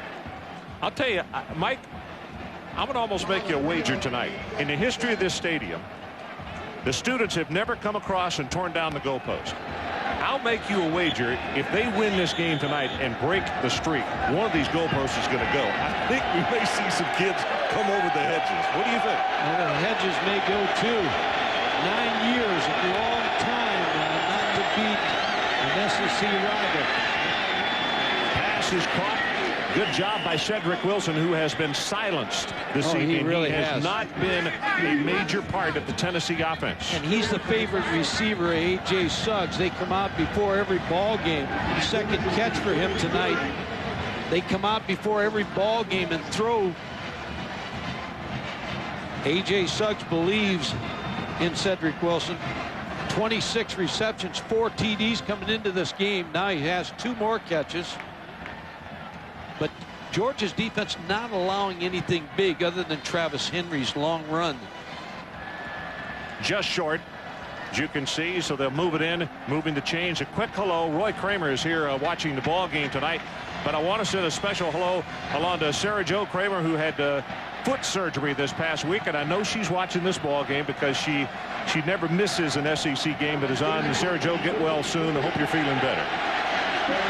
I'll tell you, Mike, I'm going to almost make you a wager tonight. In the history of this stadium, the students have never come across and torn down the goalpost. I'll make you a wager if they win this game tonight and break the streak, one of these goalposts is going to go. I think we may see some kids come over the hedges. What do you think? Well, the hedges may go too. 9 years, a long time not to beat an SEC rival. Pass is caught. Good job by Cedric Wilson, who has been silenced this evening. He really has not been a major part of the Tennessee offense. And he's the favorite receiver, A.J. Suggs. They come out before every ball game. The second catch for him tonight. They come out before every ball game and throw. A.J. Suggs believes in Cedric Wilson. 26 receptions, 4 TDs coming into this game. Now he has 2 more catches. But Georgia's defense not allowing anything big other than Travis Henry's long run. Just short, as you can see, so they'll move it in, moving the chains. A quick hello. Roy Kramer is here watching the ball game tonight. But I want to send a special hello along to Sarah Jo Kramer, who had foot surgery this past week. And I know she's watching this ball game because she never misses an SEC game that is on. And Sarah Jo, get well soon. I hope you're feeling better.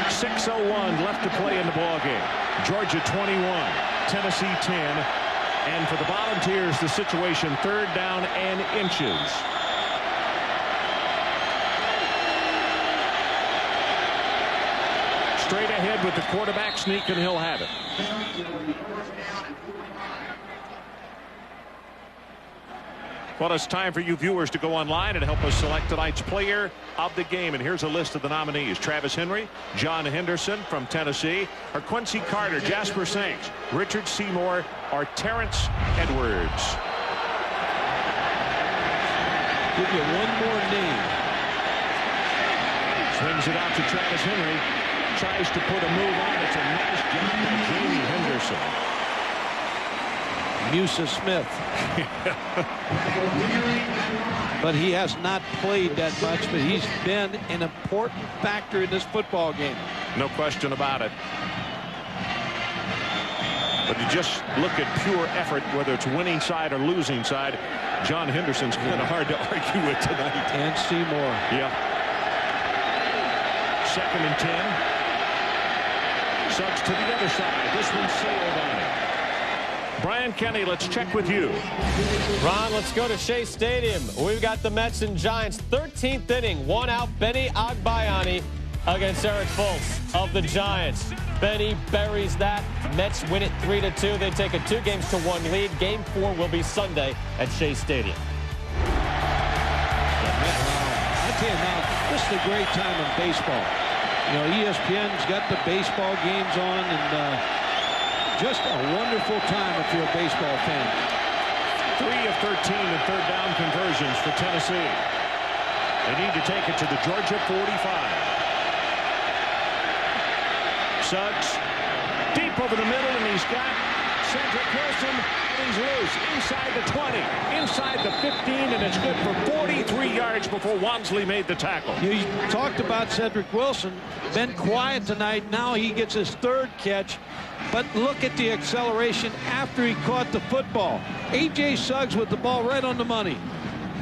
6:01 left to play in the ball game. Georgia 21, Tennessee 10, and for the Volunteers, the situation 3rd down and inches. Straight ahead with the quarterback sneak, and he'll have it. Well, it's time for you viewers to go online and help us select tonight's player of the game. And here's a list of the nominees. Travis Henry, John Henderson from Tennessee, or Quincy Carter, Jasper Sanks, Richard Seymour, or Terrence Edwards. Give you one more name. Swings it out to Travis Henry. Tries to put a move on. It's a nice job by Jamie Henderson. Musa Smith. But he has not played that much, but he's been an important factor in this football game. No question about it. But you just look at pure effort, whether it's winning side or losing side. John Henderson's kind of hard to argue with tonight. And Seymour. Yeah. 2nd and 10. Suggs to the other side. This one sailed on him. Brian Kenny, let's check with you. Ron, let's go to Shea Stadium. We've got the Mets and Giants. 13th inning, 1 out, Benny Agbayani against Eric Fultz of the Giants. Benny buries that. Mets win it 3-2. They take a 2-1 lead. Game 4 will be Sunday at Shea Stadium. I tell you now, this is a great time in baseball. You know, ESPN's got the baseball games on, and just a wonderful time if you're a baseball fan. 3 of 13 in 3rd down conversions for Tennessee. They need to take it to the Georgia 45. Suggs deep over the middle, and he's got Cedric Wilson, and he's loose inside the 20, inside the 15, and it's good for 43 yards before Wansley made the tackle. You talked about Cedric Wilson, been quiet tonight. Now he gets his 3rd catch. But look at the acceleration after he caught the football. A.J. Suggs with the ball right on the money.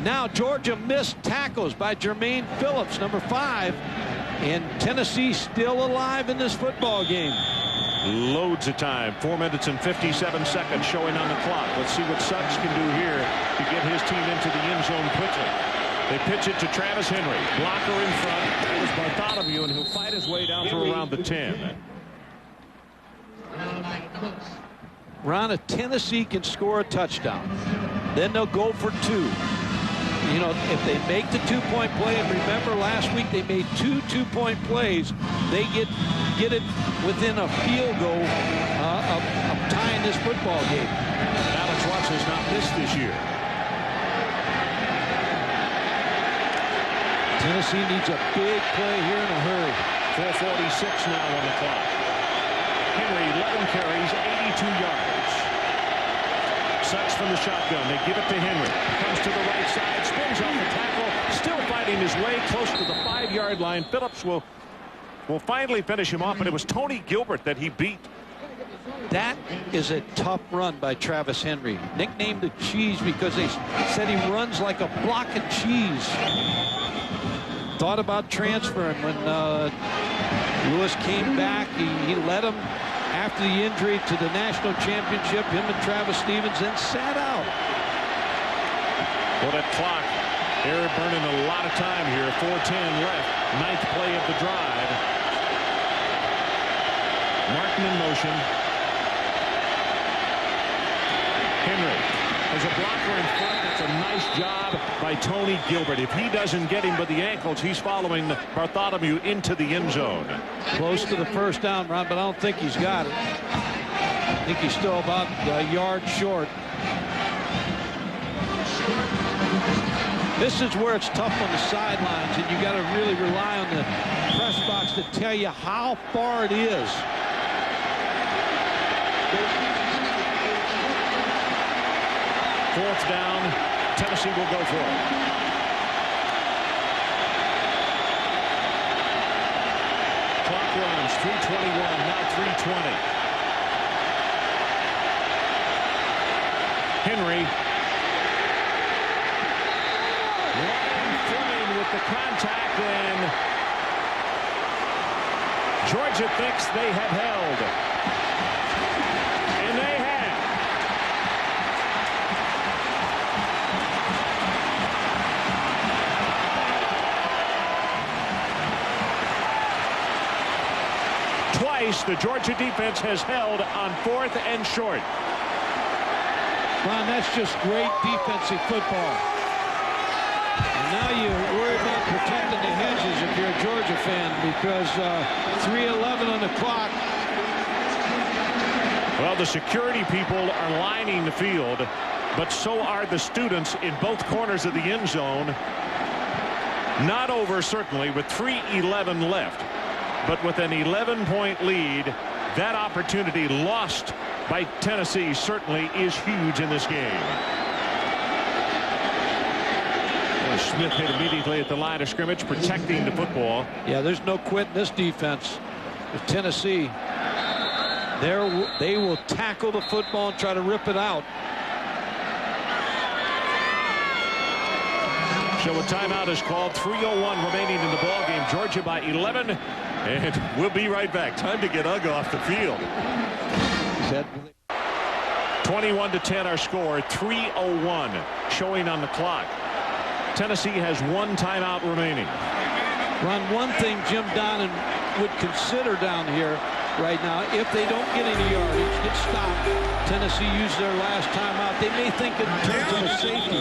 Now Georgia missed tackles by Jermaine Phillips, number 5. And Tennessee still alive in this football game. Loads of time. 4 minutes and 57 seconds showing on the clock. Let's see what Suggs can do here to get his team into the end zone quickly. They pitch it to Travis Henry. Blocker in front. That was Bartholomew, and he'll fight his way down to around the 10. Ron, if Tennessee can score a touchdown, then they'll go for 2. You know, if they make the 2-point play, and remember last week they made 2 2-point plays, they get it within a field goal of tying this football game. Alex Watts has not missed this year. Tennessee needs a big play here in a hurry. 4:46 now on the clock. Henry, 11 carries, 82 yards. Sucks from the shotgun. They give it to Henry. Comes to the right side, spins off the tackle, still fighting his way close to the 5-yard line. Phillips will finally finish him off, but it was Tony Gilbert that he beat. That is a tough run by Travis Henry. Nicknamed the Cheese because they said he runs like a block of cheese. Thought about transferring when Lewis came back. He led him after the injury to the national championship. Him and Travis Stevens then sat out. Well, that clock, they're burning a lot of time here. 4:10 left. 9th play of the drive. Martin in motion. Henry has a blocker in front. That's a nice job by Tony Gilbert. If he doesn't get him by the ankles, he's following Bartholomew into the end zone. Close to the first down, Ron, but I don't think he's got it. I think he's still about a yard short. This is where it's tough on the sidelines, and you got to really rely on the press box to tell you how far it is. Fourth down, Tennessee will go for it. Clock runs, 3:21, now 3:20. Henry. Ryan Fleming with the contact, and Georgia thinks they have held. And they have. Twice the Georgia defense has held on 4th and short. Ron, that's just great defensive football. And now you worry about protecting the hedges if you're a Georgia fan, because 3:11 on the clock. Well, the security people are lining the field, but so are the students in both corners of the end zone. Not over, certainly, with 3:11 left. But with an 11-point lead, that opportunity lost by Tennessee certainly is huge in this game. Well, Smith hit immediately at the line of scrimmage, protecting the football. Yeah, there's no quitting this defense. With Tennessee, they will tackle the football and try to rip it out. So a timeout is called. 3:01 remaining in the ballgame. Georgia by 11. And we'll be right back. Time to get Ugg off the field. 21-10 our score. 3:01 showing on the clock. Tennessee has one timeout remaining. Ron, one thing Jim Donnan would consider down here right now, if they don't get any yardage, get stopped, Tennessee used their last timeout, they may think in terms of a safety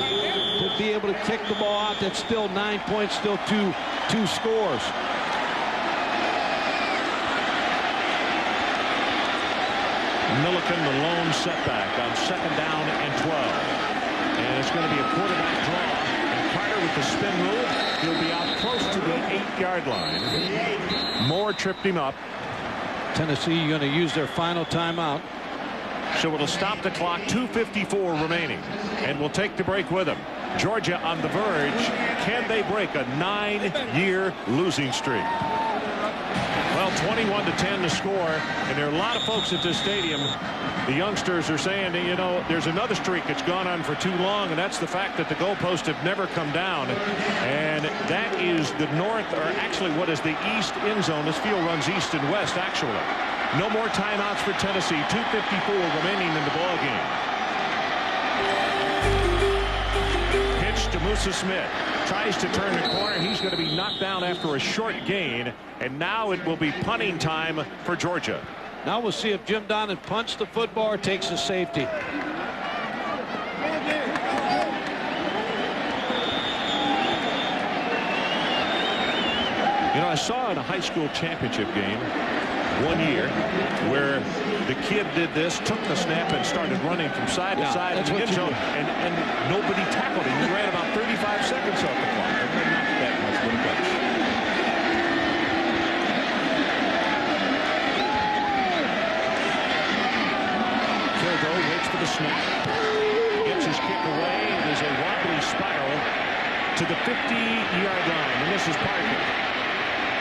to be able to kick the ball out. That's still 9 points, still two scores. Milliken, the lone setback on 2nd down and 12. And it's going to be a quarterback draw. And Carter with the spin move. He'll be out close to the 8-yard line. Moore tripped him up. Tennessee going to use their final timeout. So it'll stop the clock. 2:54 remaining. And we'll take the break with them. Georgia on the verge. Can they break a 9-year losing streak? Well, 21-10 to score, and there are a lot of folks at this stadium. The youngsters are saying, you know, there's another streak that's gone on for too long, and that's the fact that the goalposts have never come down. And that is the north, or actually what is the east end zone. This field runs east and west, actually. No more timeouts for Tennessee. 2:54 remaining in the ballgame. Pitch to Musa Smith. Tries to turn the corner. He's going to be knocked down after a short gain. And now it will be punting time for Georgia. Now we'll see if Jim Donnan punts the football or takes a safety. You know, I saw in a high school championship game one year where the kid did this, took the snap, and started running from side to side in the end zone, and nobody tackled him. He ran about 35 seconds off the clock. Not that much for the coach. snap. Gets his kick away. It is a wobbly spiral to the 50-yard line. And this is Parker.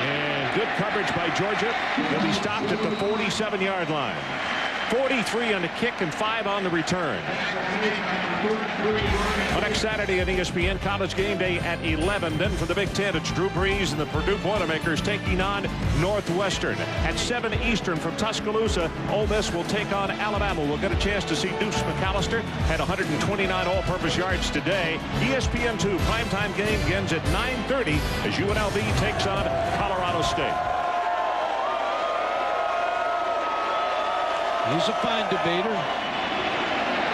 And good coverage by Georgia. He'll be stopped at the 47-yard line. 43 on the kick and 5 on the return. Well, next Saturday at ESPN, College Game Day at 11. Then for the Big Ten, it's Drew Brees and the Purdue Boilermakers taking on Northwestern. At 7 Eastern from Tuscaloosa, Ole Miss will take on Alabama. We'll get a chance to see Deuce McAllister. Had 129 all-purpose yards today. ESPN2 primetime game begins at 9:30 as UNLV takes on Colorado State. He's a fine debater.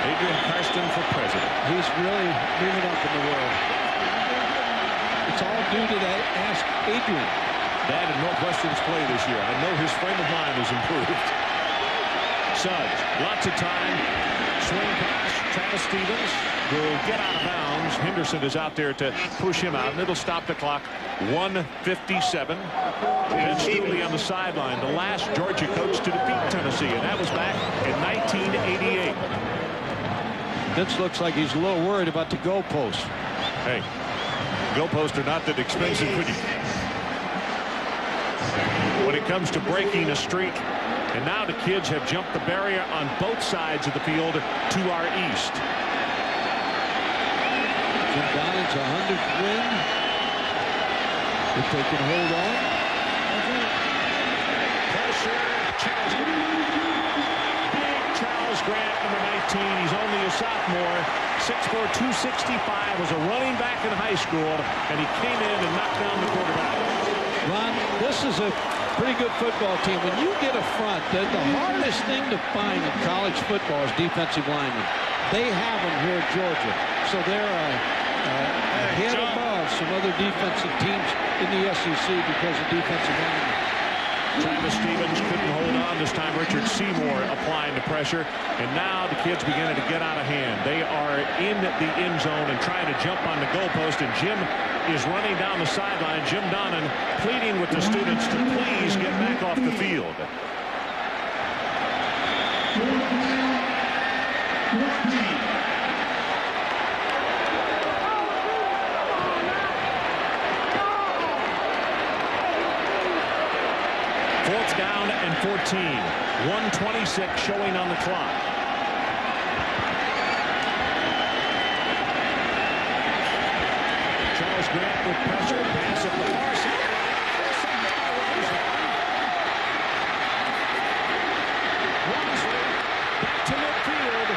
Adrian Karsten for president. He's really moving up in the world. It's all due to that Ask Adrian. That and Northwestern's play this year. I know his frame of mind has improved. Suggs, lots of time. Swing pass. Travis Stevens will get out of bounds. Henderson is out there to push him out, and it'll stop the clock. 1:57. Ben Stooley on the sideline, the last Georgia coach to defeat Tennessee, and that was back in 1988. This looks like he's a little worried about the goalpost. Hey, goalposts are not that expensive when it comes to breaking a streak. And now the kids have jumped the barrier on both sides of the field to our east. Jim Donnan's 100th win. If they can hold on. Pressure. Big Charles Grant, number 19. He's only a sophomore. 6'4", 265. Was a running back in high school, and he came in and knocked down the quarterback. Ron, this is a pretty good football team. When you get a front, the hardest thing to find in college football is defensive linemen. They have them here at Georgia, so they're a head above some other defensive teams in the SEC because of defensive linemen. Travis Stevens couldn't hold on this time. Richard Seymour applying the pressure, and now the kids beginning to get out of hand. They are in the end zone and trying to jump on the goalpost, and Jim is running down the sideline. Jim Donnan pleading with the students to please get back off the field. Fourth down and 14. 1:26 showing on the clock. Charles Grant with pressure. Pass at the far side. Back to midfield.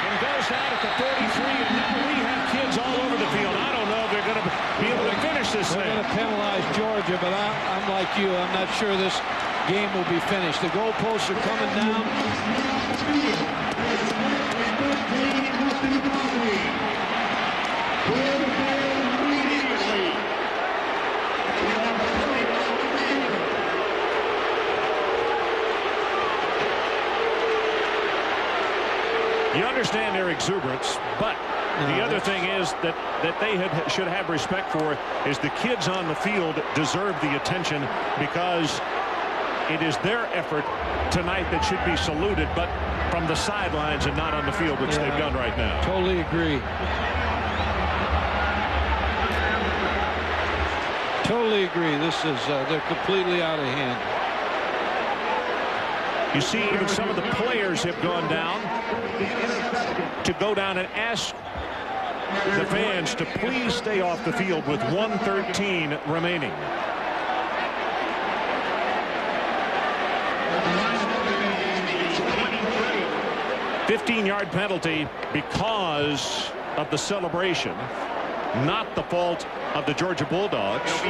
And goes out at the 43. And now we have kids all over the field. I don't know if they're going to be able to finish this thing. They're going to penalize Georgia, but I'm like you. I'm not sure this game will be finished. The goalposts are coming down. You understand their exuberance, but the other thing is that they should have respect for is the kids on the field deserve the attention because it is their effort tonight that should be saluted, but from the sidelines and not on the field, which they've done right now. Totally agree. Totally agree. This is they're completely out of hand. You see, even some of the players have gone down to go down and ask the fans to please stay off the field with 1:13 remaining. A 15-yard penalty because of the celebration, not the fault of the Georgia Bulldogs.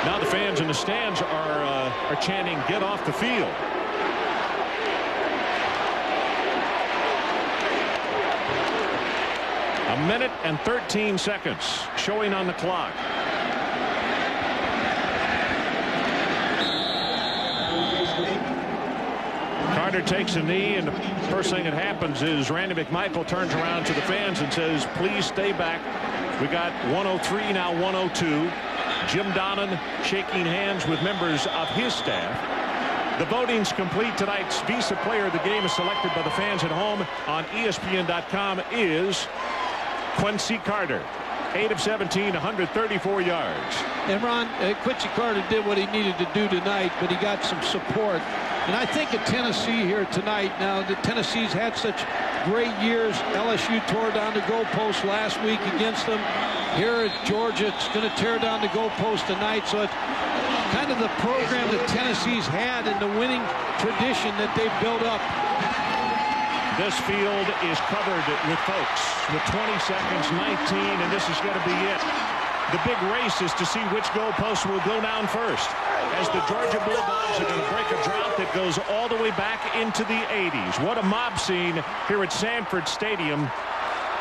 Now the fans in the stands are chanting, "Get off the field." A minute and 13 seconds showing on the clock. Carter takes a knee, and the first thing that happens is Randy McMichael turns around to the fans and says, "Please stay back." We got 103 now, 102. Jim Donnan shaking hands with members of his staff. The voting's complete. Tonight's Visa Player of the Game is selected by the fans at home on ESPN.com is Quincy Carter. 8 of 17, 134 yards. And Ron, Quincy Carter did what he needed to do tonight, but he got some support. And I think at Tennessee here tonight, now that Tennessee's had such great years, LSU tore down the goalpost last week against them. Here at Georgia, it's going to tear down the goalpost tonight. So it's kind of the program that Tennessee's had and the winning tradition that they've built up. This field is covered with folks with 20 seconds, 19, and this is going to be it. The big race is to see which goalpost will go down first, as the Georgia Bulldogs are going to break a drought that goes all the way back into the 80s. What a mob scene here at Sanford Stadium.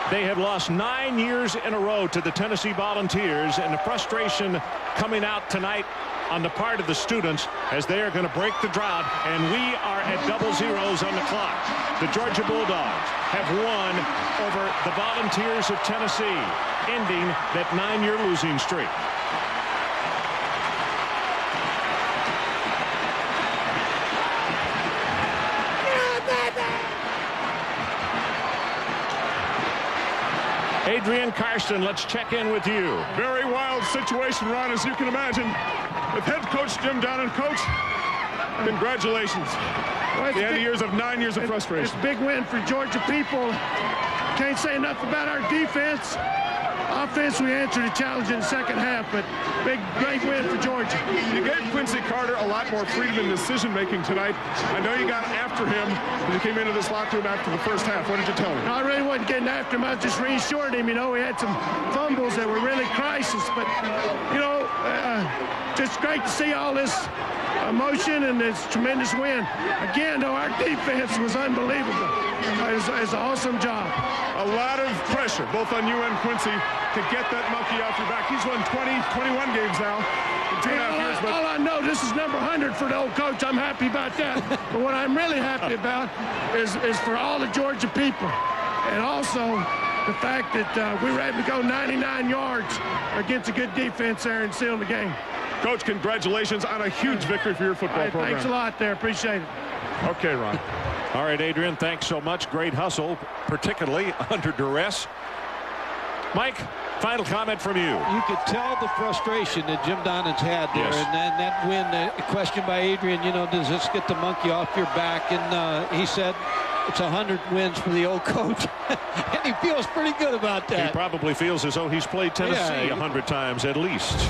They have lost 9 years in a row to the Tennessee Volunteers, and the frustration coming out tonight on the part of the students as they are going to break the drought, and we are at double zeros on the clock. The Georgia Bulldogs have won over the Volunteers of Tennessee, ending that 9-year losing streak. Adrian Karsten, let's check in with you. Very wild situation, Ron, as you can imagine. With head coach Jim Donnan, coach, congratulations. Well, the end of years of 9 years of frustration. It's a big win for Georgia people. Can't say enough about our defense. Offense, we answered the challenge in the second half, but great win for Georgia. You gave Quincy Carter a lot more freedom in decision-making tonight. I know you got after him when you came into this locker room after the first half. What did you tell him? No, I really wasn't getting after him. I was just reassuring him. You know, we had some fumbles that were really crisis, but, you know, just great to see all this emotion and this tremendous win. Again, though, our defense was unbelievable. It was an awesome job. A lot of pressure, both on you and Quincy, to get that monkey off your back. He's won 21 games now in 2.5 years. But all I know, this is number 100 for the old coach. I'm happy about that. But what I'm really happy about is for all the Georgia people, and also the fact that we were able to go 99 yards against a good defense there and seal the game. Coach, congratulations on a huge victory for your football program. Thanks a lot there. Appreciate it. Okay, Ron. All right, Adrian, thanks so much. Great hustle, particularly under duress. Mike, final comment from you. You could tell the frustration that Jim Donnan's had there. Yes. And then that win, the question by Adrian, you know, does this get the monkey off your back? And he said it's 100 wins for the old coach. And he feels pretty good about that. He probably feels as though he's played Tennessee 100 times at least.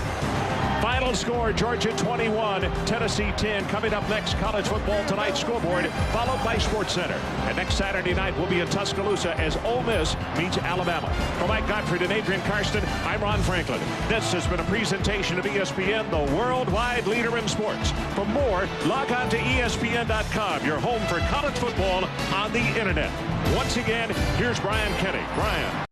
Final score, Georgia 21, Tennessee 10. Coming up next, college football tonight scoreboard, followed by SportsCenter. And next Saturday night, we'll be in Tuscaloosa as Ole Miss meets Alabama. For Mike Gottfried and Adrian Karsten, I'm Ron Franklin. This has been a presentation of ESPN, the worldwide leader in sports. For more, log on to ESPN.com, your home for college football on the internet. Once again, here's Brian Kenny. Brian.